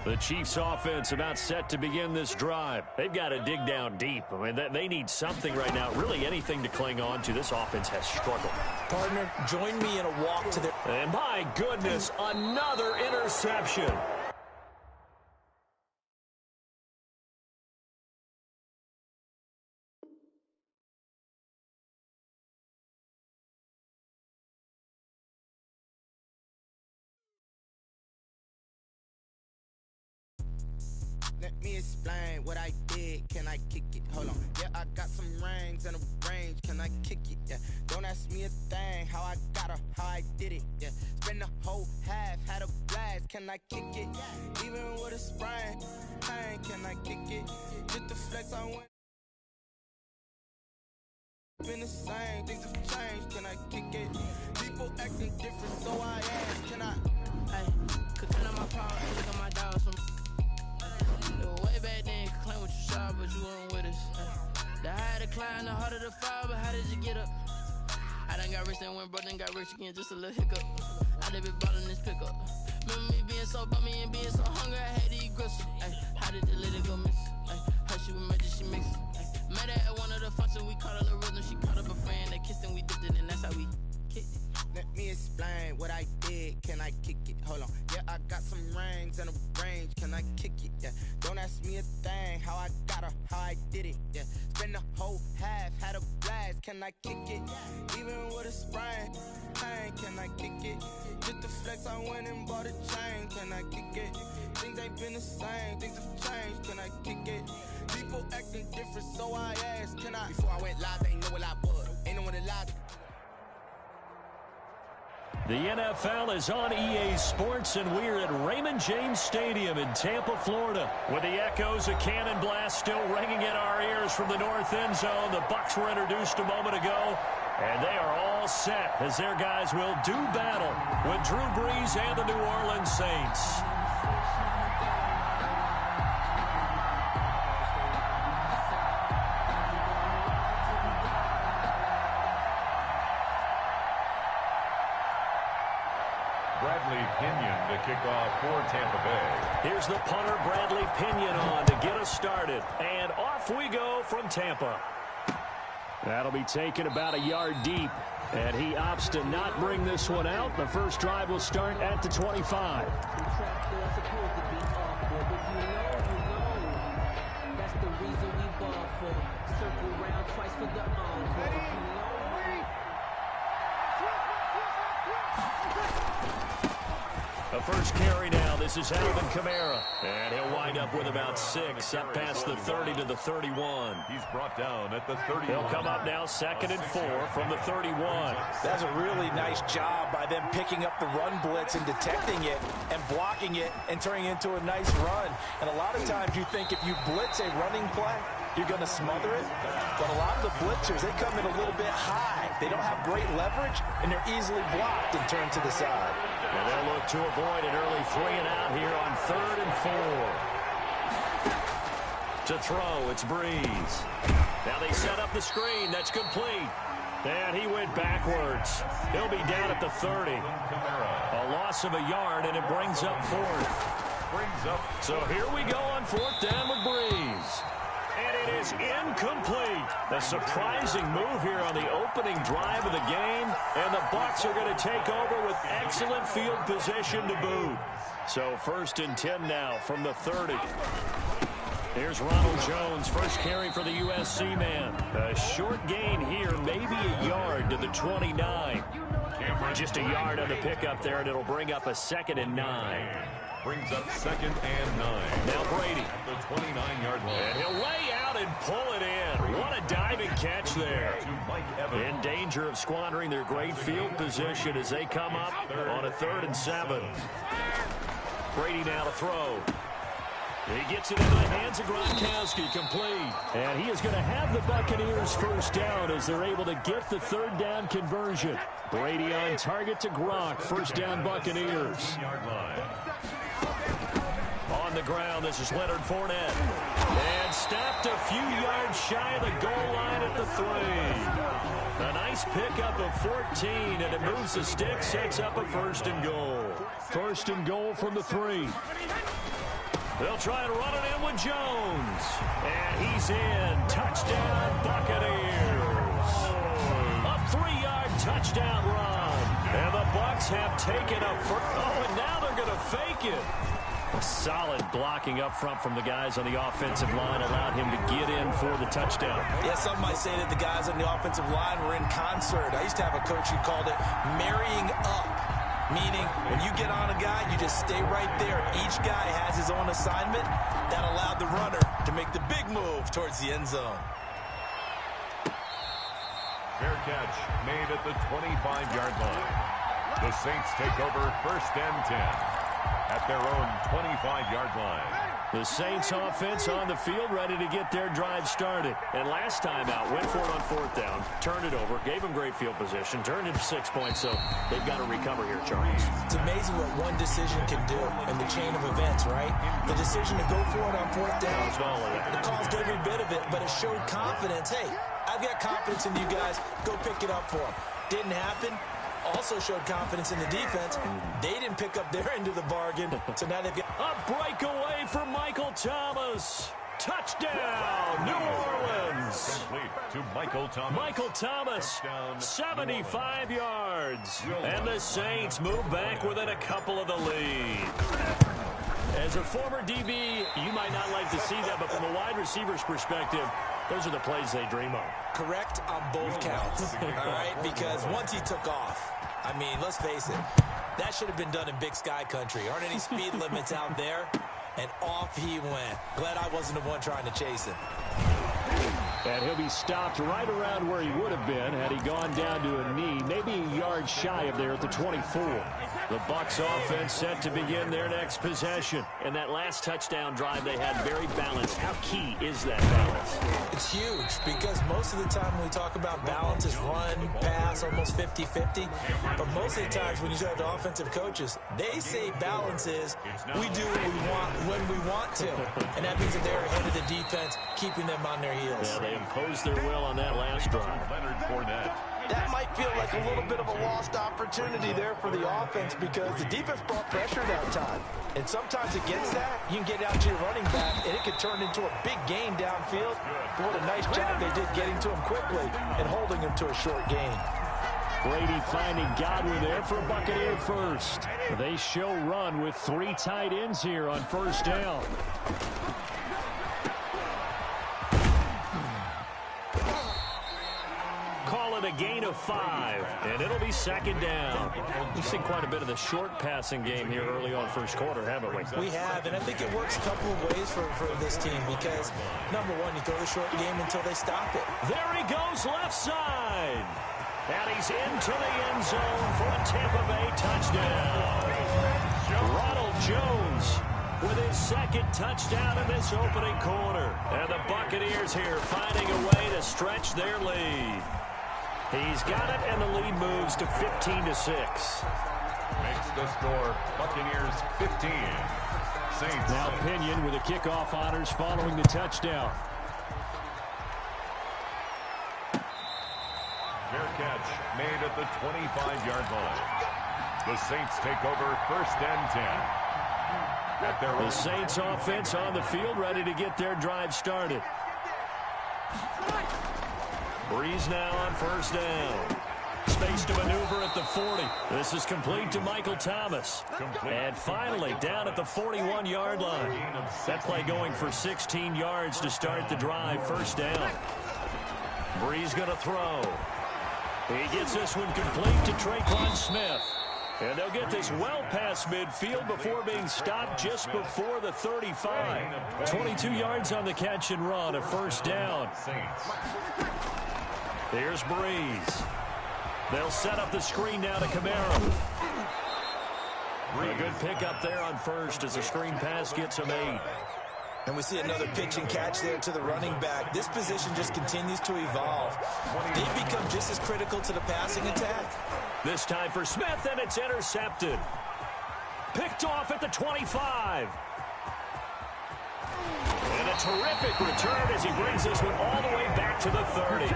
Speaker 1: The Chiefs offense about set to begin this drive. They've got to dig down deep. I mean, they need something right now, really anything to cling on to. This offense has struggled.
Speaker 2: Partner, join me in a walk to the...
Speaker 1: And my goodness, another interception.
Speaker 10: Let me explain what I did. Can I kick it? Hold on. Yeah, I got some rings and a range. Can I kick it? Yeah. Don't ask me a thing. How I got her, how I did it. Yeah. Spend the whole half, had a blast. Can I kick it? Even with a sprain, pain. Can I kick it? Just the flex I went. Been the same, things have changed. Can I kick it? People acting different, so I ask. Can I? Hey, could turn on my power and look at my dogs from. Way back then, claim what you saw, but you weren't with us. The higher the climb, the harder the fall, but how did you get up? I done got rich and went broke, then got rich again, just a little hiccup. I done been ballin' this pickup. Remember me being so bummy and being so hungry, I had to eat gristle. How did the lady go miss? How she was magic, she mixed. Met her at one of the functions, we caught her the rhythm. She caught up a friend, that kissed and we dipped it, and that's how we kicked it. Let me explain what I did. Can I kick it? Hold on. Yeah, I got some rings and a range. Can I kick it? Yeah. Don't ask me a thing. How I got her, how I did it. Yeah. Spend the whole half, had a blast. Can I kick it? Even with a sprain, pain. Can I kick it? Just the flex, I went and bought a chain. Can I kick it? Things ain't been the same. Things have changed. Can I kick it? People acting different, so I asked. Can I? Before I went live, they ain't know what I was. Ain't no one alive.
Speaker 1: The NFL is on EA Sports, and we're at Raymond James Stadium in Tampa, Florida, with the echoes of cannon blast still ringing in our ears from the north end zone. The Bucs were introduced a moment ago, and they are all set as their guys will do battle with Drew Brees and the New Orleans Saints.
Speaker 3: Pinion to kick off for Tampa Bay.
Speaker 1: Here's the punter, Bradley Pinion, on to get us started. And off we go from Tampa. That'll be taken about a yard deep. And he opts to not bring this one out. The first drive will start at the 25.
Speaker 11: That's the reason we ball for. Circle round twice for the encore.
Speaker 1: The first carry now. This is Alvin Kamara. And he'll wind up with about 6 up past the 30 to the 31.
Speaker 3: He's brought down at the 31.
Speaker 1: He'll come up now 2nd and 4 from the 31.
Speaker 6: That's a really nice job by them picking up the run blitz and detecting it and blocking it and turning it into a nice run. And a lot of times you think if you blitz a running play, you're going to smother it. But a lot of the blitzers, they come in a little bit high. They don't have great leverage, and they're easily blocked and turned to the side.
Speaker 1: And they'll look to avoid an early 3 and out here on 3rd and 4. To throw, it's Breeze. Now they set up the screen. That's complete. And he went backwards. He'll be down at the 30. A loss of a yard, and it brings up 4th. So here we go on 4th down with Breeze. And it is incomplete. A surprising move here on the opening drive of the game. And the Bucs are going to take over with excellent field position to boot. So 1st and 10 now from the 30. Here's Ronald Jones, first carry for the USC man. A short gain here, maybe a yard to the 29. Just a yard on the pickup there, and it'll bring up a 2nd and 9.
Speaker 3: Brings up 2nd and 9.
Speaker 1: Now Brady.
Speaker 3: At the 29-yard line.
Speaker 1: And he'll lay out and pull it in. What a diving catch there. In danger of squandering their great field position as they come up on a 3rd and 7. Brady now to throw. He gets it into the hands of Gronkowski, complete. And he is going to have the Buccaneers first down as they're able to get the 3rd down conversion. Brady on target to Gronk, first down Buccaneers. On the ground, this is Leonard Fournette. And stopped a few yards shy of the goal line at the 3. A nice pickup of 14, and it moves the stick, sets up a 1st and goal. 1st and goal from the 3. They'll try and run it in with Jones. And he's in. Touchdown, Buccaneers. A 3-yard touchdown run. And the Bucs have taken a first. Oh, and now they're going to fake it. A solid blocking up front from the guys on the offensive line allowed him to get in for the touchdown.
Speaker 6: Yeah, some might say that the guys on the offensive line were in concert. I used to have a coach who called it marrying up. Meaning, when you get on a guy, you just stay right there. Each guy has his own assignment. That allowed the runner to make the big move towards the end zone.
Speaker 3: Fair catch made at the 25-yard line. The Saints take over 1st and 10 at their own 25-yard line.
Speaker 1: The Saints offense on the field, ready to get their drive started. And last time out, went for it on 4th down, turned it over, gave them great field position, turned it to 6 points, so they've got to recover here, Charles.
Speaker 6: It's amazing what one decision can do in the chain of events, right? The decision to go for it on 4th down, it caused every bit of it, but it showed confidence. Hey, I've got confidence in you guys. Go pick it up for them. Didn't happen. Also showed confidence in the defense. They didn't pick up their end of the bargain, so now they've got
Speaker 1: a breakaway for Michael Thomas. Touchdown, New Orleans.
Speaker 3: Complete to Michael Thomas.
Speaker 1: Michael Thomas, 75 yards. And the Saints move back within a couple of the lead. As a former DB, you might not like to see that, but from a wide receiver's perspective, those are the plays they dream of.
Speaker 6: Correct on both counts, all right? Because once he took off, I mean, let's face it, that should have been done in Big Sky country. Aren't any speed limits out there? And off he went. Glad I wasn't the one trying to chase him.
Speaker 1: And he'll be stopped right around where he would have been had he gone down to a knee, maybe a yard shy of there at the 24. The Bucs offense set to begin their next possession. And that last touchdown drive they had very balanced. How key is that balance?
Speaker 6: It's huge because most of the time when we talk about balance is run, pass, almost 50-50. But most of the times when you talk to offensive coaches, they say balance is we do what we want when we want to. And that means that they're ahead of the defense, keeping them on their heels.
Speaker 1: Yeah, they imposed their will on that last drive.
Speaker 3: Leonard Fournette.
Speaker 6: That might feel like a little bit of a lost opportunity there for the offense because the defense brought pressure that time. And sometimes against that, you can get out to your running back, and it could turn into a big gain downfield. But what a nice job they did getting to him quickly and holding him to a short gain.
Speaker 1: Brady finding Godwin there for a Buccaneer first. They show run with 3 tight ends here on 1st down. Call it a gain of 5, and it'll be 2nd down. We've seen quite a bit of the short passing game here early on 1st quarter, haven't we?
Speaker 6: We have, and I think it works a couple of ways for this team because, number one, you throw the short game until they stop it.
Speaker 1: There he goes left side. And he's into the end zone for a Tampa Bay touchdown. Ronald Jones with his 2nd touchdown in this opening quarter. And the Buccaneers here finding a way to stretch their lead. He's got it, and the lead moves to 15-6.
Speaker 3: Makes the score Buccaneers 15. Saints.
Speaker 1: Now Pinion with the kickoff honors following the touchdown.
Speaker 3: Fair catch made at the 25-yard line. The Saints take over 1st and 10. At their
Speaker 1: the Saints offense on the field, ready to get their drive started. Breeze now on 1st down. Space to maneuver at the 40. This is complete to Michael Thomas. And finally, down at the 41-yard line. That play going for 16 yards to start the drive. First down. Brees going to throw. He gets this one complete to Traquan Smith. And they'll get this well past midfield before being stopped just before the 35. 22 yards on the catch and run, a first down. Here's Brees. They'll set up the screen now to Kamara. A good pickup there on first as the screen pass gets him 8.
Speaker 2: And we see another pitch and catch there to the running back. This position just continues to evolve. They've become just as critical to the passing attack.
Speaker 1: This time for Smith, and it's intercepted. Picked off at the 25. And a terrific return as he brings this one all the way back to the 30.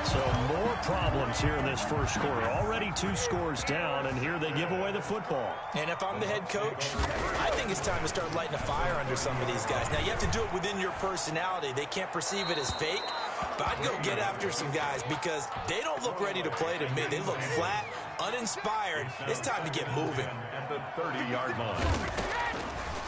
Speaker 1: So more problems here in this first quarter. Already 2 scores down, and here they give away the football.
Speaker 2: And if I'm the head coach, I think it's time to start lighting a fire under some of these guys. Now, you have to do it within your personality. They can't perceive it as fake, but I'd go get after some guys because they don't look ready to play to me. They look flat, uninspired. It's time to get moving.
Speaker 3: At the 30-yard line.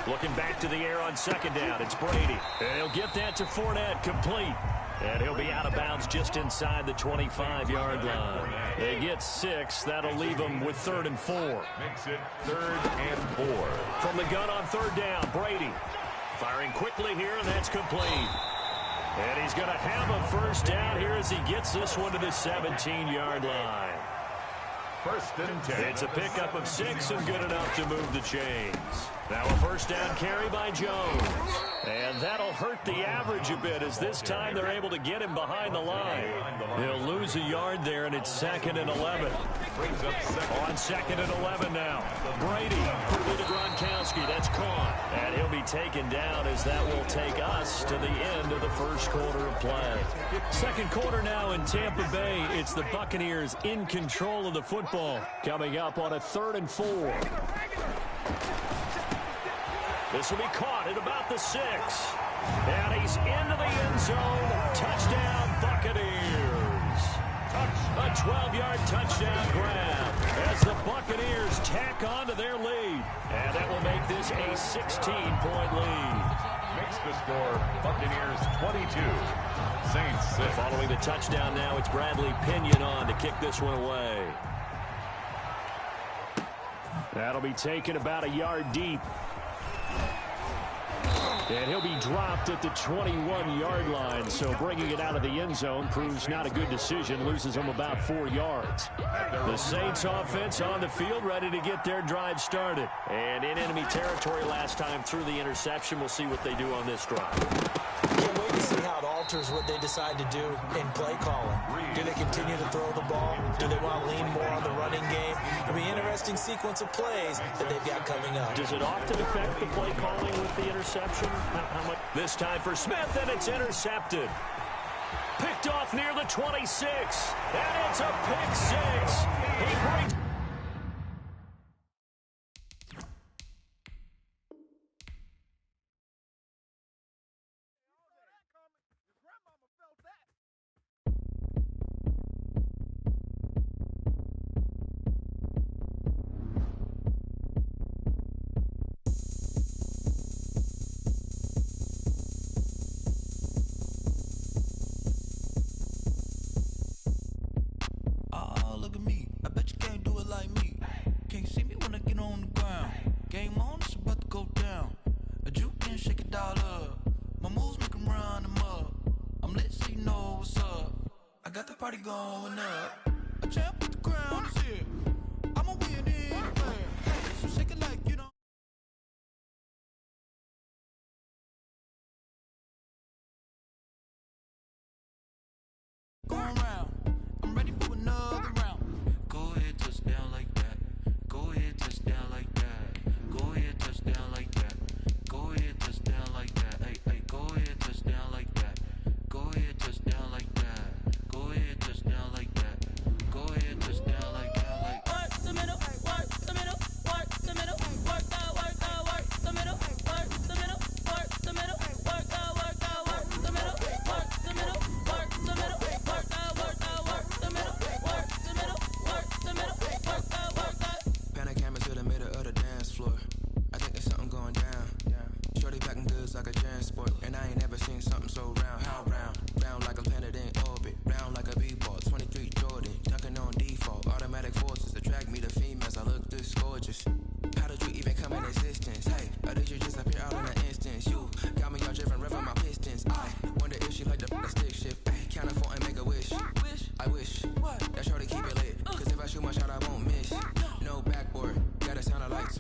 Speaker 1: Looking back to the air on second down, it's Brady. And he'll get that to Fournette, complete. And he'll be out of bounds just inside the 25-yard line. They get 6. That'll leave them with 3rd and 4.
Speaker 3: Makes it 3rd and 4.
Speaker 1: From the gun on 3rd down, Brady. Firing quickly here, and that's complete. And he's going to have a first down here as he gets this one to the 17-yard line.
Speaker 3: 1st and 10.
Speaker 1: It's a pickup of 6 and good enough to move the chains. Now a first down carry by Jones. And that'll hurt the average a bit as this time they're able to get him behind the line. He'll lose a yard there, and it's 2nd and 11. On 2nd and 11 now. Brady quickly to Gronkowski. That's caught. And he'll be taken down as that will take us to the end of the first quarter of play. Second quarter now in Tampa Bay. It's the Buccaneers in control of the football. Coming up on a 3rd and 4. This will be caught at about the 6. And he's into the end zone. Touchdown, Buccaneers. A 12-yard touchdown grab as the Buccaneers tack on to their lead. And that will make this a 16-point lead.
Speaker 3: Makes the score Buccaneers 22, Saints 6.
Speaker 1: Following the touchdown now, it's Bradley Pinion on to kick this one away. That'll be taken about a yard deep. And he'll be dropped at the 21-yard line, so bringing it out of the end zone proves not a good decision, loses him about 4 yards. The Saints offense on the field ready to get their drive started. And in enemy territory last time through the interception. We'll see what they do on this drive.
Speaker 2: Can't wait to see how it alters what they decide to do in play calling. Do they continue to throw the ball? Do they want to lean more on the running game? It'll be an interesting sequence of plays that they've got coming up.
Speaker 1: Does it often affect the play calling with the interception? How much? This time for Smith, and it's intercepted. Picked off near the 26, and it's a pick 6. He brings...
Speaker 12: Party going up. A champ with the crown is here. I'm a winning player. So shake it like you don't. Going round. I'm ready for another round. Go ahead, touchdown like that. Go ahead, touchdown like that. Go ahead, touchdown like that. Go ahead, touchdown like that. Hey, hey, go ahead, touchdown like that. Go ahead, touchdown like that. Go ahead, touchdown like that. Go ahead, touchdown like that. Like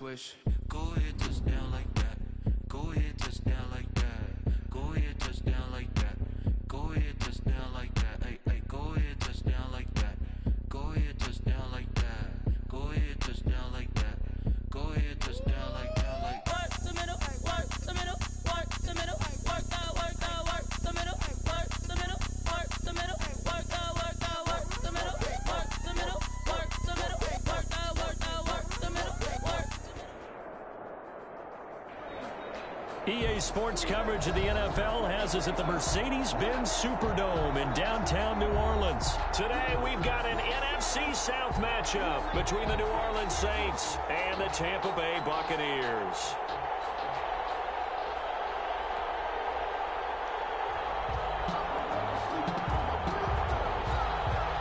Speaker 12: swish. Go ahead, touchdown like that. Go ahead, touchdown like that. Go ahead, touchdown like that. Go ahead, touchdown like that. Hey, hey, go ahead, touchdown like that. Go ahead, touchdown like that. Go ahead, touchdown like that. Go ahead, touchdown like that. Like work the middle, work the middle, work the middle, work the middle, work the middle, work the middle, work the middle, work the middle, work the middle, work the middle, work.
Speaker 1: EA Sports coverage of the NFL has us at the Mercedes-Benz Superdome in downtown New Orleans. Today we've got an NFC South matchup between the New Orleans Saints and the Tampa Bay Buccaneers.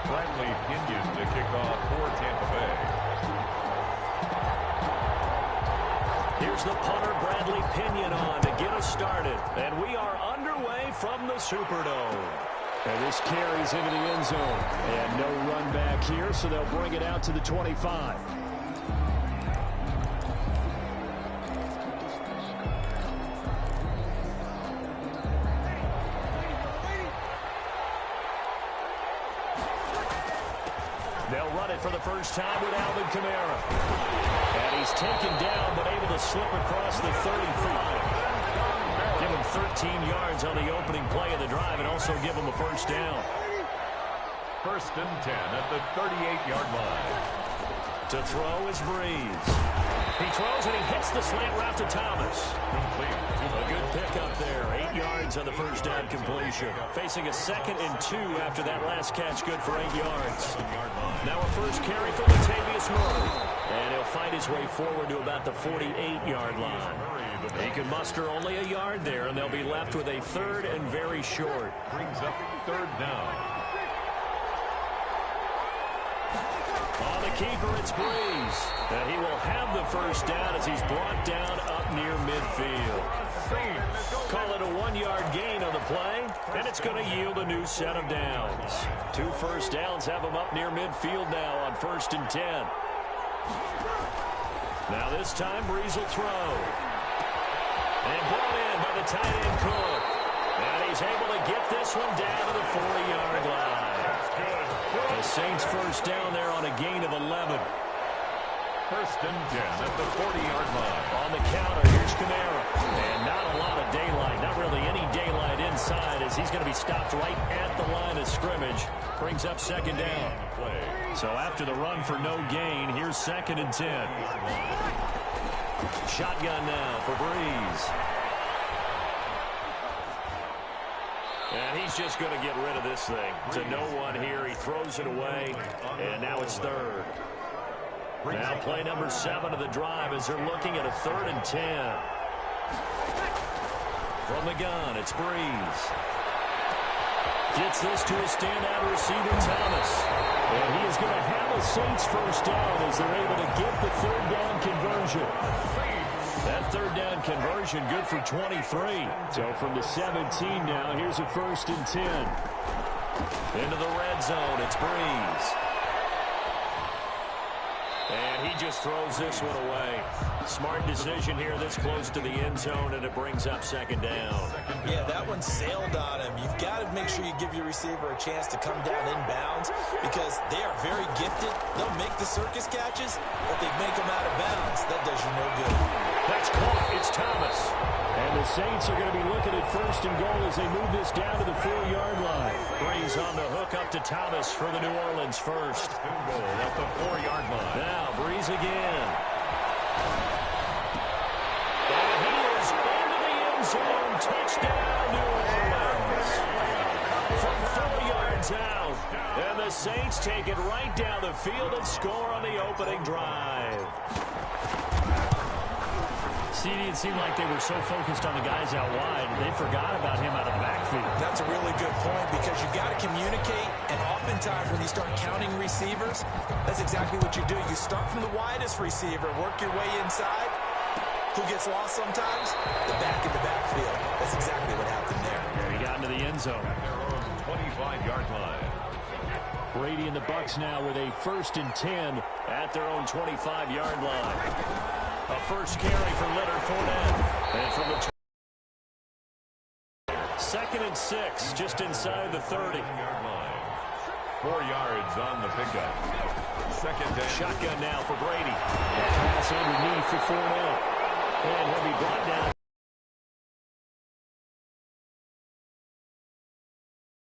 Speaker 3: Bradley Pinion to kick off for Tampa Bay.
Speaker 1: Here's the punter, Bradley Pinion, on to get us started. And we are underway from the Superdome. And this carries into the end zone. And no run back here, so they'll bring it out to the 25. They'll run it for the first time with Alvin Kamara. And he's taken down, but able to slip across the 35. Give him 13 yards on the opening play of the drive and also give him a first down.
Speaker 3: First and 10 at the 38-yard line.
Speaker 1: To throw is Breeze. He throws and he hits the slant route to Thomas.
Speaker 3: Complete.
Speaker 1: A good pickup there. 8 yards on the first down completion. Facing a 2nd and 2 after that last catch, good for 8 yards. Now a first carry from Latavius Murray. And he'll find his way forward to about the 48-yard line. He can muster only a yard there, and they'll be left with a 3rd and very short.
Speaker 3: Brings up 3rd down.
Speaker 1: On the keeper, it's Breeze. And he will have the first down as he's brought down up near midfield. Call it a 1-yard gain on the play, and it's going to yield a new set of downs. 2 first downs have him up near midfield now on 1st and 10. Now this time, Breeze will throw. And brought in by the tight end Cook. And he's able to get this one down to the 40-yard line. The Saints first down there on a gain of 11.
Speaker 3: First and 10 at the 40-yard line.
Speaker 1: On the counter, here's Kamara. And not a lot of daylight, not really any daylight inside as he's going to be stopped right at the line of scrimmage. Brings up 2nd down. So after the run for no gain, here's 2nd and 10. Shotgun now for Breeze. And he's just going to get rid of this thing. To no one here, he throws it away, and now it's 3rd. Now play number 7 of the drive as they're looking at a 3rd and 10. From the gun, it's Breeze. Gets this to a standout receiver, Thomas. And he is going to have a Saints first down as they're able to get the 3rd down conversion. That 3rd down conversion good for 23. So from the 17 now, here's a 1st and 10. Into the red zone, it's Breeze. And he just throws this one away. Smart decision here this close to the end zone, and it brings up 2nd down.
Speaker 2: Yeah, that one sailed on him. You've got to make sure you give your receiver a chance to come down inbounds because they are very gifted. They'll make the circus catches, but they make them out of bounds. That does you no good.
Speaker 1: That's caught. It's Thomas. And the Saints are going to be looking at 1st and goal as they move this down to the 4-yard line. Breeze on the hook up to Thomas for the New Orleans first.
Speaker 3: Goal at the 4-yard line.
Speaker 1: Now Breeze again. And he is into the end zone. Touchdown, New Orleans. From 4 yards out. And the Saints take it right down the field and score on the opening drive. It seemed like they were so focused on the guys out wide, they forgot about him out of the backfield.
Speaker 2: That's a really good point because you've got to communicate, and oftentimes when you start counting receivers, that's exactly what you do. You start from the widest receiver, work your way inside. Who gets lost sometimes? The back in the backfield. That's exactly what happened there.
Speaker 1: He got into the end zone.
Speaker 3: At their own 25-yard line.
Speaker 1: Brady and the Bucs now with a 1st and 10 at their own 25-yard line. A first carry for Leonard Fournette. And from the 2nd and 6, just inside the 30.
Speaker 3: 4 yards on the pickup. 2nd down.
Speaker 1: Shotgun now for Brady. Pass underneath for Fournette. And he'll be brought down.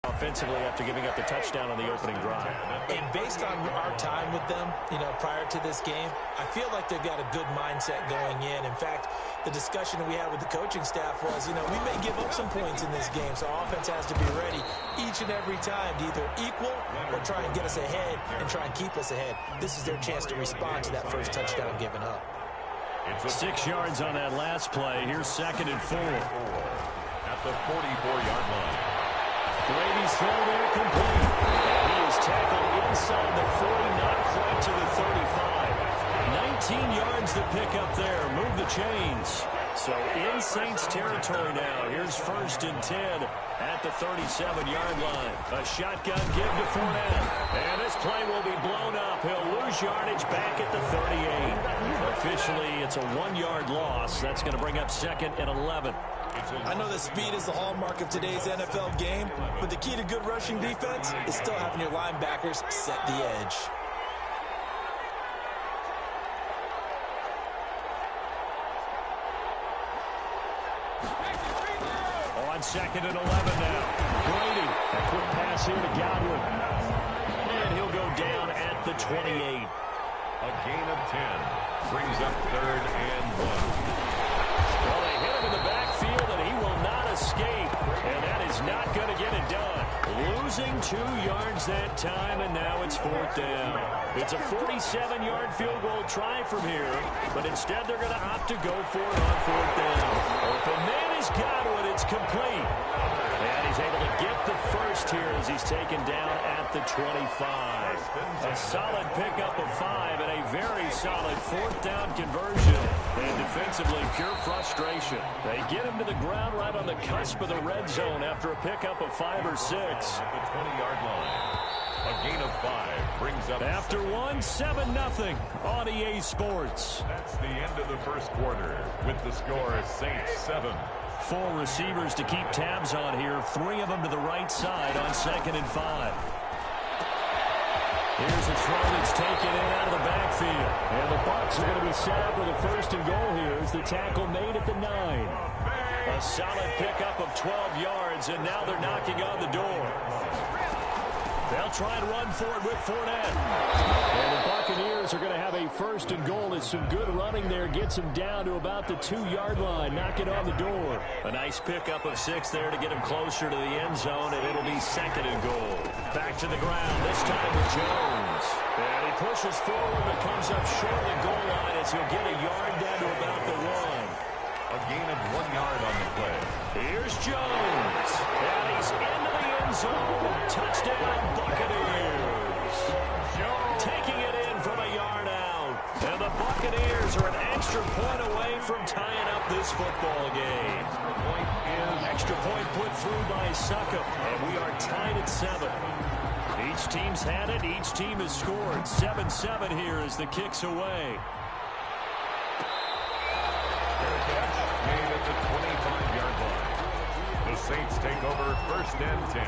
Speaker 1: Offensively after giving up the touchdown on the opening drive.
Speaker 2: And based on our time with them, prior to this game, I feel like they've got a good mindset going in. In fact, the discussion that we had with the coaching staff was, we may give up some points in this game, so offense has to be ready each and every time to either equal or try and get us ahead and try and keep us ahead. This is their chance to respond to that first touchdown given up.
Speaker 1: It's 6 yards on that last play. Here's 2nd and 4.
Speaker 3: At the 44-yard line.
Speaker 1: Brady's throw there complete. And he is tackled inside the 40, not quite to the 35. 19 yards to pick up there. Move the chains. So in Saints territory now. Here's 1st and 10 at the 37-yard line. A shotgun give to Fournette. And this play will be blown up. He'll lose yardage back at the 38. Officially, it's a 1-yard loss. That's going to bring up 2nd and 11.
Speaker 2: I know that speed is the hallmark of today's NFL game, but the key to good rushing defense is still having your linebackers set the edge.
Speaker 1: On 2nd and 11 now. Brady, a quick pass here to Godwin. And he'll go down at the 28.
Speaker 3: A gain of 10. Brings up 3rd and 1.
Speaker 1: Well, they hit him in the backfield, and he will not escape. And that is not going to get it done. Losing 2 yards that time, and now it's 4th down. It's a 47-yard field goal try from here, but instead they're going to opt to go for it on 4th down. Open man is Godwin. It's complete. And he's able to get the first here as he's taken down at the 25. A solid pickup of 5 and a very solid 4th down conversion. And defensively, pure frustration. They get him to the ground right on the cusp of the red zone after a pickup of 5 or 6.
Speaker 3: At the 20-yard line. A gain of 5 brings up...
Speaker 1: After 1, 7-0 on EA Sports.
Speaker 3: That's the end of the first quarter with the score Saints 7.
Speaker 1: 4 receivers to keep tabs on here. 3 of them to the right side on 2nd and 5. Here's a throw that's taken in out of the backfield. And the Bucs are going to be set up with a 1st and goal here as the tackle made at the 9. A solid pickup of 12 yards, and now they're knocking on the door. They'll try and run for it with Fournette. And the Buccaneers are going to have a 1st and goal. It's some good running there. Gets him down to about the 2-yard line. Knocking on the door. A nice pickup of 6 there to get him closer to the end zone, and it'll be 2nd and goal. Back to the ground, this time with Jones. And he pushes forward but comes up short of the goal line as he'll get a yard down to about the 1.
Speaker 3: A gain of 1 yard on the play.
Speaker 1: Here's Jones. And he's into the end zone. Touchdown, Buccaneers. Jones taking it in from a yard out. And the Buccaneers are an extra point away from tying up this football game. Extra point put through by Succop. And we are tied at 7. Each team's had it. Each team has scored. 7-7 here as the kick's away.
Speaker 3: Made at the 25-yard line. The Saints take over 1st and 10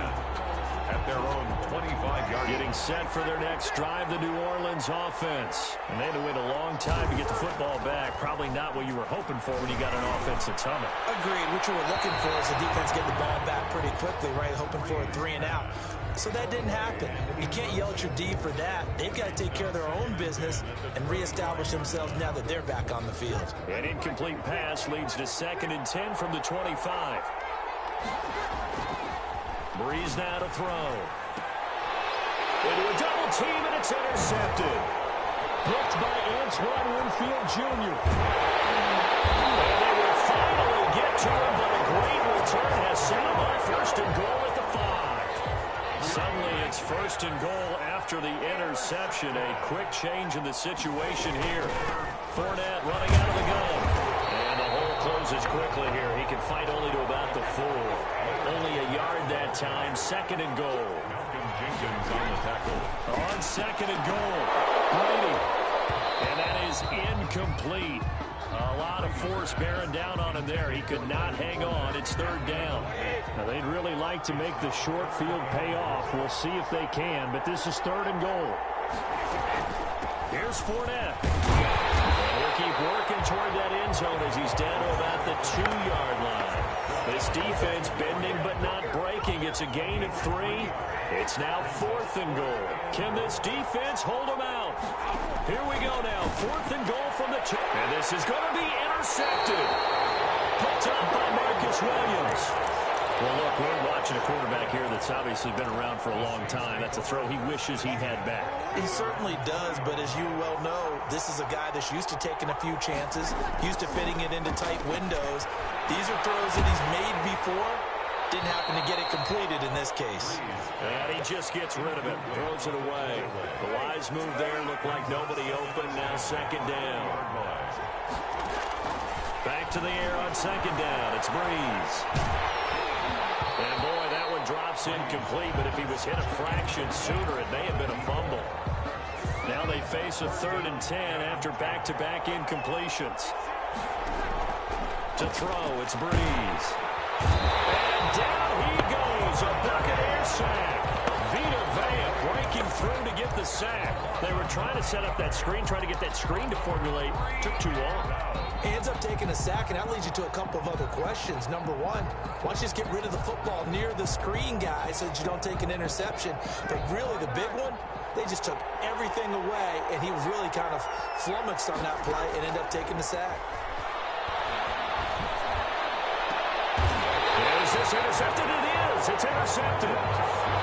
Speaker 3: at their own 25-yard line.
Speaker 1: Getting set for their next drive, the New Orleans offense. And they had to wait a long time to get the football back. Probably not what you were hoping for when you got an offense that's humming.
Speaker 2: Agreed. What you were looking for is the defense get the ball back pretty quickly, right? Hoping for a 3 and out. So that didn't happen. You can't yell at your D for that. They've got to take care of their own business and reestablish themselves now that they're back on the field.
Speaker 1: An incomplete pass leads to 2nd and 10 from the 25. Breeze now to throw. Into a double team, and it's intercepted. Blocked by Antoine Winfield Jr. And they will finally get to him, but a great return has set him on 1st and goal at the 5. Suddenly it's 1st and goal after the interception. A quick change in the situation here. Fournette running out of the gun. And the hole closes quickly here. He can fight only to about the 4. Only a yard that time. 2nd and goal.
Speaker 3: Jenkins on the tackle.
Speaker 1: On 2nd and goal. Brady. And that is incomplete. A lot of force bearing down on him there. He could not hang on. It's third down. Now, they'd really like to make the short field pay off. We'll see if they can, but this is third and goal. Here's Fournette. And we'll keep working toward that end zone as he's down to about the 2-yard line. This defense bending but not breaking. It's a gain of 3. It's now fourth and goal. Can this defense hold them out? Here we go now. Fourth and goal from the 2. And this is going to be intercepted. Picked up by Marcus Williams. Well, look, we're watching a quarterback here that's obviously been around for a long time. That's a throw he wishes he had back.
Speaker 6: He certainly does, but as you well know, this is a guy that's used to taking a few chances, used to fitting it into tight windows. These are throws that he's made before. Didn't happen to get it completed in this case.
Speaker 1: And he just gets rid of it, throws it away. The wise move there, looked like nobody open. Now second down. Back to the air on second down. It's Breeze. And boy, that one drops incomplete, but if he was hit a fraction sooner, it may have been a fumble. Now they face a 3rd and 10 after back-to-back incompletions. To throw, it's Breeze. And down he goes, a Buccaneer sack. Vita Vea breaking through to get the sack. They were trying to set up that screen, trying to get that screen to formulate. Took too long.
Speaker 6: He ends up taking a sack, and that leads you to a couple of other questions. Number one, why don't you just get rid of the football near the screen guy so that you don't take an interception? But really, the big one, they just took everything away, and he was really kind of flummoxed on that play and ended up taking the sack.
Speaker 1: Is this intercepted? It is. It's intercepted.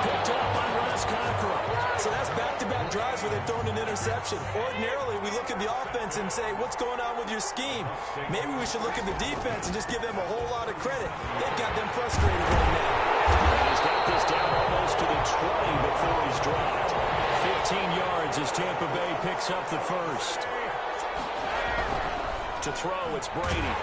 Speaker 1: Picked up by Russ Cockrell.
Speaker 6: So that's back-to-back drives where they've thrown an interception. Ordinarily, we look at the offense and say, what's going on with your scheme? Maybe we should look at the defense and just give them a whole lot of credit. They've got them frustrated right now.
Speaker 1: He's got this down almost to the 20 before he's dropped. 15 yards as Tampa Bay picks up the first. To throw, it's Brady.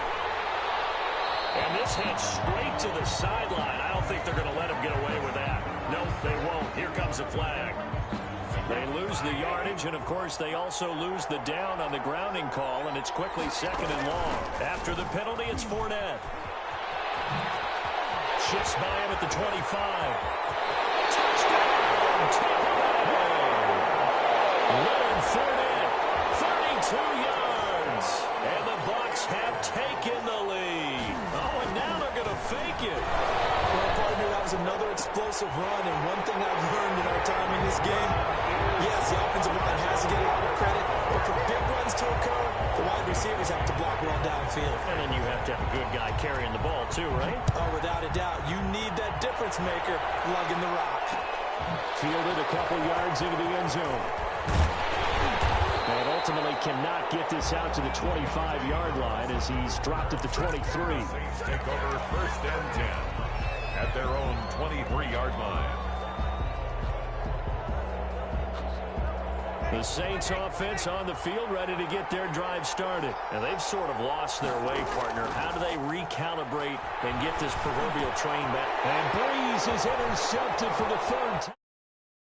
Speaker 1: And this heads straight to the sideline. I don't think they're going to let him get away with that. Nope, they won't. Here comes a flag. They lose the yardage, and, of course, they also lose the down on the grounding call, and it's quickly 2nd and long. After the penalty, it's Fournette. Shifts by him at the 25. Touchdown! Tampa Bay! Leonard Fournette, 32 yards. And the Bucs have taken the lead. Oh, and now they're going to fake it.
Speaker 6: Well, partner, that was another explosive run, and one thing I've learned in our time in this game, yes, the offensive line has to get a lot of credit, but for big runs to occur, the wide receivers have to block well downfield.
Speaker 1: And then you have to have a good guy carrying the ball too, right?
Speaker 6: Oh, without a doubt. You need that difference maker lugging the rock.
Speaker 1: Fielded a couple yards into the end zone. And ultimately cannot get this out to the 25-yard line as he's dropped at the 23.
Speaker 3: Saints take over 1st and 10 at their own 23-yard line.
Speaker 1: The Saints offense on the field ready to get their drive started. And they've sort of lost their way, partner. How do they recalibrate and get this proverbial train back? And Breeze is intercepted for the 3rd time.